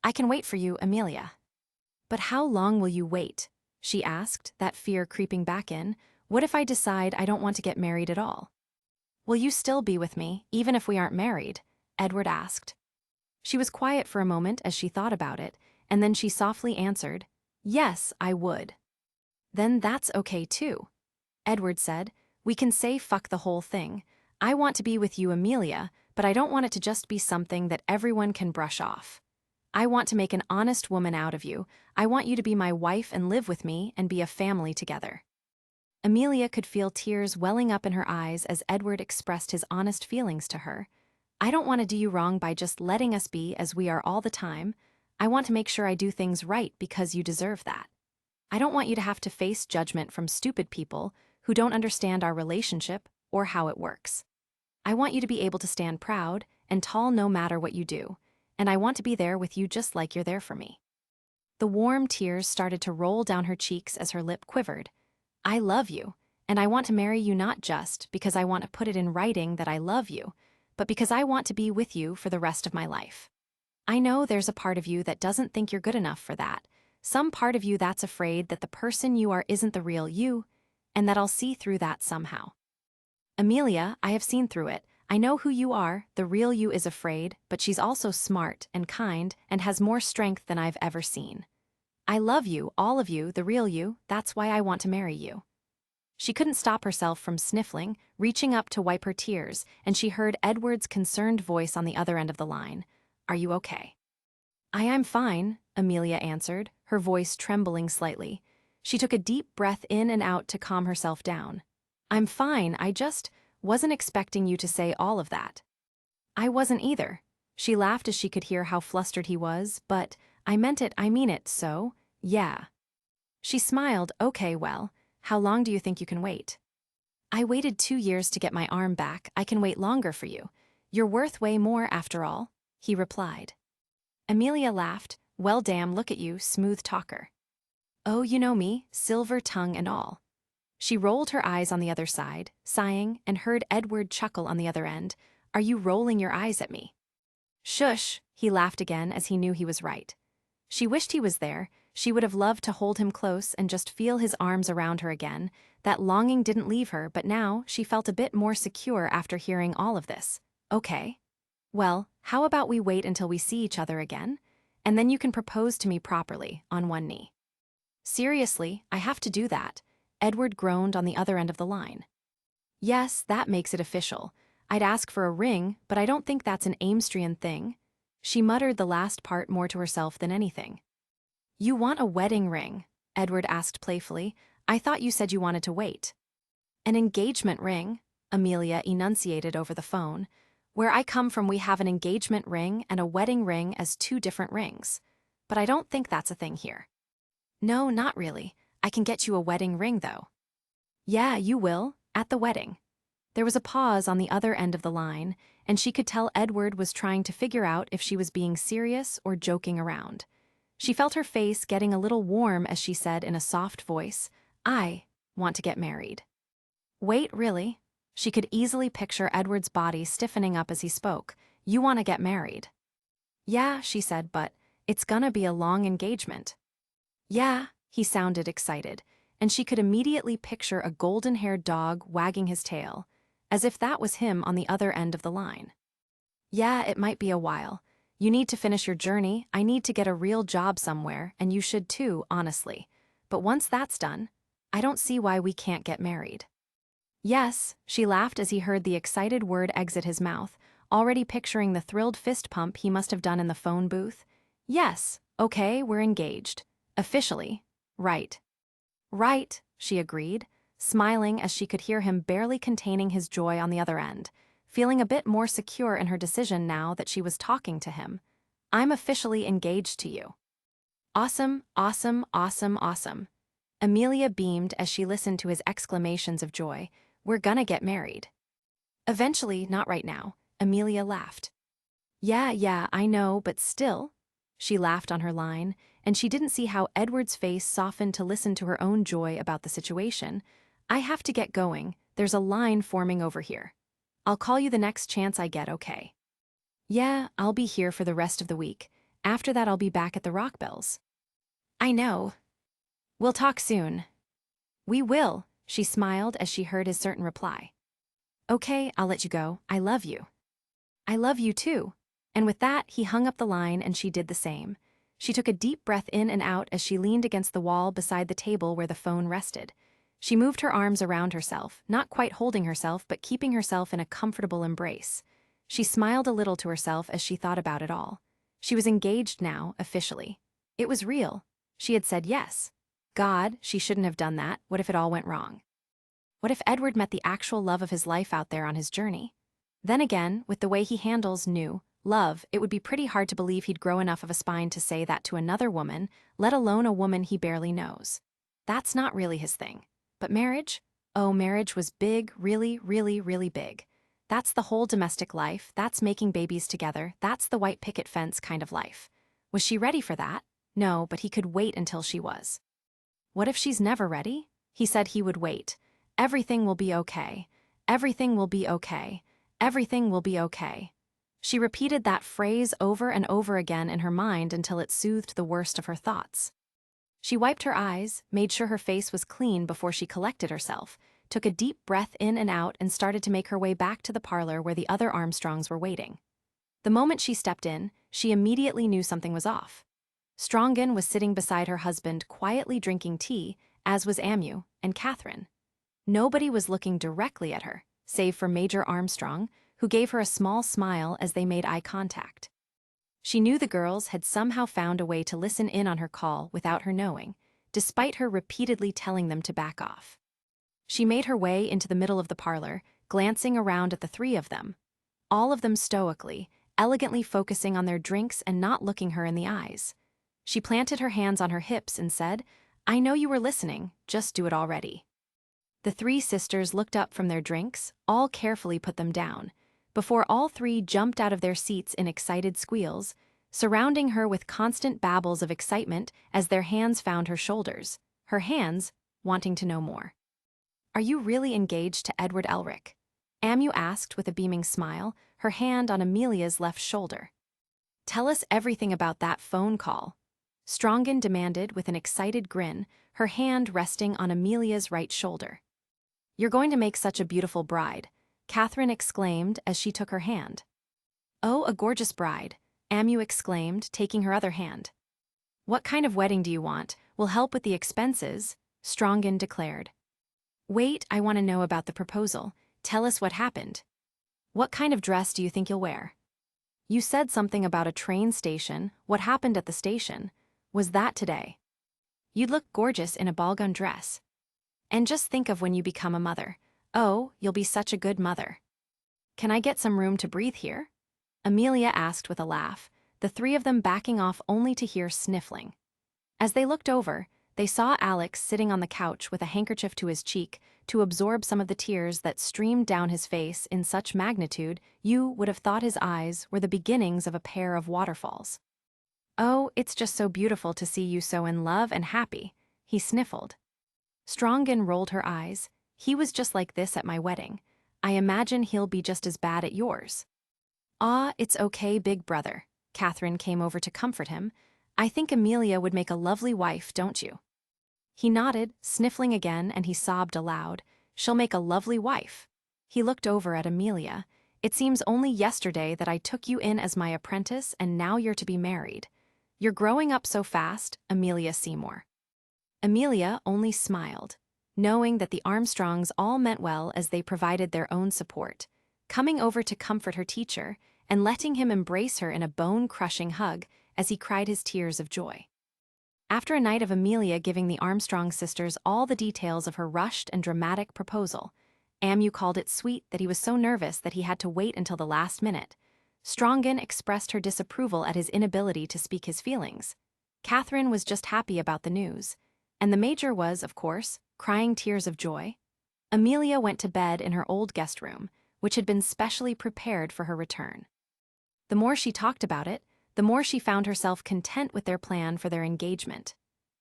I can wait for you, Amelia. But how long will you wait? She asked, that fear creeping back in. What if I decide I don't want to get married at all? Will you still be with me, even if we aren't married? Edward asked. She was quiet for a moment as she thought about it, and then she softly answered, Yes, I would. Then that's okay too. Edward said, We can say fuck the whole thing. I want to be with you, Amelia, but I don't want it to just be something that everyone can brush off. I want to make an honest woman out of you. I want you to be my wife and live with me and be a family together. Amelia could feel tears welling up in her eyes as Edward expressed his honest feelings to her. I don't want to do you wrong by just letting us be as we are all the time. I want to make sure I do things right because you deserve that. I don't want you to have to face judgment from stupid people who don't understand our relationship or how it works. I want you to be able to stand proud and tall no matter what you do, and I want to be there with you just like you're there for me. The warm tears started to roll down her cheeks as her lip quivered. I love you, and I want to marry you not just because I want to put it in writing that I love you, but because I want to be with you for the rest of my life. I know there's a part of you that doesn't think you're good enough for that, some part of you that's afraid that the person you are isn't the real you, and that I'll see through that somehow. Amelia, I have seen through it. I know who you are, the real you is afraid, but she's also smart and kind and has more strength than I've ever seen. I love you, all of you, the real you, that's why I want to marry you. She couldn't stop herself from sniffling, reaching up to wipe her tears, and she heard Edward's concerned voice on the other end of the line. Are you okay? I'm fine, Amelia answered, her voice trembling slightly. She took a deep breath in and out to calm herself down. I'm fine, I just wasn't expecting you to say all of that. I wasn't either. She laughed as she could hear how flustered he was, but I meant it, I mean it, so, yeah. She smiled, okay, well, how long do you think you can wait? I waited 2 years to get my arm back, I can wait longer for you. You're worth way more after all, he replied. Amelia laughed, well damn, look at you, smooth talker. Oh, you know me, silver tongue and all. She rolled her eyes on the other side, sighing, and heard Edward chuckle on the other end. Are you rolling your eyes at me? Shush, he laughed again as he knew he was right. She wished he was there. She would have loved to hold him close and just feel his arms around her again. That longing didn't leave her, but now she felt a bit more secure after hearing all of this. Okay. Well, how about we wait until we see each other again? And then you can propose to me properly, on one knee. Seriously, I have to do that. Edward groaned on the other end of the line. Yes, that makes it official. I'd ask for a ring, but I don't think that's an Amstrian thing. She muttered the last part more to herself than anything. You want a wedding ring? Edward asked playfully. I thought you said you wanted to wait. An engagement ring, Amelia enunciated over the phone. Where I come from, we have an engagement ring and a wedding ring as 2 different rings. But I don't think that's a thing here. No, not really. I can get you a wedding ring, though. Yeah, you will, at the wedding. There was a pause on the other end of the line, and she could tell Edward was trying to figure out if she was being serious or joking around. She felt her face getting a little warm as she said in a soft voice, I want to get married. Wait, really? She could easily picture Edward's body stiffening up as he spoke. You want to get married? Yeah, she said, but it's gonna be a long engagement. Yeah, he sounded excited, and she could immediately picture a golden-haired dog wagging his tail, as if that was him on the other end of the line. Yeah, it might be a while. You need to finish your journey, I need to get a real job somewhere, and you should too, honestly. But once that's done, I don't see why we can't get married. Yes, she laughed as he heard the excited word exit his mouth, already picturing the thrilled fist pump he must have done in the phone booth. Yes, okay, we're engaged. Officially. Right. Right, she agreed, smiling as she could hear him barely containing his joy on the other end, feeling a bit more secure in her decision now that she was talking to him. "I'm officially engaged to you." "Awesome, awesome, awesome, awesome." Amelia beamed as she listened to his exclamations of joy. "We're gonna get married." "Eventually, not right now," Amelia laughed. Yeah, I know, but still." She laughed on her line, and she didn't see how Edward's face softened to listen to her own joy about the situation. "I have to get going. There's a line forming over here. I'll call you the next chance I get, okay?" "Yeah, I'll be here for the rest of the week. After that I'll be back at the Rockbells." "I know. We'll talk soon." "We will," she smiled as she heard his certain reply. "Okay, I'll let you go. I love you." "I love you too." And with that, he hung up the line and she did the same. She took a deep breath in and out as she leaned against the wall beside the table where the phone rested. She moved her arms around herself, not quite holding herself but keeping herself in a comfortable embrace. She smiled a little to herself as she thought about it all. She was engaged now, officially. It was real. She had said yes. God, she shouldn't have done that. What if it all went wrong? What if Edward met the actual love of his life out there on his journey? Then again, with the way he handles love, it would be pretty hard to believe he'd grow enough of a spine to say that to another woman, let alone a woman he barely knows. That's not really his thing. But marriage? Oh, marriage was big, really, really, really big. That's the whole domestic life, that's making babies together, that's the white picket fence kind of life. Was she ready for that? No, but he could wait until she was. What if she's never ready? He said he would wait. Everything will be okay. Everything will be okay. Everything will be okay. She repeated that phrase over and over again in her mind until it soothed the worst of her thoughts. She wiped her eyes, made sure her face was clean before she collected herself, took a deep breath in and out and started to make her way back to the parlor where the other Armstrongs were waiting. The moment she stepped in, she immediately knew something was off. Strongen was sitting beside her husband quietly drinking tea, as was Amu and Catherine. Nobody was looking directly at her, save for Major Armstrong, who gave her a small smile as they made eye contact. She knew the girls had somehow found a way to listen in on her call without her knowing, despite her repeatedly telling them to back off. She made her way into the middle of the parlor, glancing around at the three of them, all of them stoically, elegantly focusing on their drinks and not looking her in the eyes. She planted her hands on her hips and said, "I know you were listening, just do it already." The three sisters looked up from their drinks, all carefully put them down, before all three jumped out of their seats in excited squeals, surrounding her with constant babbles of excitement as their hands found her shoulders, her hands wanting to know more. "Are you really engaged to Edward Elric?" Amu asked with a beaming smile, her hand on Amelia's left shoulder. "Tell us everything about that phone call," Strongen demanded with an excited grin, her hand resting on Amelia's right shoulder. "You're going to make such a beautiful bride," Catherine exclaimed as she took her hand. "Oh, a gorgeous bride," Amu exclaimed, taking her other hand. "What kind of wedding do you want? We'll help with the expenses," Strongen declared. "Wait, I want to know about the proposal. Tell us what happened. What kind of dress do you think you'll wear? You said something about a train station. What happened at the station? Was that today? You'd look gorgeous in a ballgown dress. And just think of when you become a mother. Oh, you'll be such a good mother. Can I get some room to breathe here?" Amelia asked with a laugh, the three of them backing off only to hear sniffling. As they looked over, they saw Alex sitting on the couch with a handkerchief to his cheek to absorb some of the tears that streamed down his face in such magnitude you would have thought his eyes were the beginnings of a pair of waterfalls. "Oh, it's just so beautiful to see you so in love and happy," he sniffled. Strongen rolled her eyes. "He was just like this at my wedding. I imagine he'll be just as bad at yours." "Ah, it's okay, big brother." Catherine came over to comfort him. "I think Amelia would make a lovely wife, don't you?" He nodded, sniffling again, and he sobbed aloud. "She'll make a lovely wife." He looked over at Amelia. "It seems only yesterday that I took you in as my apprentice and now you're to be married. You're growing up so fast, Amelia Seymour." Amelia only smiled, knowing that the Armstrongs all meant well as they provided their own support, coming over to comfort her teacher and letting him embrace her in a bone-crushing hug as he cried his tears of joy. After a night of Amelia giving the Armstrong sisters all the details of her rushed and dramatic proposal, Amu called it sweet that he was so nervous that he had to wait until the last minute. Strongen expressed her disapproval at his inability to speak his feelings. Catherine was just happy about the news. And the Major was, of course, crying tears of joy. Amelia went to bed in her old guest room, which had been specially prepared for her return. The more she talked about it, the more she found herself content with their plan for their engagement.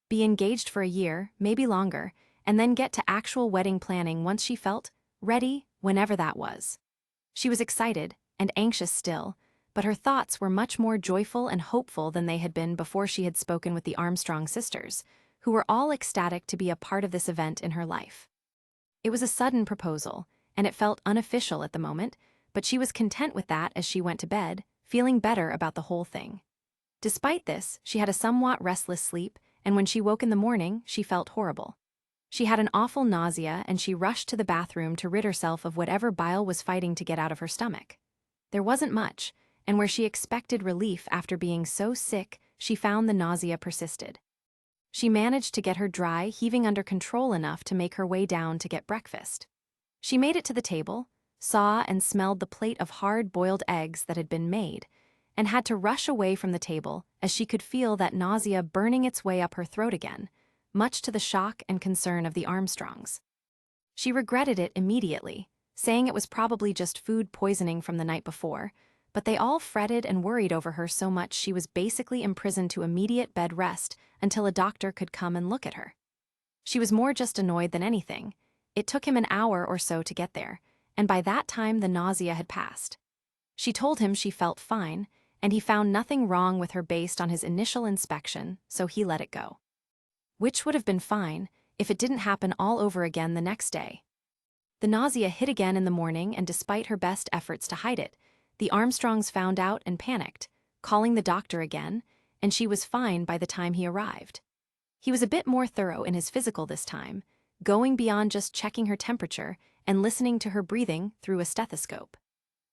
Be engaged for a year, maybe longer, and then get to actual wedding planning once she felt ready, whenever that was. She was excited and anxious still, but her thoughts were much more joyful and hopeful than they had been before she had spoken with the Armstrong sisters, who were all ecstatic to be a part of this event in her life. It was a sudden proposal, and it felt unofficial at the moment, but she was content with that as she went to bed, feeling better about the whole thing. Despite this, she had a somewhat restless sleep, and when she woke in the morning, she felt horrible. She had an awful nausea, and she rushed to the bathroom to rid herself of whatever bile was fighting to get out of her stomach. There wasn't much, and where she expected relief after being so sick, she found the nausea persisted. She managed to get her dry heaving under control enough to make her way down to get breakfast. She made it to the table, saw and smelled the plate of hard-boiled eggs that had been made, and had to rush away from the table as she could feel that nausea burning its way up her throat again, much to the shock and concern of the Armstrongs. She regretted it immediately, saying it was probably just food poisoning from the night before, but they all fretted and worried over her so much she was basically imprisoned to immediate bed rest until a doctor could come and look at her. She was more just annoyed than anything. It took him an hour or so to get there, and by that time the nausea had passed. She told him she felt fine, and he found nothing wrong with her based on his initial inspection, so he let it go. Which would have been fine if it didn't happen all over again the next day. The nausea hit again in the morning, and despite her best efforts to hide it, the Armstrongs found out and panicked, calling the doctor again, and she was fine by the time he arrived. He was a bit more thorough in his physical this time, going beyond just checking her temperature and listening to her breathing through a stethoscope.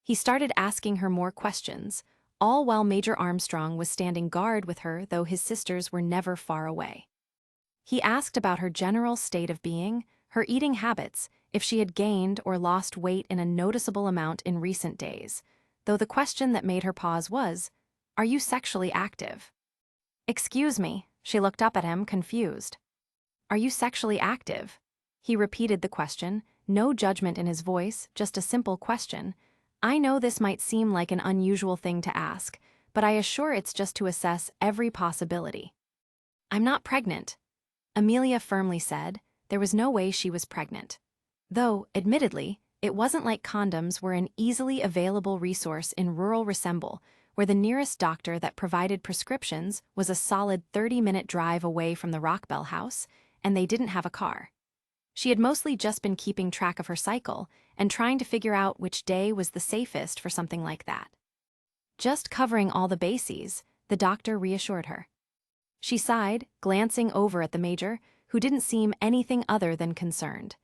He started asking her more questions, all while Major Armstrong was standing guard with her, though his sisters were never far away. He asked about her general state of being, her eating habits, if she had gained or lost weight in a noticeable amount in recent days, though the question that made her pause was, "Are you sexually active?" "Excuse me," she looked up at him, confused. "Are you sexually active?" He repeated the question, no judgment in his voice, just a simple question. "I know this might seem like an unusual thing to ask, but I assure it's just to assess every possibility." "I'm not pregnant," Amelia firmly said. There was no way she was pregnant. Though, admittedly, it wasn't like condoms were an easily available resource in rural Resemble, where the nearest doctor that provided prescriptions was a solid 30-minute drive away from the Rockbell house, and they didn't have a car. She had mostly just been keeping track of her cycle and trying to figure out which day was the safest for something like that. Just covering all the bases, the doctor reassured her. She sighed, glancing over at the Major, who didn't seem anything other than concerned.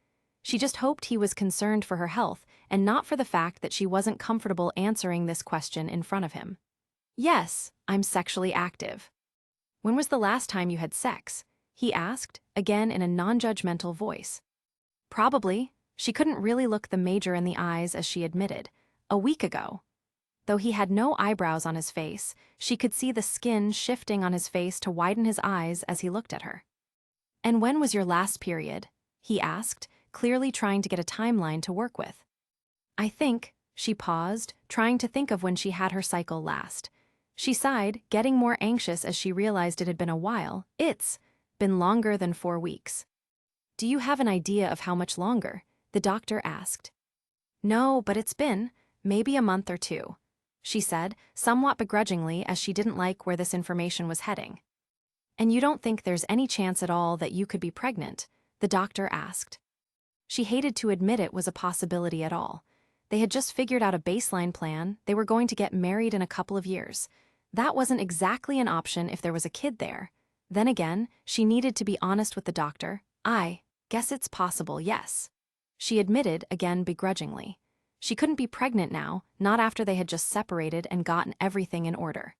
She just hoped he was concerned for her health and not for the fact that she wasn't comfortable answering this question in front of him. "Yes, I'm sexually active." "When was the last time you had sex?" he asked, again in a non-judgmental voice. "Probably." She couldn't really look the Major in the eyes as she admitted. "A week ago." Though he had no eyebrows on his face, she could see the skin shifting on his face to widen his eyes as he looked at her. "And when was your last period?" he asked, clearly trying to get a timeline to work with. "I think," she paused, trying to think of when she had her cycle last. She sighed, getting more anxious as she realized it had been a while. "It's been longer than 4 weeks." "Do you have an idea of how much longer?" the doctor asked. "No, but it's been maybe a month or 2, she said, somewhat begrudgingly as she didn't like where this information was heading. "And you don't think there's any chance at all that you could be pregnant?" the doctor asked. She hated to admit it was a possibility at all. They had just figured out a baseline plan, they were going to get married in a couple of years. That wasn't exactly an option if there was a kid there. Then again, she needed to be honest with the doctor. "I guess it's possible, yes," she admitted, again begrudgingly. She couldn't be pregnant now, not after they had just separated and gotten everything in order.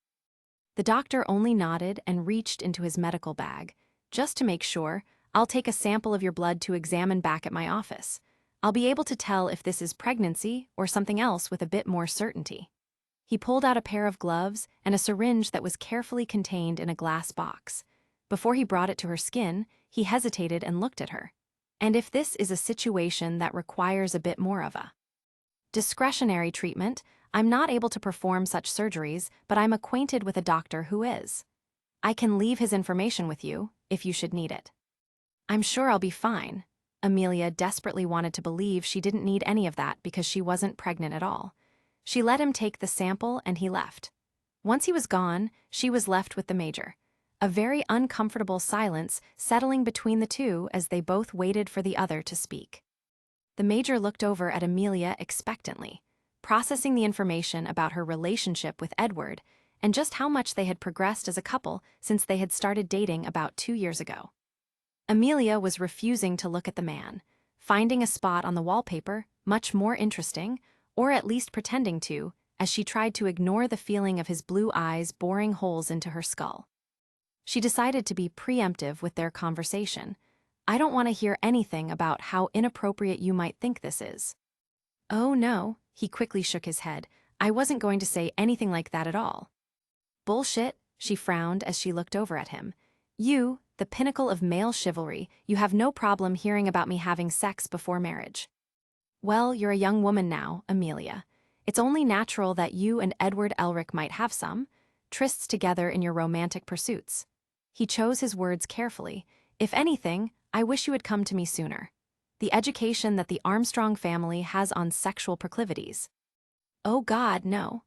The doctor only nodded and reached into his medical bag. Just to make sure, I'll take a sample of your blood to examine back at my office. I'll be able to tell if this is pregnancy or something else with a bit more certainty. He pulled out a pair of gloves and a syringe that was carefully contained in a glass box. Before he brought it to her skin, he hesitated and looked at her. And if this is a situation that requires a bit more of a discretionary treatment, I'm not able to perform such surgeries, but I'm acquainted with a doctor who is. I can leave his information with you, if you should need it. I'm sure I'll be fine. Amelia desperately wanted to believe she didn't need any of that because she wasn't pregnant at all. She let him take the sample and he left. Once he was gone, she was left with the Major. A very uncomfortable silence settling between the two as they both waited for the other to speak. The Major looked over at Amelia expectantly, processing the information about her relationship with Edward and just how much they had progressed as a couple since they had started dating about 2 years ago. Amelia was refusing to look at the man, finding a spot on the wallpaper much more interesting, or at least pretending to, as she tried to ignore the feeling of his blue eyes boring holes into her skull. She decided to be preemptive with their conversation. I don't want to hear anything about how inappropriate you might think this is. Oh no, he quickly shook his head. I wasn't going to say anything like that at all. Bullshit, she frowned as she looked over at him. You, the pinnacle of male chivalry, you have no problem hearing about me having sex before marriage. Well, you're a young woman now, Amelia. It's only natural that you and Edward Elric might have some trysts together in your romantic pursuits. He chose his words carefully. If anything, I wish you had come to me sooner. The education that the Armstrong family has on sexual proclivities. Oh God, no.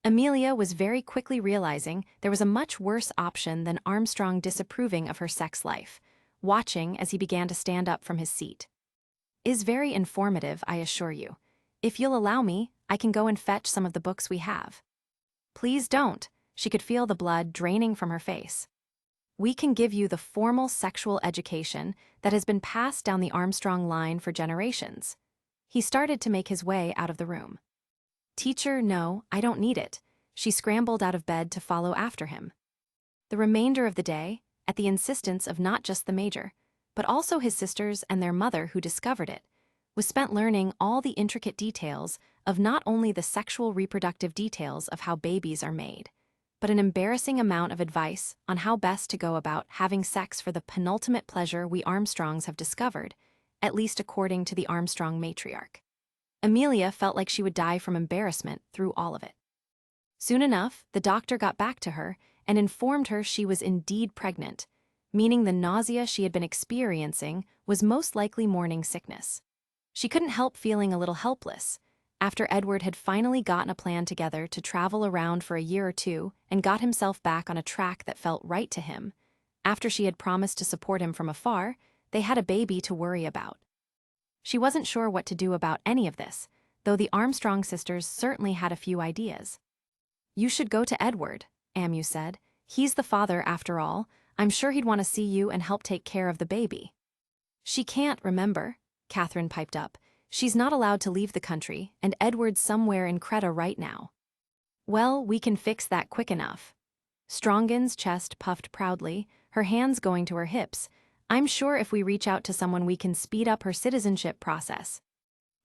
Amelia was very quickly realizing there was a much worse option than Armstrong disapproving of her sex life, watching as he began to stand up from his seat. Is very informative, I assure you. If you'll allow me, I can go and fetch some of the books we have. Please don't. She could feel the blood draining from her face. We can give you the formal sexual education that has been passed down the Armstrong line for generations. He started to make his way out of the room. Teacher, no, I don't need it. She scrambled out of bed to follow after him. The remainder of the day, at the insistence of not just the Major, but also his sisters and their mother who discovered it, was spent learning all the intricate details of not only the sexual reproductive details of how babies are made, but an embarrassing amount of advice on how best to go about having sex for the penultimate pleasure we Armstrongs have discovered, at least according to the Armstrong matriarch. Amelia felt like she would die from embarrassment through all of it. Soon enough, the doctor got back to her and informed her she was indeed pregnant, meaning the nausea she had been experiencing was most likely morning sickness. She couldn't help feeling a little helpless. After Edward had finally gotten a plan together to travel around for a year or two and got himself back on a track that felt right to him, after she had promised to support him from afar, they had a baby to worry about. She wasn't sure what to do about any of this, though the Armstrong sisters certainly had a few ideas. You should go to Edward, Amu said. He's the father after all. I'm sure he'd want to see you and help take care of the baby. She can't, remember, Catherine piped up. She's not allowed to leave the country, and Edward's somewhere in Creta right now. Well, we can fix that quick enough. Strongin's chest puffed proudly, her hands going to her hips. I'm sure if we reach out to someone we can speed up her citizenship process.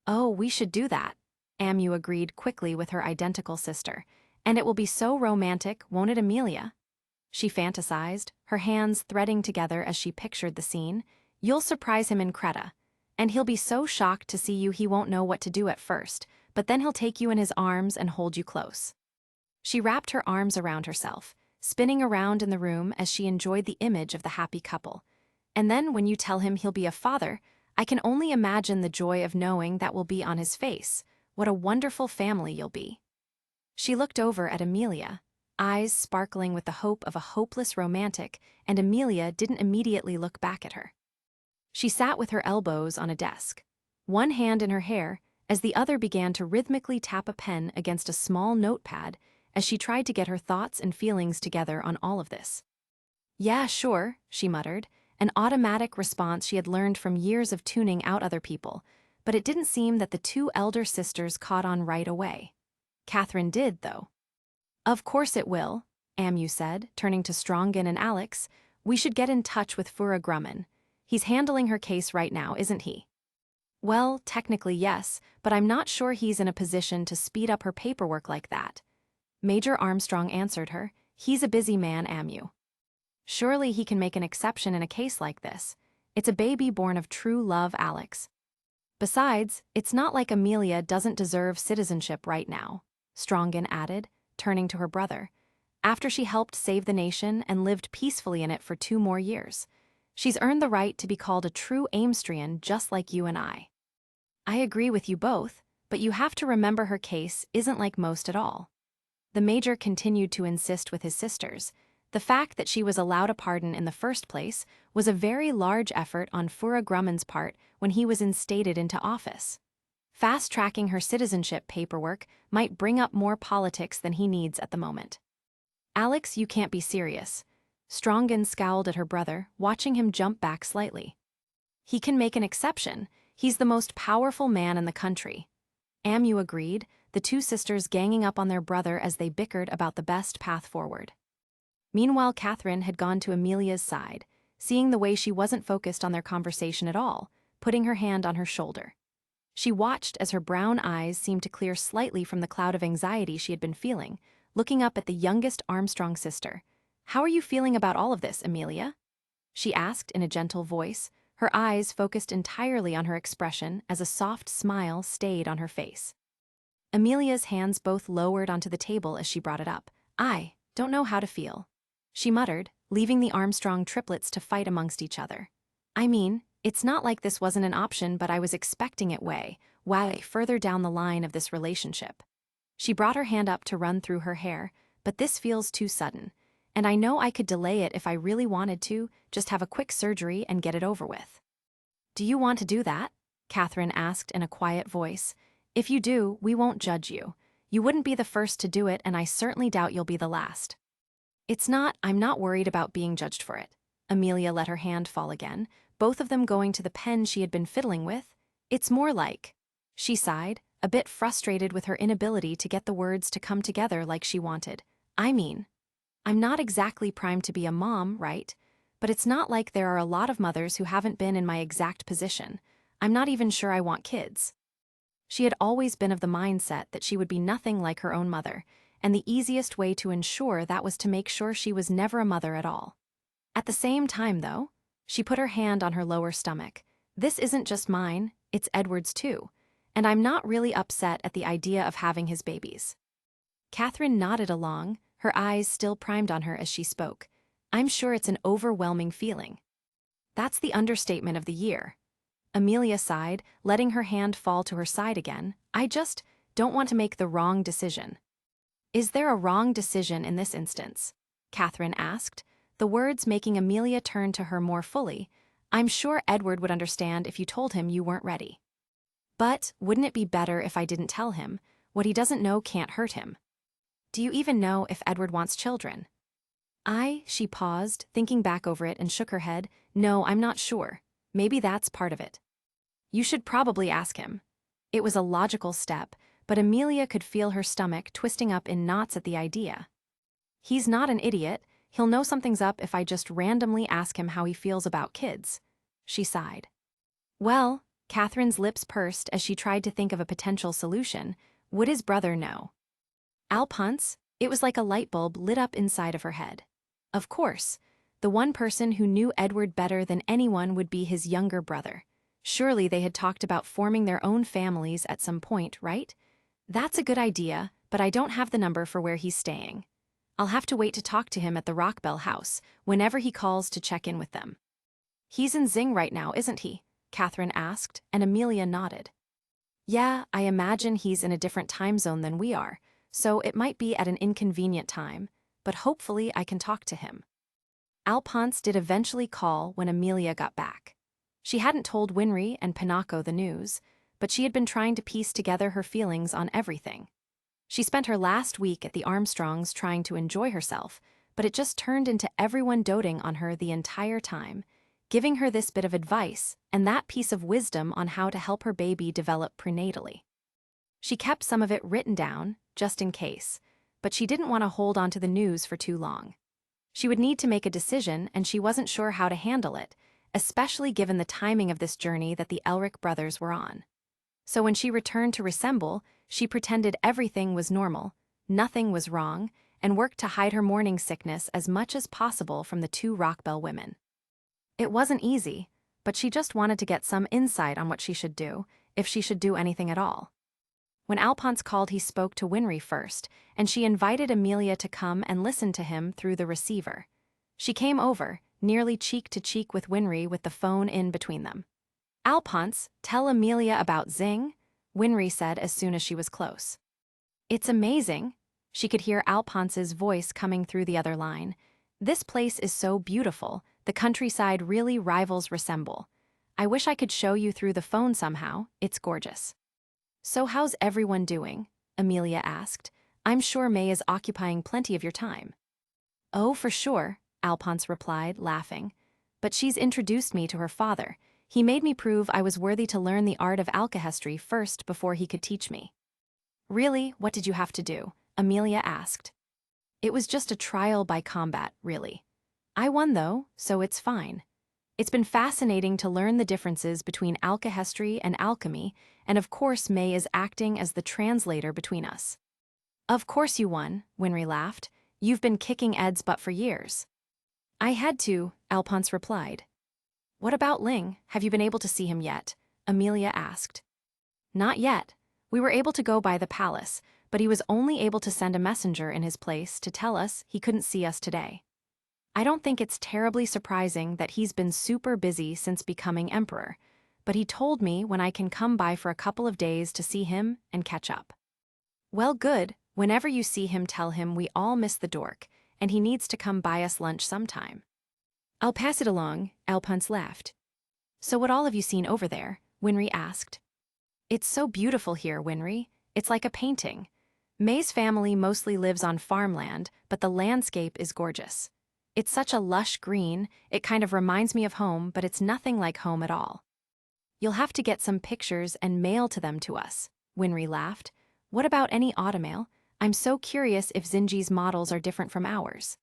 Oh, we should do that, Amu agreed quickly with her identical sister. And it will be so romantic, won't it, Amelia? She fantasized, her hands threading together as she pictured the scene. You'll surprise him in Creta. And he'll be so shocked to see you he won't know what to do at first, but then he'll take you in his arms and hold you close. She wrapped her arms around herself, spinning around in the room as she enjoyed the image of the happy couple. And then when you tell him he'll be a father, I can only imagine the joy of knowing that will be on his face. What a wonderful family you'll be. She looked over at Amelia, eyes sparkling with the hope of a hopeless romantic, and Amelia didn't immediately look back at her. She sat with her elbows on a desk, one hand in her hair, as the other began to rhythmically tap a pen against a small notepad as she tried to get her thoughts and feelings together on all of this. Yeah, sure, she muttered, an automatic response she had learned from years of tuning out other people, but it didn't seem that the two elder sisters caught on right away. Catherine did, though. Of course it will, Amu said, turning to Strongen and Alex. "We should get in touch with Fura Grumman. He's handling her case right now, isn't he?" "Well, technically yes, but I'm not sure he's in a position to speed up her paperwork like that." Major Armstrong answered her. "He's a busy man, Amu. Surely he can make an exception in a case like this. It's a baby born of true love, Alex. Besides, it's not like Amelia doesn't deserve citizenship right now," Strongen added, turning to her brother. "After she helped save the nation and lived peacefully in it for 2 more years. She's earned the right to be called a true Amestrian just like you and I." "I agree with you both, but you have to remember her case isn't like most at all." The Major continued to insist with his sisters. The fact that she was allowed a pardon in the first place was a very large effort on Fura Grumman's part when he was instated into office. Fast-tracking her citizenship paperwork might bring up more politics than he needs at the moment. "Alex, you can't be serious." Strongen scowled at her brother, watching him jump back slightly. "He can make an exception. He's the most powerful man in the country." Amu agreed, the two sisters ganging up on their brother as they bickered about the best path forward. Meanwhile, Catherine had gone to Amelia's side, seeing the way she wasn't focused on their conversation at all, putting her hand on her shoulder. She watched as her brown eyes seemed to clear slightly from the cloud of anxiety she had been feeling, looking up at the youngest Armstrong sister. "How are you feeling about all of this, Amelia?" she asked in a gentle voice, her eyes focused entirely on her expression as a soft smile stayed on her face. Amelia's hands both lowered onto the table as she brought it up. "I don't know how to feel," she muttered, leaving the Armstrong triplets to fight amongst each other. "I mean, it's not like this wasn't an option, but I was expecting it way further down the line of this relationship." She brought her hand up to run through her hair, "But this feels too sudden. And I know I could delay it if I really wanted to, just have a quick surgery and get it over with." "Do you want to do that?" Catherine asked in a quiet voice. "If you do, we won't judge you. You wouldn't be the first to do it, and I certainly doubt you'll be the last." I'm not worried about being judged for it." Amelia let her hand fall again, both of them going to the pen she had been fiddling with. "It's more like," she sighed, a bit frustrated with her inability to get the words to come together like she wanted. "I mean, I'm not exactly primed to be a mom, right? But it's not like there are a lot of mothers who haven't been in my exact position. I'm not even sure I want kids." She had always been of the mindset that she would be nothing like her own mother, and the easiest way to ensure that was to make sure she was never a mother at all. At the same time, though, she put her hand on her lower stomach. "This isn't just mine, it's Edward's too, and I'm not really upset at the idea of having his babies." Catherine nodded along, her eyes still primed on her as she spoke. "I'm sure it's an overwhelming feeling." "That's the understatement of the year." Amelia sighed, letting her hand fall to her side again. "I just don't want to make the wrong decision." "Is there a wrong decision in this instance?" Catherine asked, the words making Amelia turn to her more fully. "I'm sure Edward would understand if you told him you weren't ready." "But wouldn't it be better if I didn't tell him? What he doesn't know can't hurt him." "Do you even know if Edward wants children?" She paused, thinking back over it, and shook her head. "No, I'm not sure. Maybe that's part of it." "You should probably ask him." It was a logical step, but Amelia could feel her stomach twisting up in knots at the idea. "He's not an idiot. He'll know something's up if I just randomly ask him how he feels about kids," she sighed. "Well," Catherine's lips pursed as she tried to think of a potential solution, "would his brother know?" Alphonse? It was like a light bulb lit up inside of her head. Of course, the one person who knew Edward better than anyone would be his younger brother. Surely they had talked about forming their own families at some point, right? "That's a good idea, but I don't have the number for where he's staying. I'll have to wait to talk to him at the Rockbell house, whenever he calls to check in with them." "He's in Zing right now, isn't he?" Catherine asked, and Amelia nodded. "Yeah, I imagine he's in a different time zone than we are, so it might be at an inconvenient time, but hopefully I can talk to him." Alphonse did eventually call when Amelia got back. She hadn't told Winry and Pinocchio the news, but she had been trying to piece together her feelings on everything. She spent her last week at the Armstrongs trying to enjoy herself, but it just turned into everyone doting on her the entire time, giving her this bit of advice and that piece of wisdom on how to help her baby develop prenatally. She kept some of it written down, just in case, but she didn't want to hold on to the news for too long. She would need to make a decision, and she wasn't sure how to handle it, especially given the timing of this journey that the Elric brothers were on. So when she returned to resemble, she pretended everything was normal, nothing was wrong, and worked to hide her morning sickness as much as possible from the two Rockbell women. It wasn't easy, but she just wanted to get some insight on what she should do, if she should do anything at all. When Alphonse called, he spoke to Winry first, and she invited Amelia to come and listen to him through the receiver. She came over, nearly cheek to cheek with Winry with the phone in between them. "Alphonse, tell Amelia about Zing," Winry said as soon as she was close. "It's amazing." She could hear Alphonse's voice coming through the other line. "This place is so beautiful, the countryside really rivals Resemble. I wish I could show you through the phone somehow, it's gorgeous." "So how's everyone doing?" Amelia asked. "I'm sure May is occupying plenty of your time." "Oh, for sure," Alphonse replied, laughing. "But she's introduced me to her father. He made me prove I was worthy to learn the art of alchemy first before he could teach me." "Really, what did you have to do?" Amelia asked. "It was just a trial by combat, really. I won though, so it's fine. It's been fascinating to learn the differences between alchemy and alchemy, and of course May is acting as the translator between us." "Of course you won," Winry laughed. "You've been kicking Ed's butt for years." "I had to," Alphonse replied. "What about Ling? Have you been able to see him yet?" Amelia asked. "Not yet. We were able to go by the palace, but he was only able to send a messenger in his place to tell us he couldn't see us today. I don't think it's terribly surprising that he's been super busy since becoming emperor, but he told me when I can come by for a couple of days to see him and catch up." "Well, good. Whenever you see him, tell him we all miss the dork, and he needs to come buy us lunch sometime." "I'll pass it along," Alphonse laughed. "So what all have you seen over there?" Winry asked. "It's so beautiful here, Winry. It's like a painting. May's family mostly lives on farmland, but the landscape is gorgeous. It's such a lush green, it kind of reminds me of home, but it's nothing like home at all." "You'll have to get some pictures and mail to them to us," Winry laughed. "What about any automail? I'm so curious if Zinji's models are different from ours."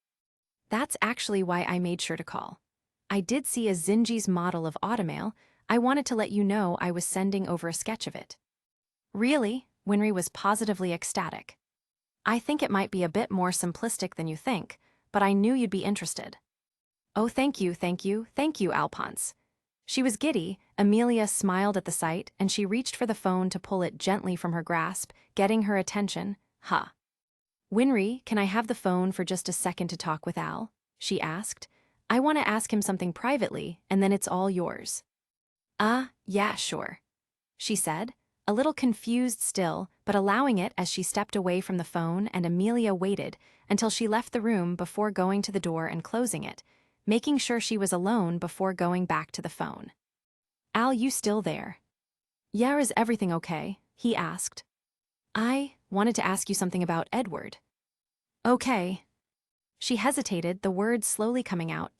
"That's actually why I made sure to call. I did see a Zinji's model of automail. I wanted to let you know I was sending over a sketch of it." "Really?" Winry was positively ecstatic. "I think it might be a bit more simplistic than you think, but I knew you'd be interested." "Oh, thank you, Alphonse." She was giddy. Amelia smiled at the sight, and she reached for the phone to pull it gently from her grasp, getting her attention. "Huh. Winry, can I have the phone for just a second to talk with Al?" she asked. "I want to ask him something privately, and then it's all yours." Yeah, sure," she said, a little confused still, but allowing it as she stepped away from the phone, and Amelia waited until she left the room before going to the door and closing it, making sure she was alone before going back to the phone. "Al, you still there?" "Yeah, is everything okay?" he asked. "I wanted to ask you something about Edward." "Okay." She hesitated, the words slowly coming out.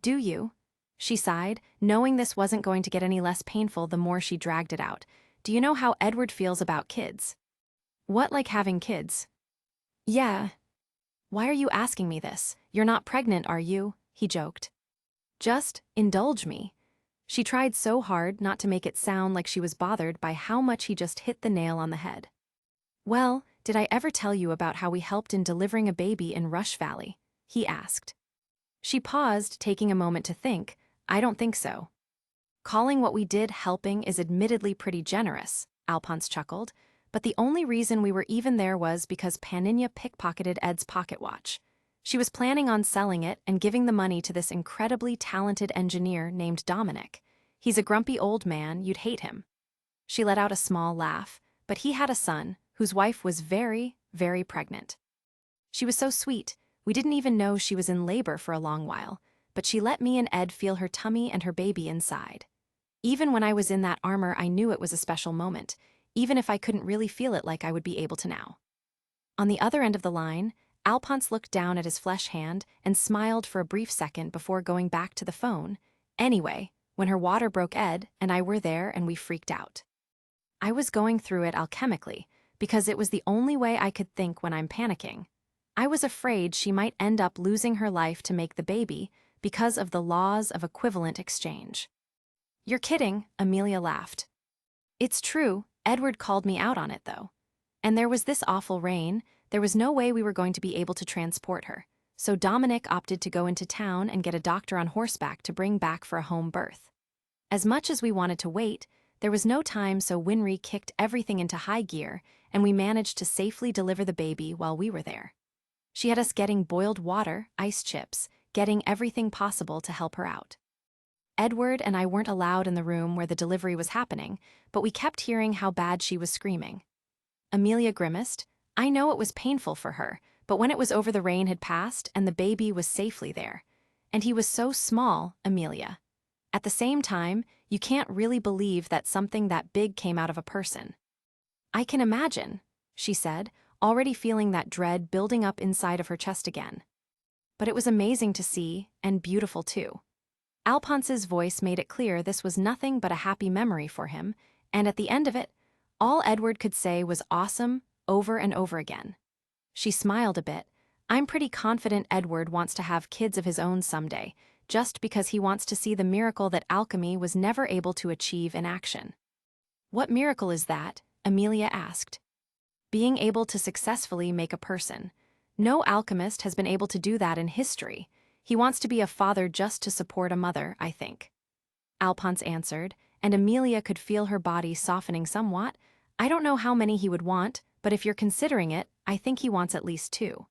Do you?" She sighed, knowing this wasn't going to get any less painful the more she dragged it out. "Do you know how Edward feels about kids?" "What, like having kids?" "Yeah." "Why are you asking me this? You're not pregnant, are you?" he joked. "Just indulge me." She tried so hard not to make it sound like she was bothered by how much he just hit the nail on the head. "Well, did I ever tell you about how we helped in delivering a baby in Rush Valley?" he asked. She paused, taking a moment to think. "I don't think so." "Calling what we did helping is admittedly pretty generous," Alphonse chuckled, "but the only reason we were even there was because Paninia pickpocketed Ed's pocket watch. She was planning on selling it and giving the money to this incredibly talented engineer named Dominic. He's a grumpy old man, you'd hate him." She let out a small laugh, but he had a son, whose wife was very, very pregnant. "She was so sweet, we didn't even know she was in labor for a long while, but she let me and Ed feel her tummy and her baby inside. Even when I was in that armor, I knew it was a special moment, even if I couldn't really feel it like I would be able to now." On the other end of the line, Alphonse looked down at his flesh hand and smiled for a brief second before going back to the phone. "Anyway, when her water broke, Ed and I were there and we freaked out. I was going through it alchemically, because it was the only way I could think when I'm panicking. I was afraid she might end up losing her life to make the baby because of the laws of equivalent exchange. You're kidding, Amelia laughed. It's true, Edward called me out on it though. And there was this awful rain, there was no way we were going to be able to transport her. So Dominic opted to go into town and get a doctor on horseback to bring back for a home birth. As much as we wanted to wait, there was no time, so Winry kicked everything into high gear, and we managed to safely deliver the baby while we were there. She had us getting boiled water, ice chips, getting everything possible to help her out. Edward and I weren't allowed in the room where the delivery was happening, but we kept hearing how bad she was screaming. Amelia grimaced. I know it was painful for her, but when it was over, the rain had passed and the baby was safely there. And he was so small, Amelia. At the same time, you can't really believe that something that big came out of a person. I can imagine, she said, already feeling that dread building up inside of her chest again. But it was amazing to see, and beautiful too. Alphonse's voice made it clear this was nothing but a happy memory for him, and at the end of it, all Edward could say was awesome, over and over again. She smiled a bit. I'm pretty confident Edward wants to have kids of his own someday, just because he wants to see the miracle that alchemy was never able to achieve in action. What miracle is that? Amelia asked. Being able to successfully make a person. No alchemist has been able to do that in history. He wants to be a father just to support a mother, I think. Alphonse answered, and Amelia could feel her body softening somewhat. I don't know how many he would want, but if you're considering it, I think he wants at least 2.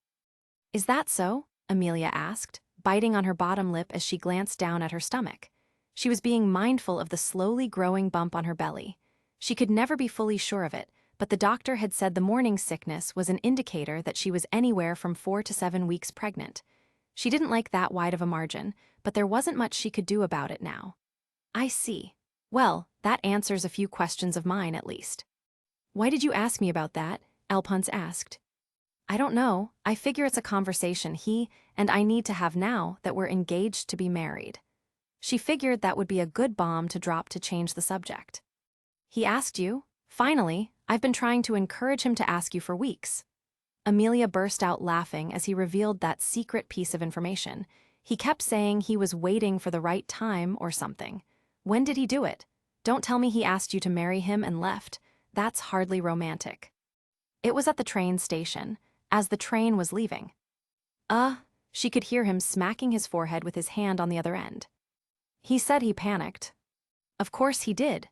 Is that so? Amelia asked, biting on her bottom lip as she glanced down at her stomach. She was being mindful of the slowly growing bump on her belly. She could never be fully sure of it, but the doctor had said the morning sickness was an indicator that she was anywhere from 4 to 7 weeks pregnant. She didn't like that wide of a margin, but there wasn't much she could do about it now. I see. Well, that answers a few questions of mine at least. Why did you ask me about that? Alphonse asked. I don't know. I figure it's a conversation he and I need to have now that we're engaged to be married. She figured that would be a good bomb to drop to change the subject. He asked you? Finally, I've been trying to encourage him to ask you for weeks. Amelia burst out laughing as he revealed that secret piece of information. He kept saying he was waiting for the right time or something. When did he do it? Don't tell me he asked you to marry him and left. That's hardly romantic. It was at the train station, as the train was leaving. She could hear him smacking his forehead with his hand on the other end. He said he panicked. Of course he did.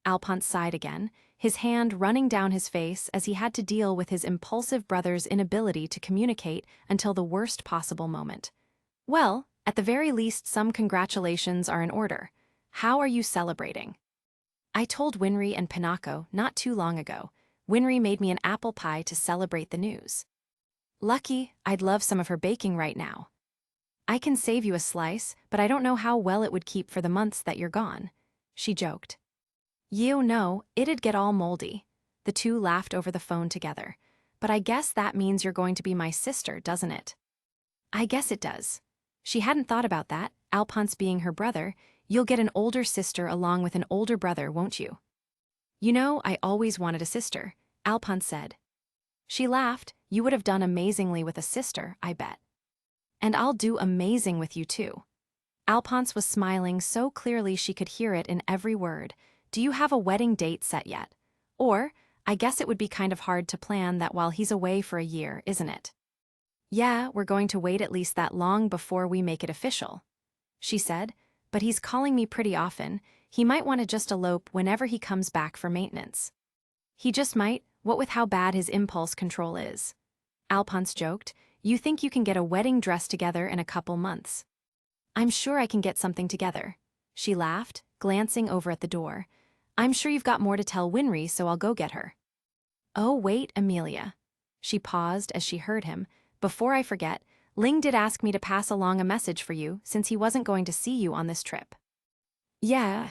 Alphonse sighed again, his hand running down his face as he had to deal with his impulsive brother's inability to communicate until the worst possible moment. Well, at the very least, some congratulations are in order. How are you celebrating? I told Winry and Pinocchio not too long ago. Winry made me an apple pie to celebrate the news. Lucky, I'd love some of her baking right now. I can save you a slice, but I don't know how well it would keep for the months that you're gone, she joked. You know, it'd get all moldy. The two laughed over the phone together. But I guess that means you're going to be my sister, doesn't it? I guess it does. She hadn't thought about that, Alphonse being her brother. You'll get an older sister along with an older brother, won't you? You know, I always wanted a sister, Alphonse said. She laughed. You would have done amazingly with a sister, I bet. And I'll do amazing with you too. Alphonse was smiling so clearly she could hear it in every word. Do you have a wedding date set yet? Or, I guess it would be kind of hard to plan that while he's away for a year, isn't it? Yeah, we're going to wait at least that long before we make it official, she said, but he's calling me pretty often. He might want to just elope whenever he comes back for maintenance. He just might, what with how bad his impulse control is. Alphonse joked, you think you can get a wedding dress together in a couple months? I'm sure I can get something together. She laughed, glancing over at the door. I'm sure you've got more to tell Winry, so I'll go get her. Oh, wait, Amelia. She paused as she heard him. Before I forget, Ling did ask me to pass along a message for you since he wasn't going to see you on this trip. Yeah.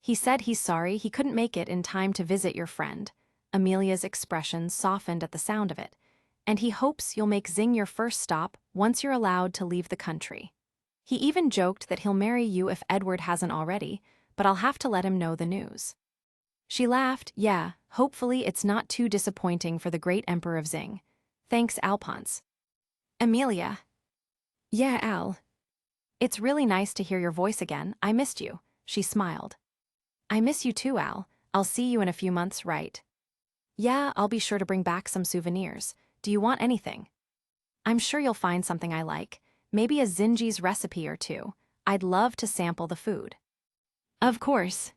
He said he's sorry he couldn't make it in time to visit your friend. Amelia's expression softened at the sound of it. And he hopes you'll make Xing your first stop once you're allowed to leave the country. He even joked that he'll marry you if Edward hasn't already, but I'll have to let him know the news. She laughed. Yeah, hopefully it's not too disappointing for the great Emperor of Zing. Thanks, Alphonse. Amelia. Yeah, Al. It's really nice to hear your voice again. I missed you. She smiled. I miss you too, Al. I'll see you in a few months, right? Yeah, I'll be sure to bring back some souvenirs. Do you want anything? I'm sure you'll find something I like. Maybe a Zinji's recipe or two. I'd love to sample the food. Of course.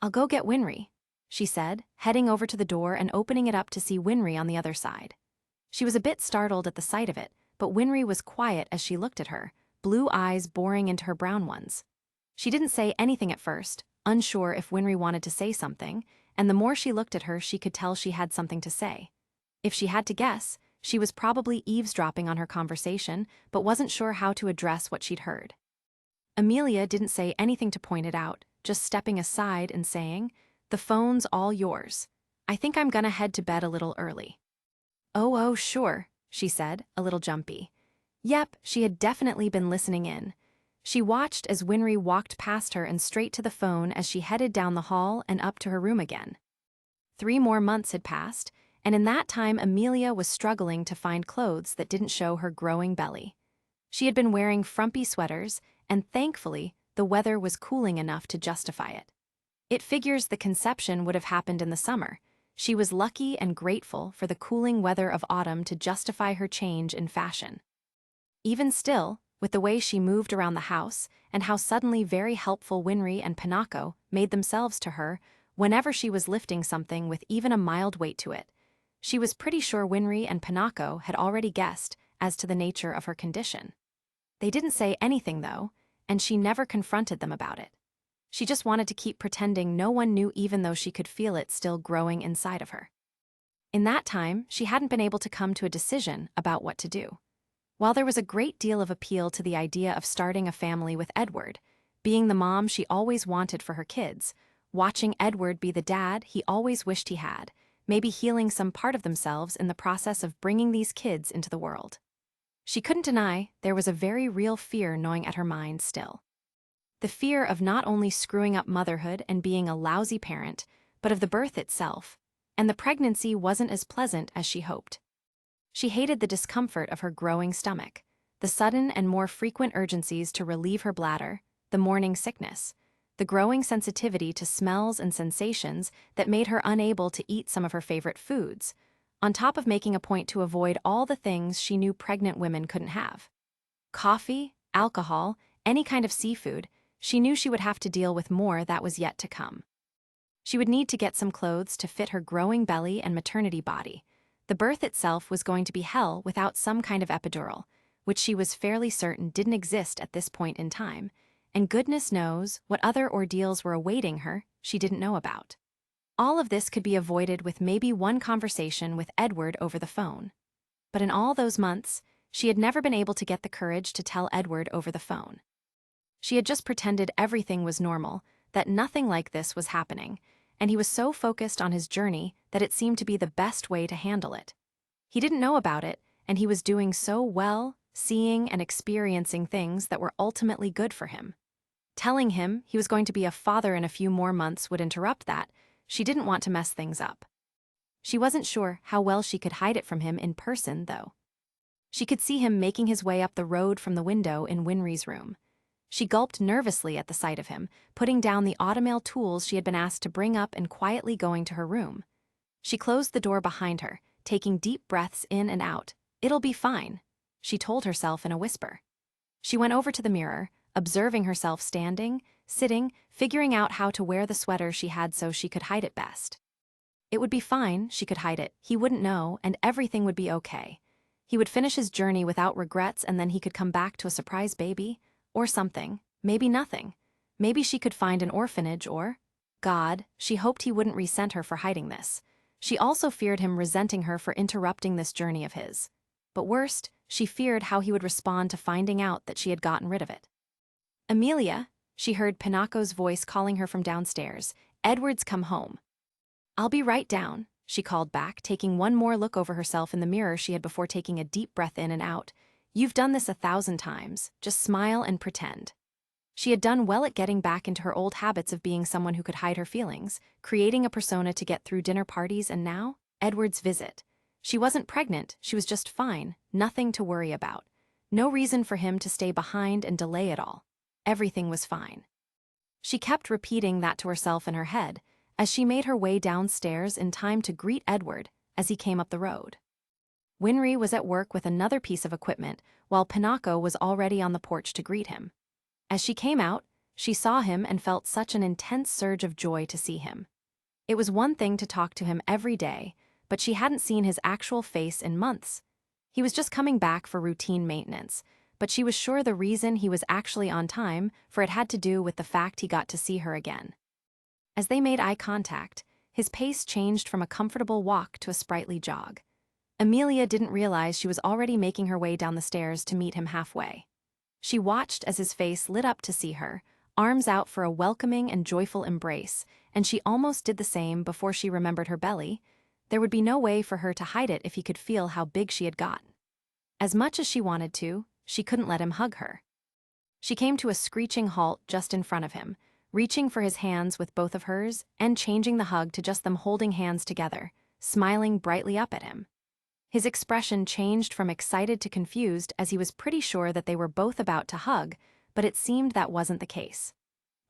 I'll go get Winry, she said, heading over to the door and opening it up to see Winry on the other side. She was a bit startled at the sight of it, but Winry was quiet as she looked at her, blue eyes boring into her brown ones. She didn't say anything at first, unsure if Winry wanted to say something, and the more she looked at her, she could tell she had something to say. If she had to guess, she was probably eavesdropping on her conversation, but wasn't sure how to address what she'd heard. Amelia didn't say anything to point it out, just stepping aside and saying, "The phone's all yours. I think I'm gonna head to bed a little early." Oh, sure, she said, a little jumpy. Yep, she had definitely been listening in. She watched as Winry walked past her and straight to the phone as she headed down the hall and up to her room again. 3 more months had passed, and in that time Amelia was struggling to find clothes that didn't show her growing belly. She had been wearing frumpy sweaters, and thankfully, the weather was cooling enough to justify it. It figures the conception would have happened in the summer. She was lucky and grateful for the cooling weather of autumn to justify her change in fashion. Even still, with the way she moved around the house and how suddenly very helpful Winry and Pinocchio made themselves to her whenever she was lifting something with even a mild weight to it, she was pretty sure Winry and Pinocchio had already guessed as to the nature of her condition. They didn't say anything, though, and she never confronted them about it. She just wanted to keep pretending no one knew, even though she could feel it still growing inside of her. In that time, she hadn't been able to come to a decision about what to do. While there was a great deal of appeal to the idea of starting a family with Edward, being the mom she always wanted for her kids, watching Edward be the dad he always wished he had, maybe healing some part of themselves in the process of bringing these kids into the world. She couldn't deny there was a very real fear gnawing at her mind still. The fear of not only screwing up motherhood and being a lousy parent, but of the birth itself, and the pregnancy wasn't as pleasant as she hoped. She hated the discomfort of her growing stomach, the sudden and more frequent urgencies to relieve her bladder, the morning sickness, the growing sensitivity to smells and sensations that made her unable to eat some of her favorite foods, on top of making a point to avoid all the things she knew pregnant women couldn't have. Coffee, alcohol, any kind of seafood, she knew she would have to deal with more that was yet to come. She would need to get some clothes to fit her growing belly and maternity body. The birth itself was going to be hell without some kind of epidural, which she was fairly certain didn't exist at this point in time, and goodness knows what other ordeals were awaiting her she didn't know about. All of this could be avoided with maybe one conversation with Edward over the phone. But in all those months, she had never been able to get the courage to tell Edward over the phone. She had just pretended everything was normal, that nothing like this was happening, and he was so focused on his journey that it seemed to be the best way to handle it. He didn't know about it, and he was doing so well, seeing and experiencing things that were ultimately good for him. Telling him he was going to be a father in a few more months would interrupt that. She didn't want to mess things up. She wasn't sure how well she could hide it from him in person, though. She could see him making his way up the road from the window in Winry's room. She gulped nervously at the sight of him, putting down the automail tools she had been asked to bring up and quietly going to her room. She closed the door behind her, taking deep breaths in and out. "It'll be fine," she told herself in a whisper. She went over to the mirror, observing herself standing, sitting, figuring out how to wear the sweater she had so she could hide it best. It would be fine, she could hide it, he wouldn't know, and everything would be okay. He would finish his journey without regrets, and then he could come back to a surprise baby. Or something, maybe nothing. Maybe she could find an orphanage or... God, she hoped he wouldn't resent her for hiding this. She also feared him resenting her for interrupting this journey of his. But worst, she feared how he would respond to finding out that she had gotten rid of it. "Amelia," she heard Pinocchio's voice calling her from downstairs. "Edward's come home." "I'll be right down," she called back, taking one more look over herself in the mirror she had before taking a deep breath in and out. "You've done this 1,000 times. Just smile and pretend." She had done well at getting back into her old habits of being someone who could hide her feelings, creating a persona to get through dinner parties, and now, Edward's visit. She wasn't pregnant, she was just fine, nothing to worry about. No reason for him to stay behind and delay it all. Everything was fine. She kept repeating that to herself in her head, as she made her way downstairs in time to greet Edward as he came up the road. Winry was at work with another piece of equipment, while Pinocchio was already on the porch to greet him. As she came out, she saw him and felt such an intense surge of joy to see him. It was one thing to talk to him every day, but she hadn't seen his actual face in months. He was just coming back for routine maintenance, but she was sure the reason he was actually on time, for it had to do with the fact he got to see her again. As they made eye contact, his pace changed from a comfortable walk to a sprightly jog. Amelia didn't realize she was already making her way down the stairs to meet him halfway. She watched as his face lit up to see her, arms out for a welcoming and joyful embrace, and she almost did the same before she remembered her belly. There would be no way for her to hide it if he could feel how big she had gotten. As much as she wanted to, she couldn't let him hug her. She came to a screeching halt just in front of him, reaching for his hands with both of hers and changing the hug to just them holding hands together, smiling brightly up at him. His expression changed from excited to confused as he was pretty sure that they were both about to hug, but it seemed that wasn't the case.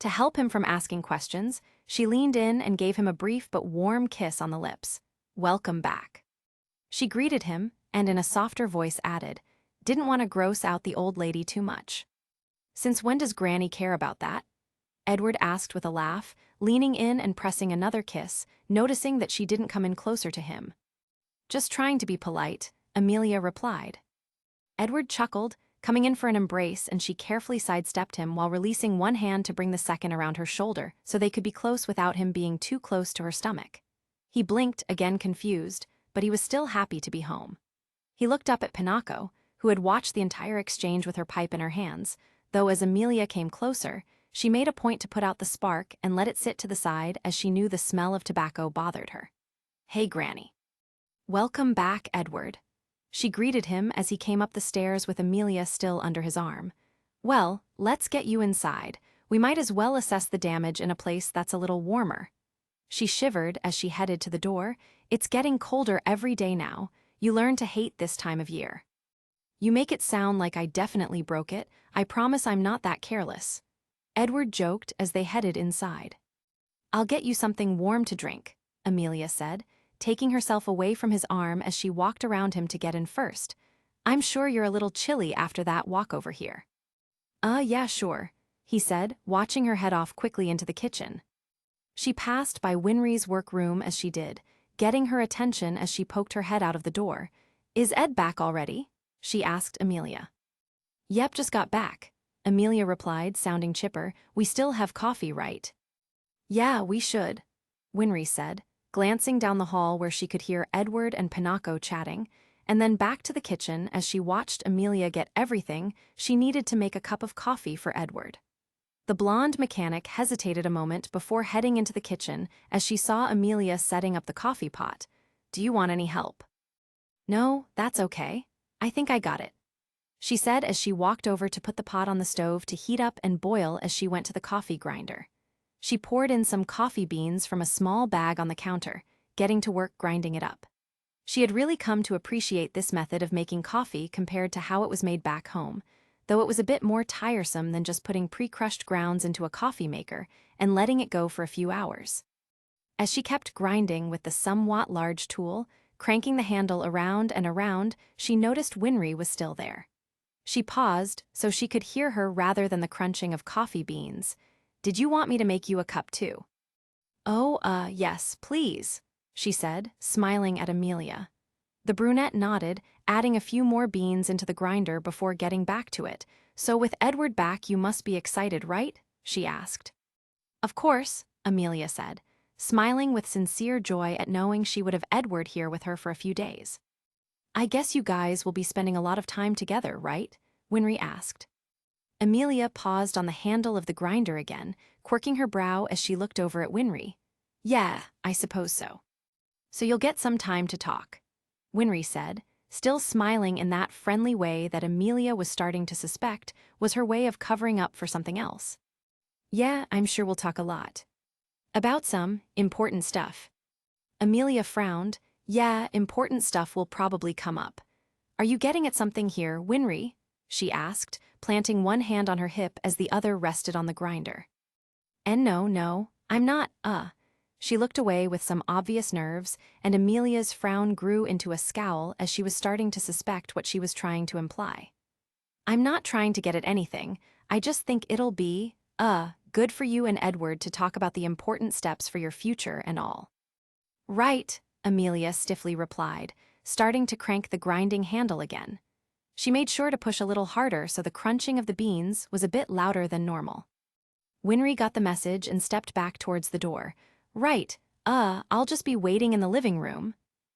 To help him from asking questions, she leaned in and gave him a brief but warm kiss on the lips. "Welcome back." She greeted him, and in a softer voice added, "Didn't want to gross out the old lady too much." "Since when does Granny care about that?" Edward asked with a laugh, leaning in and pressing another kiss, noticing that she didn't come in closer to him. "Just trying to be polite," Amelia replied. Edward chuckled, coming in for an embrace, and she carefully sidestepped him while releasing one hand to bring the second around her shoulder so they could be close without him being too close to her stomach. He blinked, again confused, but he was still happy to be home. He looked up at Pinocchio, who had watched the entire exchange with her pipe in her hands, though as Amelia came closer, she made a point to put out the spark and let it sit to the side as she knew the smell of tobacco bothered her. "Hey, Granny." "Welcome back, Edward." She greeted him as he came up the stairs with Amelia still under his arm. "Well, let's get you inside. We might as well assess the damage in a place that's a little warmer." She shivered as she headed to the door. "It's getting colder every day now. You learn to hate this time of year." "You make it sound like I definitely broke it. I promise I'm not that careless." Edward joked as they headed inside. "I'll get you something warm to drink," Amelia said, taking herself away from his arm as she walked around him to get in first. "I'm sure you're a little chilly after that walk over here." Yeah, sure," he said, watching her head off quickly into the kitchen. She passed by Winry's workroom as she did, getting her attention as she poked her head out of the door. "Is Ed back already?" she asked Amelia. "Yep, just got back," Amelia replied, sounding chipper. "We still have coffee, right?" "Yeah, we should," Winry said, glancing down the hall where she could hear Edward and Pinocchio chatting, and then back to the kitchen as she watched Amelia get everything she needed to make a cup of coffee for Edward. The blonde mechanic hesitated a moment before heading into the kitchen as she saw Amelia setting up the coffee pot. "Do you want any help?" "No, that's okay. I think I got it," she said as she walked over to put the pot on the stove to heat up and boil as she went to the coffee grinder. She poured in some coffee beans from a small bag on the counter, getting to work grinding it up. She had really come to appreciate this method of making coffee compared to how it was made back home, though it was a bit more tiresome than just putting pre-crushed grounds into a coffee maker and letting it go for a few hours. As she kept grinding with the somewhat large tool, cranking the handle around and around, she noticed Winry was still there. She paused so she could hear her rather than the crunching of coffee beans. "Did you want me to make you a cup too?" "Oh, yes, please," she said, smiling at Amelia. The brunette nodded, adding a few more beans into the grinder before getting back to it. "So with Edward back you must be excited, right?" she asked. "Of course," Amelia said, smiling with sincere joy at knowing she would have Edward here with her for a few days. "I guess you guys will be spending a lot of time together, right?" Winry asked. Amelia paused on the handle of the grinder again, quirking her brow as she looked over at Winry. "Yeah, I suppose so." "So you'll get some time to talk," Winry said, still smiling in that friendly way that Amelia was starting to suspect was her way of covering up for something else. Yeah, I'm sure we'll talk a lot. About some important stuff. Amelia frowned. Yeah, important stuff will probably come up. Are you getting at something here, Winry? She asked, planting one hand on her hip as the other rested on the grinder. And no, I'm not, She looked away with some obvious nerves, and Amelia's frown grew into a scowl as she was starting to suspect what she was trying to imply. I'm not trying to get at anything, I just think it'll be, good for you and Edward to talk about the important steps for your future and all. Right, Amelia stiffly replied, starting to crank the grinding handle again. She made sure to push a little harder so the crunching of the beans was a bit louder than normal. Winry got the message and stepped back towards the door. Right, I'll just be waiting in the living room,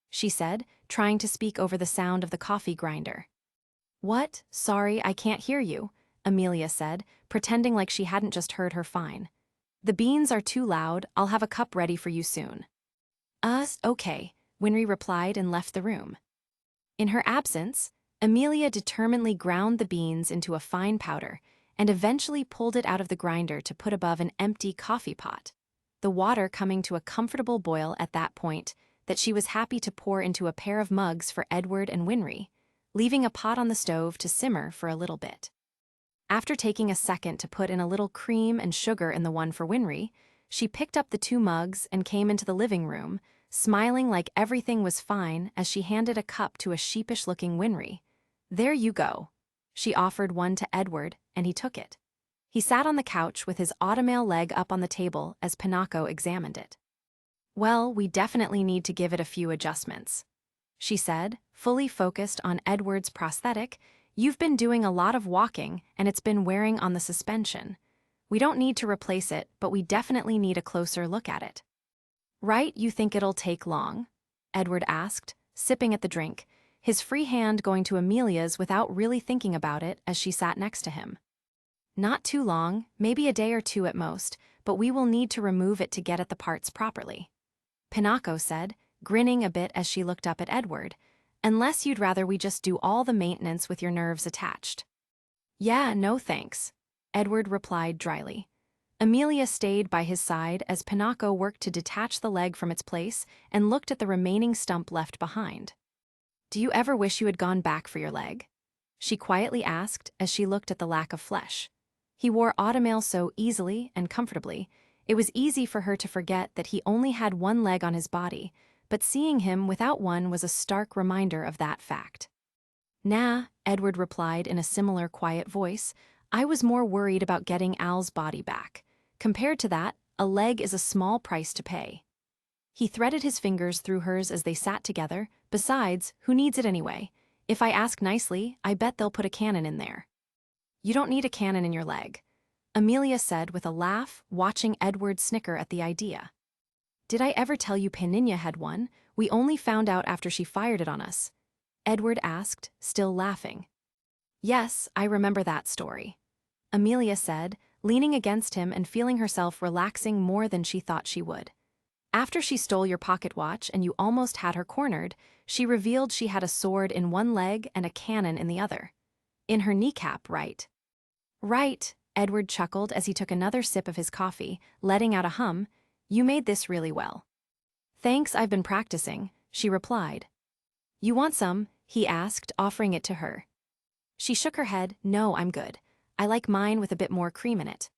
she said, trying to speak over the sound of the coffee grinder. What? Sorry, I can't hear you, Amelia said, pretending like she hadn't just heard her fine. The beans are too loud, I'll have a cup ready for you soon. Okay, Winry replied and left the room. In her absence, Amelia determinedly ground the beans into a fine powder and eventually pulled it out of the grinder to put above an empty coffee pot, the water coming to a comfortable boil at that point that she was happy to pour into a pair of mugs for Edward and Winry, leaving a pot on the stove to simmer for a little bit. After taking a second to put in a little cream and sugar in the one for Winry, she picked up the 2 mugs and came into the living room, smiling like everything was fine as she handed a cup to a sheepish-looking Winry. There you go. She offered one to Edward, and he took it. He sat on the couch with his automail leg up on the table as Pinocchio examined it. Well, we definitely need to give it a few adjustments, she said, fully focused on Edward's prosthetic. You've been doing a lot of walking, and it's been wearing on the suspension. We don't need to replace it, but we definitely need a closer look at it. Right, you think it'll take long? Edward asked, sipping at the drink, his free hand going to Amelia's without really thinking about it as she sat next to him. Not too long, maybe a day or 2 at most, but we will need to remove it to get at the parts properly, Pinocchio said, grinning a bit as she looked up at Edward, unless you'd rather we just do all the maintenance with your nerves attached. Yeah, no thanks, Edward replied dryly. Amelia stayed by his side as Pinocchio worked to detach the leg from its place and looked at the remaining stump left behind. Do you ever wish you had gone back for your leg? She quietly asked as she looked at the lack of flesh. He wore automail so easily and comfortably, it was easy for her to forget that he only had 1 leg on his body, but seeing him without one was a stark reminder of that fact. Nah, Edward replied in a similar quiet voice. I was more worried about getting Al's body back. Compared to that, a leg is a small price to pay. He threaded his fingers through hers as they sat together. Besides, who needs it anyway? If I ask nicely, I bet they'll put a cannon in there. You don't need a cannon in your leg, Amelia said with a laugh, watching Edward snicker at the idea. Did I ever tell you Peninia had one? We only found out after she fired it on us, Edward asked, still laughing. Yes, I remember that story, Amelia said, leaning against him and feeling herself relaxing more than she thought she would. After she stole your pocket watch and you almost had her cornered, she revealed she had a sword in 1 leg and a cannon in the other. In her kneecap, right? Right, Edward chuckled as he took another sip of his coffee, letting out a hum. You made this really well. Thanks, I've been practicing, she replied. You want some? He asked, offering it to her. She shook her head. No, I'm good. I like mine with a bit more cream in it.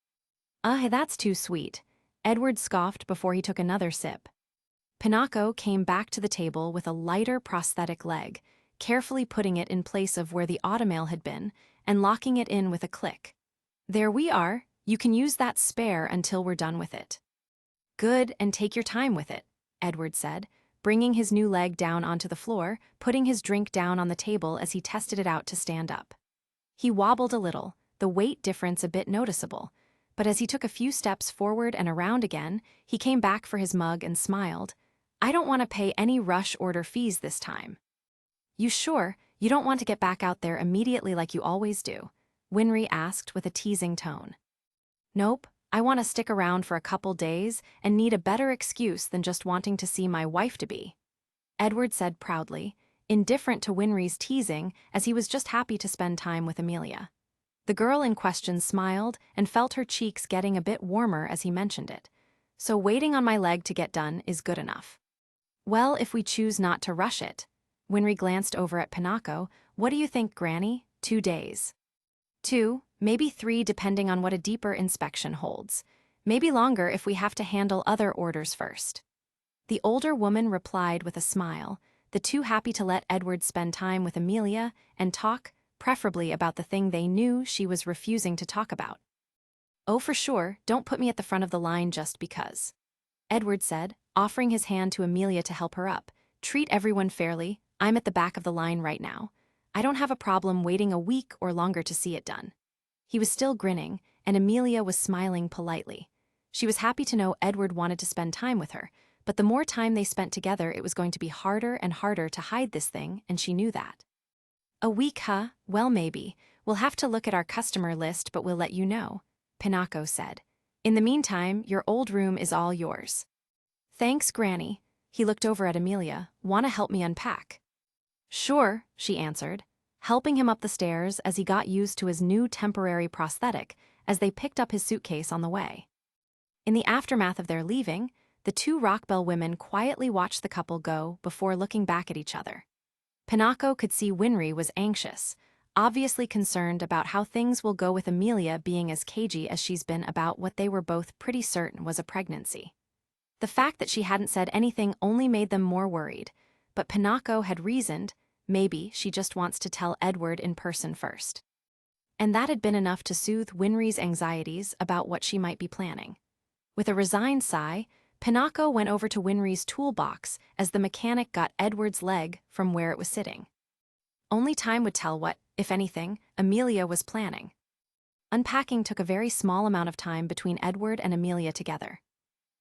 That's too sweet, Edward scoffed before he took another sip. Pinocchio came back to the table with a lighter prosthetic leg, carefully putting it in place of where the automail had been and locking it in with a click. There we are. You can use that spare until we're done with it. Good, and take your time with it, Edward said, bringing his new leg down onto the floor, putting his drink down on the table as he tested it out to stand up. He wobbled a little, the weight difference a bit noticeable, but as he took a few steps forward and around again, he came back for his mug and smiled. I don't want to pay any rush order fees this time. You sure? You don't want to get back out there immediately like you always do? Winry asked with a teasing tone. Nope, I want to stick around for a couple days and need a better excuse than just wanting to see my wife-to-be, Edward said proudly, indifferent to Winry's teasing as he was just happy to spend time with Amelia. The girl in question smiled and felt her cheeks getting a bit warmer as he mentioned it. So waiting on my leg to get done is good enough. Well, if we choose not to rush it. Winry glanced over at Pinocchio. What do you think, Granny? 2 days. 2, maybe 3 depending on what a deeper inspection holds. Maybe longer if we have to handle other orders first. The older woman replied with a smile, the two happy to let Edward spend time with Amelia and talk, preferably about the thing they knew she was refusing to talk about. Oh, for sure, don't put me at the front of the line just because. Edward said, offering his hand to Amelia to help her up. Treat everyone fairly, I'm at the back of the line right now. I don't have a problem waiting a week or longer to see it done. He was still grinning, and Amelia was smiling politely. She was happy to know Edward wanted to spend time with her, but the more time they spent together it was going to be harder and harder to hide this thing, and she knew that. A week, huh? Well, maybe. We'll have to look at our customer list, but we'll let you know, Pinocchio said. In the meantime, your old room is all yours. Thanks, Granny. He looked over at Amelia. Wanna help me unpack? Sure, she answered, helping him up the stairs as he got used to his new temporary prosthetic as they picked up his suitcase on the way. In the aftermath of their leaving, the 2 Rockbell women quietly watched the couple go before looking back at each other. Pinocchio could see Winry was anxious, obviously concerned about how things will go with Amelia being as cagey as she's been about what they were both pretty certain was a pregnancy. The fact that she hadn't said anything only made them more worried, but Pinocchio had reasoned, maybe she just wants to tell Edward in person first. And that had been enough to soothe Winry's anxieties about what she might be planning. With a resigned sigh, Pinocchio went over to Winry's toolbox as the mechanic got Edward's leg from where it was sitting. Only time would tell what, if anything, Amelia was planning. Unpacking took a very small amount of time between Edward and Amelia together.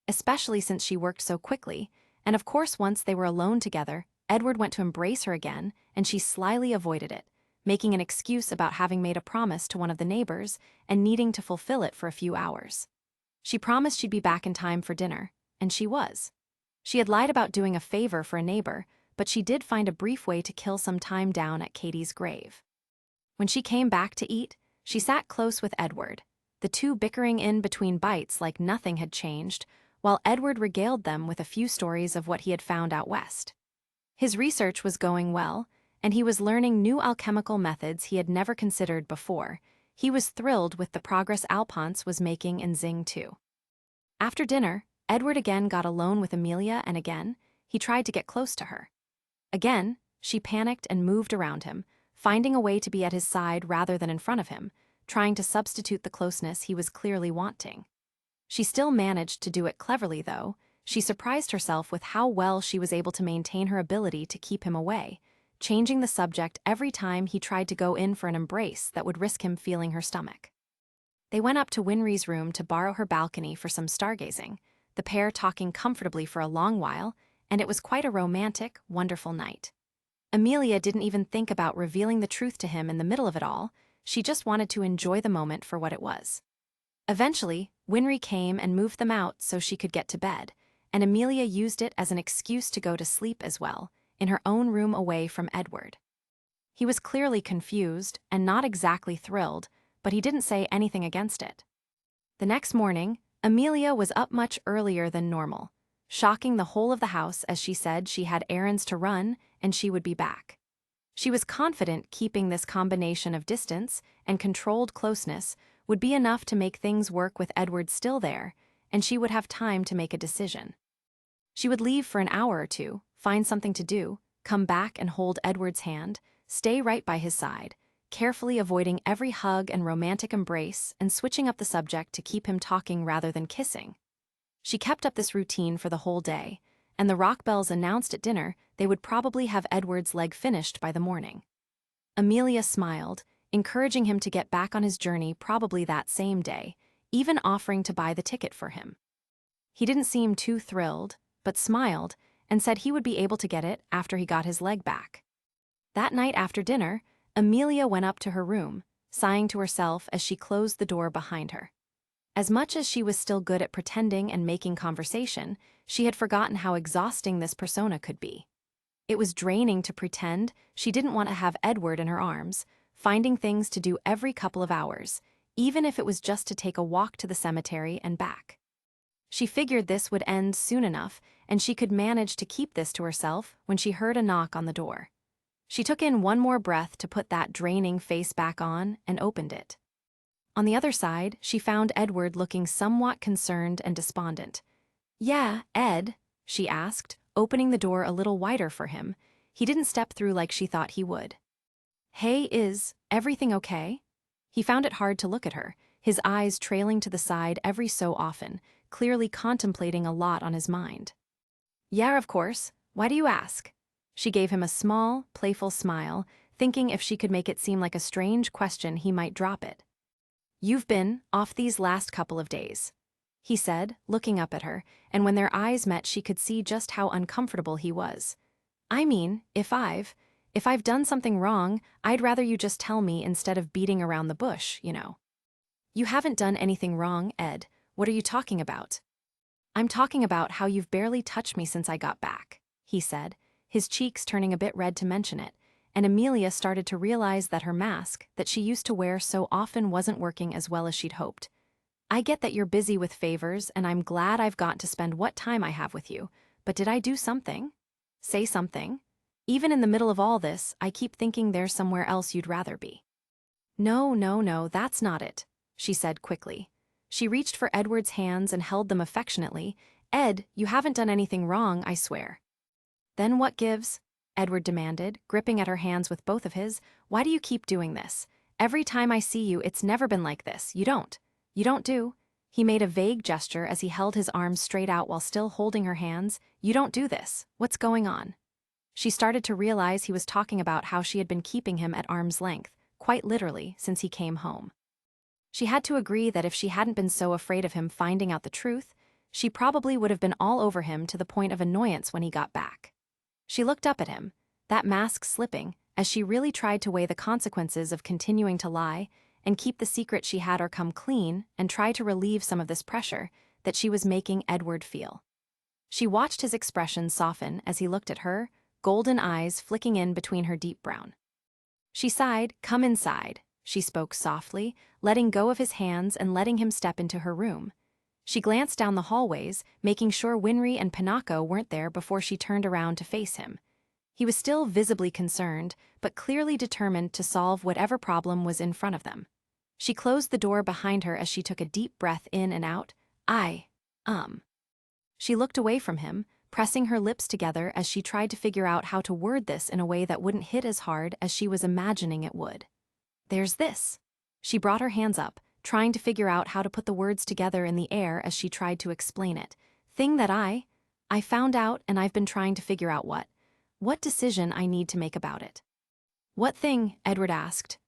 Especially since she worked so quickly, and of course once they were alone together, Edward went to embrace her again, and she slyly avoided it, making an excuse about having made a promise to one of the neighbors and needing to fulfill it for a few hours. She promised she'd be back in time for dinner, and she was. She had lied about doing a favor for a neighbor, but she did find a brief way to kill some time down at Katie's grave. When she came back to eat, she sat close with Edward, the two bickering in between bites like nothing had changed, while Edward regaled them with a few stories of what he had found out west. His research was going well, and he was learning new alchemical methods he had never considered before. He was thrilled with the progress Alphonse was making in Xing too. After dinner, Edward again got alone with Amelia, and again, he tried to get close to her. Again, she panicked and moved around him, finding a way to be at his side rather than in front of him, trying to substitute the closeness he was clearly wanting. She still managed to do it cleverly, though. She surprised herself with how well she was able to maintain her ability to keep him away, changing the subject every time he tried to go in for an embrace that would risk him feeling her stomach. They went up to Winry's room to borrow her balcony for some stargazing, the pair talking comfortably for a long while, and it was quite a romantic, wonderful night. Amelia didn't even think about revealing the truth to him in the middle of it all. She just wanted to enjoy the moment for what it was. Eventually, Winry came and moved them out so she could get to bed, and Amelia used it as an excuse to go to sleep as well, in her own room away from Edward. He was clearly confused and not exactly thrilled, but he didn't say anything against it. The next morning, Amelia was up much earlier than normal, shocking the whole of the house as she said she had errands to run and she would be back. She was confident keeping this combination of distance and controlled closeness would be enough to make things work with Edward still there, and she would have time to make a decision. She would leave for an hour or two, find something to do, come back and hold Edward's hand, stay right by his side, carefully avoiding every hug and romantic embrace and switching up the subject to keep him talking rather than kissing. She kept up this routine for the whole day, and the Rockbells announced at dinner they would probably have Edward's leg finished by the morning. Amelia smiled, encouraging him to get back on his journey probably that same day, even offering to buy the ticket for him. He didn't seem too thrilled, but smiled and said he would be able to get it after he got his leg back. That night after dinner, Amelia went up to her room, sighing to herself as she closed the door behind her. As much as she was still good at pretending and making conversation, she had forgotten how exhausting this persona could be. It was draining to pretend she didn't want to have Edward in her arms, finding things to do every couple of hours, even if it was just to take a walk to the cemetery and back. She figured this would end soon enough, and she could manage to keep this to herself when she heard a knock on the door. She took in one more breath to put that draining face back on and opened it. On the other side, she found Edward looking somewhat concerned and despondent. "Yeah, Ed?" she asked, opening the door a little wider for him. He didn't step through like she thought he would. "Hey, is everything okay?" He found it hard to look at her, his eyes trailing to the side every so often, clearly contemplating a lot on his mind. "Yeah, of course. Why do you ask?" She gave him a small, playful smile, thinking if she could make it seem like a strange question he might drop it. "You've been off these last couple of days," he said, looking up at her, and when their eyes met she could see just how uncomfortable he was. "I mean, if I've done something wrong, I'd rather you just tell me instead of beating around the bush, you know." "You haven't done anything wrong, Ed. What are you talking about?" "I'm talking about how you've barely touched me since I got back," he said, his cheeks turning a bit red to mention it, and Amelia started to realize that her mask, that she used to wear so often, wasn't working as well as she'd hoped. "I get that you're busy with favors, and I'm glad I've got to spend what time I have with you, but did I do something? Say something? Even in the middle of all this, I keep thinking there's somewhere else you'd rather be." No, that's not it," she said quickly. She reached for Edward's hands and held them affectionately. "Ed, you haven't done anything wrong, I swear." "Then what gives?" Edward demanded, gripping at her hands with both of his. "Why do you keep doing this? Every time I see you, it's never been like this. You don't do." He made a vague gesture as he held his arms straight out while still holding her hands. "You don't do this. What's going on?" She started to realize he was talking about how she had been keeping him at arm's length, quite literally, since he came home. She had to agree that if she hadn't been so afraid of him finding out the truth, she probably would have been all over him to the point of annoyance when he got back. She looked up at him, that mask slipping, as she really tried to weigh the consequences of continuing to lie and keep the secret she had or come clean and try to relieve some of this pressure that she was making Edward feel. She watched his expression soften as he looked at her, golden eyes flicking in between her deep brown. She sighed. "Come inside," she spoke softly, letting go of his hands and letting him step into her room. She glanced down the hallways, making sure Winry and Pinocchio weren't there before she turned around to face him. He was still visibly concerned, but clearly determined to solve whatever problem was in front of them. She closed the door behind her as she took a deep breath in and out. She looked away from him, pressing her lips together as she tried to figure out how to word this in a way that wouldn't hit as hard as she was imagining it would. "There's this." She brought her hands up, trying to figure out how to put the words together in the air as she tried to explain it. "Thing that I found out, and I've been trying to figure out what decision I need to make about it." "What thing?" Edward asked.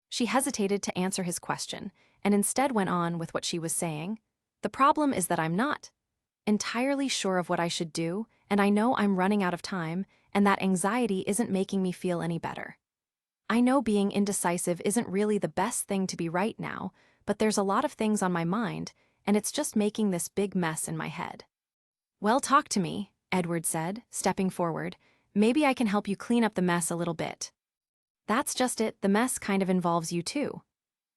She hesitated to answer his question, and instead went on with what she was saying. "The problem is that I'm not entirely sure of what I should do, and I know I'm running out of time, and that anxiety isn't making me feel any better. I know being indecisive isn't really the best thing to be right now, but there's a lot of things on my mind, and it's just making this big mess in my head." "Well, talk to me," Edward said, stepping forward. "Maybe I can help you clean up the mess a little bit." "That's just it, the mess kind of involves you too,"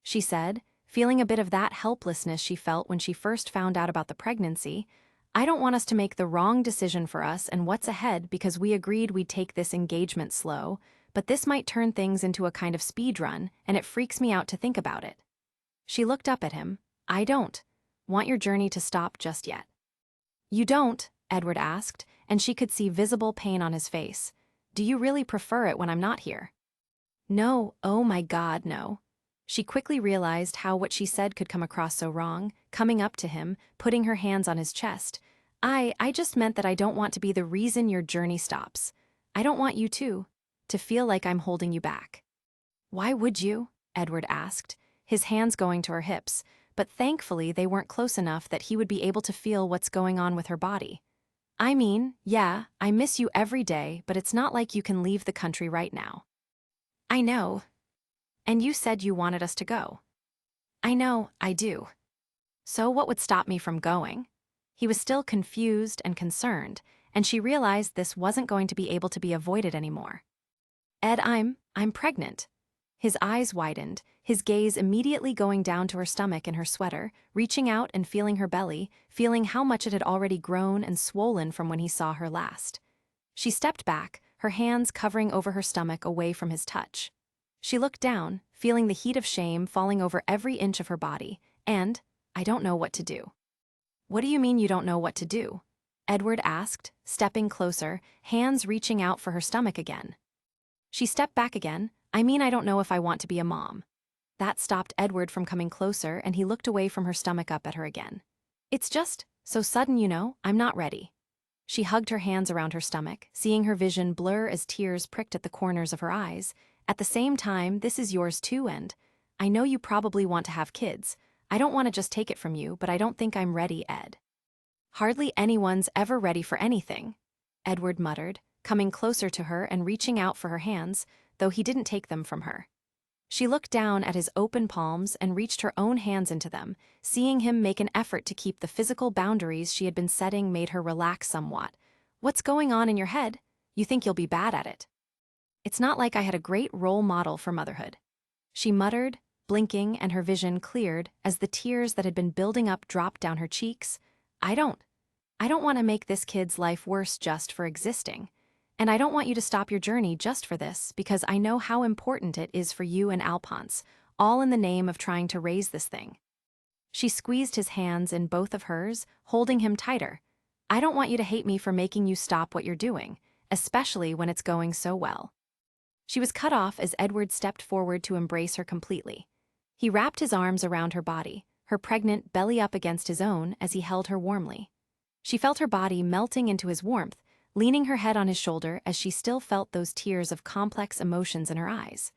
she said, feeling a bit of that helplessness she felt when she first found out about the pregnancy. "I don't want us to make the wrong decision for us and what's ahead because we agreed we'd take this engagement slow, but this might turn things into a kind of speed run, and it freaks me out to think about it." She looked up at him. "I don't want your journey to stop just yet." "You don't?" Edward asked, and she could see visible pain on his face. "Do you really prefer it when I'm not here?" "No, oh my God, no." She quickly realized how what she said could come across so wrong, coming up to him, putting her hands on his chest. I just meant that I don't want to be the reason your journey stops. I don't want you to feel like I'm holding you back." "Why would you?" Edward asked, his hands going to her hips, but thankfully they weren't close enough that he would be able to feel what's going on with her body. "I mean, yeah, I miss you every day, but it's not like you can leave the country right now." "I know. And you said you wanted us to go." "I know, I do. So what would stop me from going?" He was still confused and concerned, and she realized this wasn't going to be able to be avoided anymore. "Ed, I'm pregnant." His eyes widened, his gaze immediately going down to her stomach and her sweater, reaching out and feeling her belly, feeling how much it had already grown and swollen from when he saw her last. She stepped back, her hands covering over her stomach away from his touch. She looked down, feeling the heat of shame falling over every inch of her body, and, "I don't know what to do." "What do you mean you don't know what to do?" Edward asked, stepping closer, hands reaching out for her stomach again. She stepped back again. "I mean, I don't know if I want to be a mom." That stopped Edward from coming closer, and he looked away from her stomach up at her again. "It's just so sudden, you know, I'm not ready." She hugged her hands around her stomach, seeing her vision blur as tears pricked at the corners of her eyes. "At the same time, this is yours too, and I know you probably want to have kids. I don't want to just take it from you, but I don't think I'm ready, Ed." "Hardly anyone's ever ready for anything," Edward muttered, coming closer to her and reaching out for her hands, though he didn't take them from her. She looked down at his open palms and reached her own hands into them. Seeing him make an effort to keep the physical boundaries she had been setting made her relax somewhat. "What's going on in your head? You think you'll be bad at it." "It's not like I had a great role model for motherhood," she muttered, blinking, and her vision cleared as the tears that had been building up dropped down her cheeks. I don't want to make this kid's life worse just for existing. And I don't want you to stop your journey just for this, because I know how important it is for you and Alphonse, all in the name of trying to raise this thing." She squeezed his hands in both of hers, holding him tighter. "I don't want you to hate me for making you stop what you're doing, especially when it's going so well." She was cut off as Edward stepped forward to embrace her completely. He wrapped his arms around her body, her pregnant belly up against his own as he held her warmly. She felt her body melting into his warmth, leaning her head on his shoulder as she still felt those tears of complex emotions in her eyes.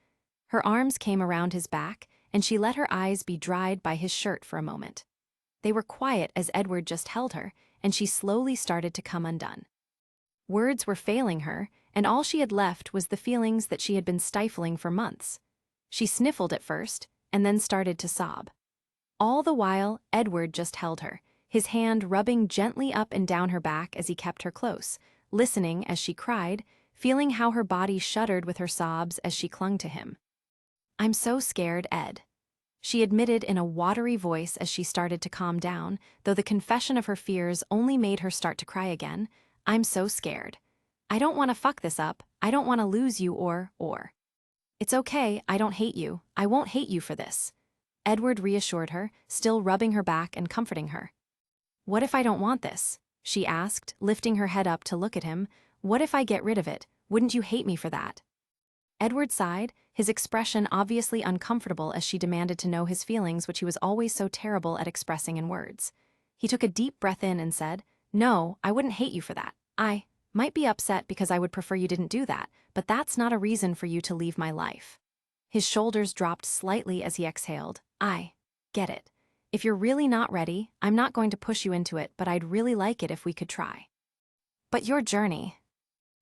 Her arms came around his back, and she let her eyes be dried by his shirt for a moment. They were quiet as Edward just held her, and she slowly started to come undone. Words were failing her, and all she had left was the feelings that she had been stifling for months. She sniffled at first, and then started to sob. All the while, Edward just held her, his hand rubbing gently up and down her back as he kept her close, listening as she cried, feeling how her body shuddered with her sobs as she clung to him. "I'm so scared, Ed," she admitted in a watery voice as she started to calm down, though the confession of her fears only made her start to cry again. "I'm so scared. I don't want to fuck this up, I don't want to lose you or. It's okay, I don't hate you, I won't hate you for this." Edward reassured her, still rubbing her back and comforting her. "What if I don't want this?" she asked, lifting her head up to look at him. "What if I get rid of it? Wouldn't you hate me for that?" Edward sighed, his expression obviously uncomfortable as she demanded to know his feelings, which he was always so terrible at expressing in words. He took a deep breath in and said, "No, I wouldn't hate you for that. I might be upset because I would prefer you didn't do that, but that's not a reason for you to leave my life." His shoulders dropped slightly as he exhaled. "I get it. If you're really not ready, I'm not going to push you into it, but I'd really like it if we could try." "But your journey."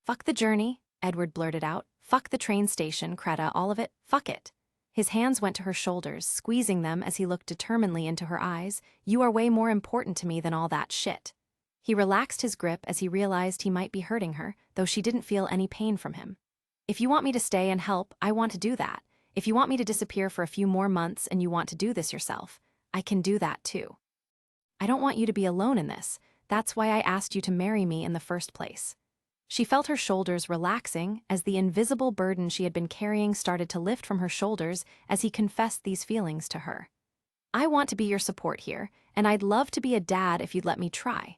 "Fuck the journey," Edward blurted out. "Fuck the train station, Greta, all of it, fuck it." His hands went to her shoulders, squeezing them as he looked determinedly into her eyes. "You are way more important to me than all that shit." He relaxed his grip as he realized he might be hurting her, though she didn't feel any pain from him. "If you want me to stay and help, I want to do that. If you want me to disappear for a few more months and you want to do this yourself, I can do that too. I don't want you to be alone in this. That's why I asked you to marry me in the first place." She felt her shoulders relaxing as the invisible burden she had been carrying started to lift from her shoulders as he confessed these feelings to her. "I want to be your support here, and I'd love to be a dad if you'd let me try."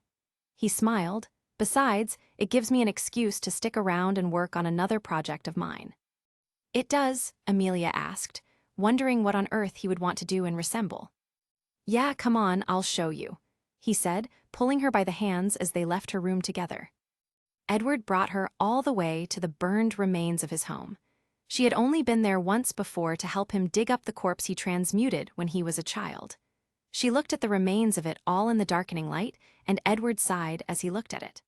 He smiled. "Besides, it gives me an excuse to stick around and work on another project of mine." "It does?" Amelia asked, wondering what on earth he would want to do and resemble. "Yeah, come on, I'll show you," he said, pulling her by the hands as they left her room together. Edward brought her all the way to the burned remains of his home. She had only been there once before to help him dig up the corpse he transmuted when he was a child. She looked at the remains of it all in the darkening light, and Edward sighed as he looked at it.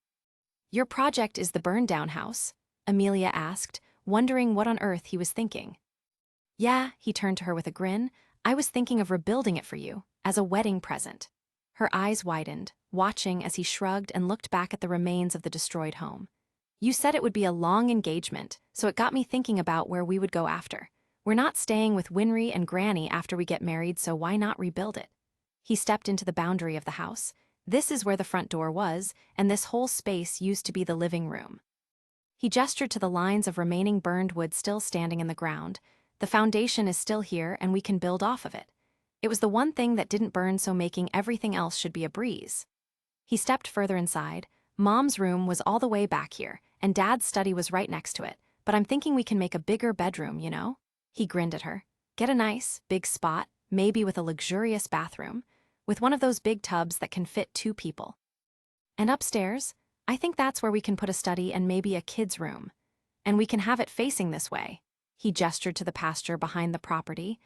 "Your project is the burned-down house?" Amelia asked, wondering what on earth he was thinking. "Yeah," he turned to her with a grin. "I was thinking of rebuilding it for you, as a wedding present." Her eyes widened. watching as he shrugged and looked back at the remains of the destroyed home. You said it would be a long engagement, so it got me thinking about where we would go after. We're not staying with Winry and Granny after we get married, so why not rebuild it? He stepped into the boundary of the house. This is where the front door was, and this whole space used to be the living room. He gestured to the lines of remaining burned wood still standing in the ground. The foundation is still here, and we can build off of it. It was the one thing that didn't burn, so making everything else should be a breeze. He stepped further inside. Mom's room was all the way back here, and Dad's study was right next to it, but I'm thinking we can make a bigger bedroom, you know? He grinned at her. Get a nice, big spot, maybe with a luxurious bathroom, with one of those big tubs that can fit 2 people. And upstairs, I think that's where we can put a study and maybe a kid's room. And we can have it facing this way. He gestured to the pasture behind the property.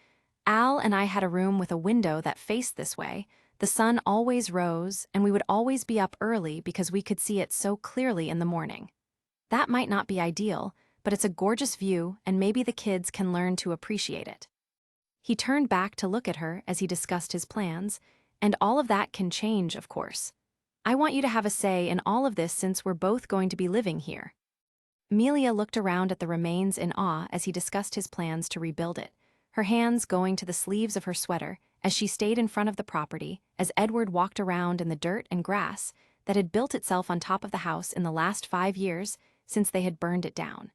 Al and I had a room with a window that faced this way. The sun always rose, and we would always be up early because we could see it so clearly in the morning. That might not be ideal, but it's a gorgeous view, and maybe the kids can learn to appreciate it. He turned back to look at her as he discussed his plans, and all of that can change, of course. I want you to have a say in all of this since we're both going to be living here. Amelia looked around at the remains in awe as he discussed his plans to rebuild it, her hands going to the sleeves of her sweater as she stayed in front of the property as Edward walked around in the dirt and grass that had built itself on top of the house in the last 5 years since they had burned it down.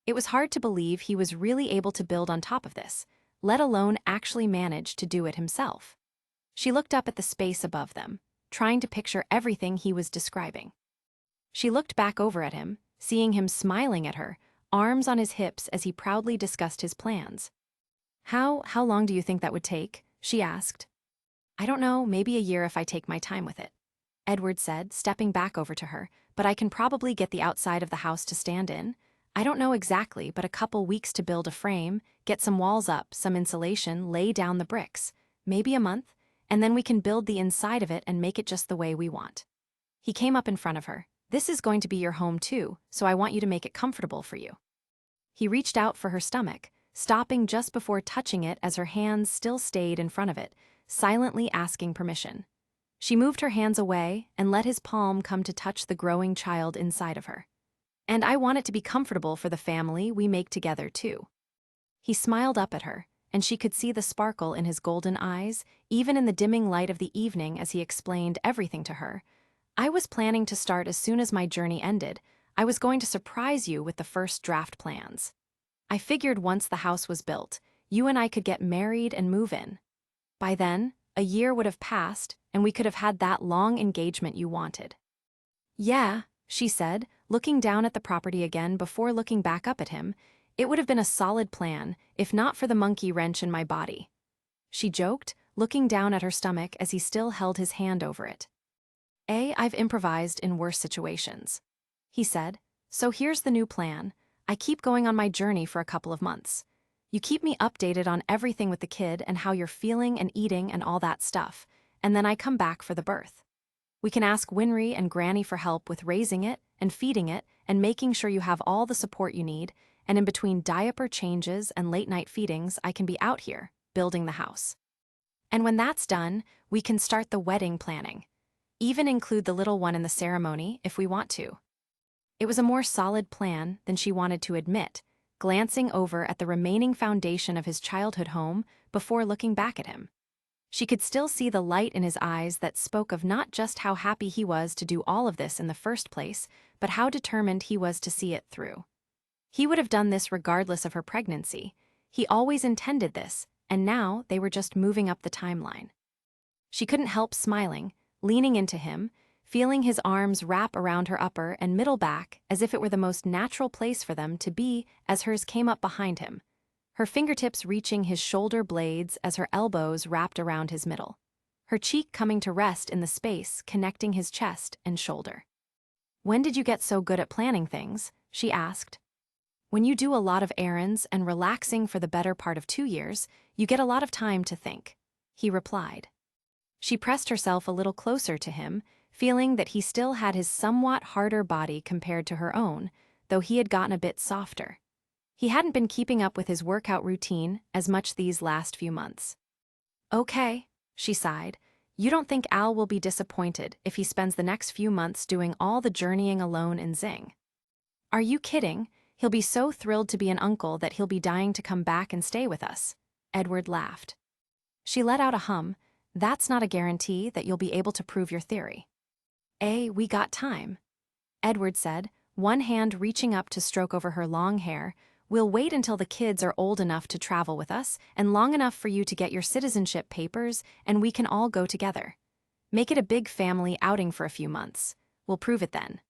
It was hard to believe he was really able to build on top of this, let alone actually manage to do it himself. She looked up at the space above them, trying to picture everything he was describing. She looked back over at him, seeing him smiling at her, arms on his hips as he proudly discussed his plans. How long do you think that would take? She asked. I don't know, maybe a year if I take my time with it, Edward said, stepping back over to her, but I can probably get the outside of the house to stand in. I don't know exactly, but a couple weeks to build a frame, get some walls up, some insulation, lay down the bricks. Maybe a month, and then we can build the inside of it and make it just the way we want. He came up in front of her. This is going to be your home too, so I want you to make it comfortable for you. He reached out for her stomach, stopping just before touching it as her hands still stayed in front of it, silently asking permission. She moved her hands away and let his palm come to touch the growing child inside of her. And I want it to be comfortable for the family we make together too. He smiled up at her, and she could see the sparkle in his golden eyes, even in the dimming light of the evening as he explained everything to her. I was planning to start as soon as my journey ended. I was going to surprise you with the first draft plans. I figured once the house was built, you and I could get married and move in. By then, a year would have passed, and we could have had that long engagement you wanted. Yeah, she said, looking down at the property again before looking back up at him. It would have been a solid plan, if not for the monkey wrench in my body. She joked, looking down at her stomach as he still held his hand over it. I've improvised in worse situations, he said. So here's the new plan. I keep going on my journey for a couple of months. You keep me updated on everything with the kid and how you're feeling and eating and all that stuff, and then I come back for the birth. We can ask Winry and Granny for help with raising it and feeding it and making sure you have all the support you need, and in between diaper changes and late-night feedings, I can be out here, building the house. And when that's done, we can start the wedding planning. Even include the little one in the ceremony if we want to. It was a more solid plan than she wanted to admit, glancing over at the remaining foundation of his childhood home before looking back at him. She could still see the light in his eyes that spoke of not just how happy he was to do all of this in the first place, but how determined he was to see it through. He would have done this regardless of her pregnancy. He always intended this, and now they were just moving up the timeline. She couldn't help smiling, leaning into him, feeling his arms wrap around her upper and middle back as if it were the most natural place for them to be as hers came up behind him, her fingertips reaching his shoulder blades as her elbows wrapped around his middle, her cheek coming to rest in the space connecting his chest and shoulder. When did you get so good at planning things? She asked. When you do a lot of errands and relaxing for the better part of 2 years, you get a lot of time to think, he replied. She pressed herself a little closer to him, feeling that he still had his somewhat harder body compared to her own, though he had gotten a bit softer. He hadn't been keeping up with his workout routine as much these last few months. Okay, she sighed. You don't think Al will be disappointed if he spends the next few months doing all the journeying alone in Zing? Are you kidding? He'll be so thrilled to be an uncle that he'll be dying to come back and stay with us. Edward laughed. She let out a hum. That's not a guarantee that you'll be able to prove your theory. We got time. Edward said, one hand reaching up to stroke over her long hair. We'll wait until the kids are old enough to travel with us and long enough for you to get your citizenship papers, and we can all go together. Make it a big family outing for a few months. We'll prove it then.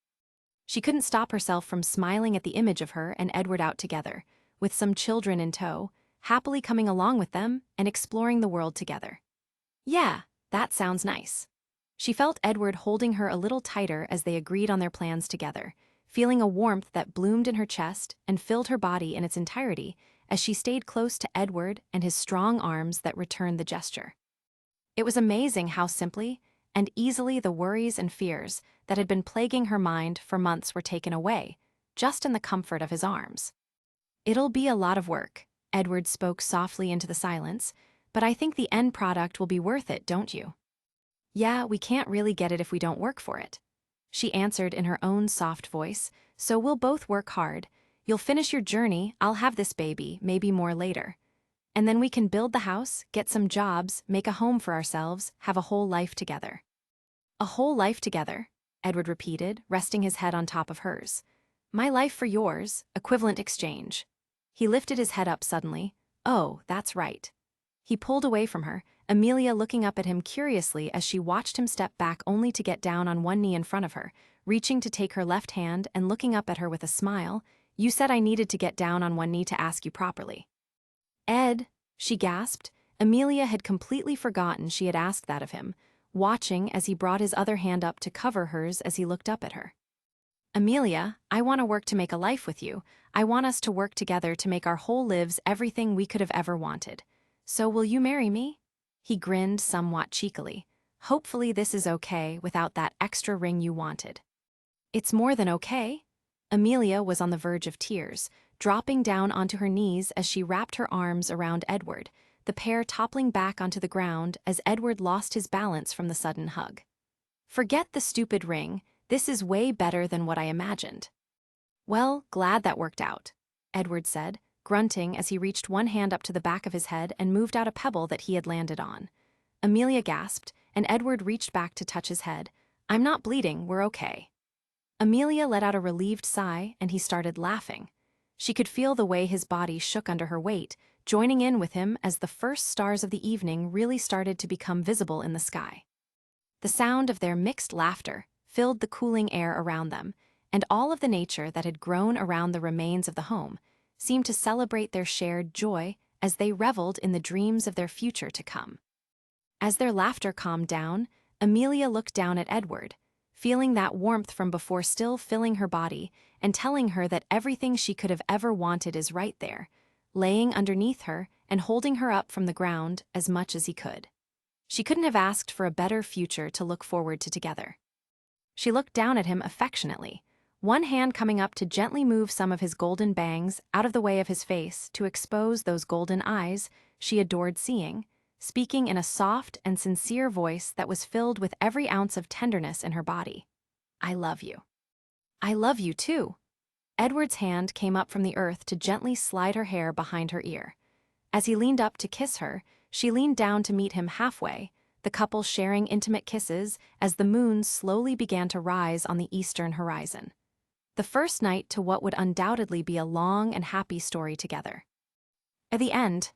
She couldn't stop herself from smiling at the image of her and Edward out together, with some children in tow, happily coming along with them and exploring the world together. Yeah, that sounds nice. She felt Edward holding her a little tighter as they agreed on their plans together, feeling a warmth that bloomed in her chest and filled her body in its entirety as she stayed close to Edward and his strong arms that returned the gesture. It was amazing how simply and easily the worries and fears that had been plaguing her mind for months were taken away, just in the comfort of his arms. It'll be a lot of work, Edward spoke softly into the silence, but I think the end product will be worth it, don't you? Yeah, we can't really get it if we don't work for it. She answered in her own soft voice, so we'll both work hard. You'll finish your journey, I'll have this baby, maybe more later. And then we can build the house, get some jobs, make a home for ourselves, have a whole life together. A whole life together, Edward repeated, resting his head on top of hers. My life for yours, equivalent exchange. He lifted his head up suddenly. Oh, that's right. He pulled away from her, Amelia looking up at him curiously as she watched him step back only to get down on one knee in front of her, reaching to take her left hand and looking up at her with a smile. You said I needed to get down on one knee to ask you properly. Ed, she gasped. Amelia had completely forgotten she had asked that of him, watching as he brought his other hand up to cover hers as he looked up at her. Amelia, I want to work to make a life with you. I want us to work together to make our whole lives everything we could have ever wanted. So will you marry me? He grinned somewhat cheekily. Hopefully this is okay without that extra ring you wanted. It's more than okay. Amelia was on the verge of tears, dropping down onto her knees as she wrapped her arms around Edward, the pair toppling back onto the ground as Edward lost his balance from the sudden hug. Forget the stupid ring, this is way better than what I imagined. Well, glad that worked out, Edward said, grunting as he reached one hand up to the back of his head and moved out a pebble that he had landed on. Amelia gasped, and Edward reached back to touch his head. I'm not bleeding, we're okay. Amelia let out a relieved sigh, and he started laughing. She could feel the way his body shook under her weight, joining in with him as the first stars of the evening really started to become visible in the sky. The sound of their mixed laughter filled the cooling air around them, and all of the nature that had grown around the remains of the home seemed to celebrate their shared joy as they reveled in the dreams of their future to come. As their laughter calmed down, Amelia looked down at Edward, feeling that warmth from before still filling her body and telling her that everything she could have ever wanted is right there, laying underneath her and holding her up from the ground as much as he could. She couldn't have asked for a better future to look forward to together. She looked down at him affectionately, one hand coming up to gently move some of his golden bangs out of the way of his face to expose those golden eyes she adored seeing, speaking in a soft and sincere voice that was filled with every ounce of tenderness in her body. I love you. I love you too. Edward's hand came up from the earth to gently slide her hair behind her ear. As he leaned up to kiss her, she leaned down to meet him halfway, the couple sharing intimate kisses as the moon slowly began to rise on the eastern horizon. The first night to what would undoubtedly be a long and happy story together. At the end,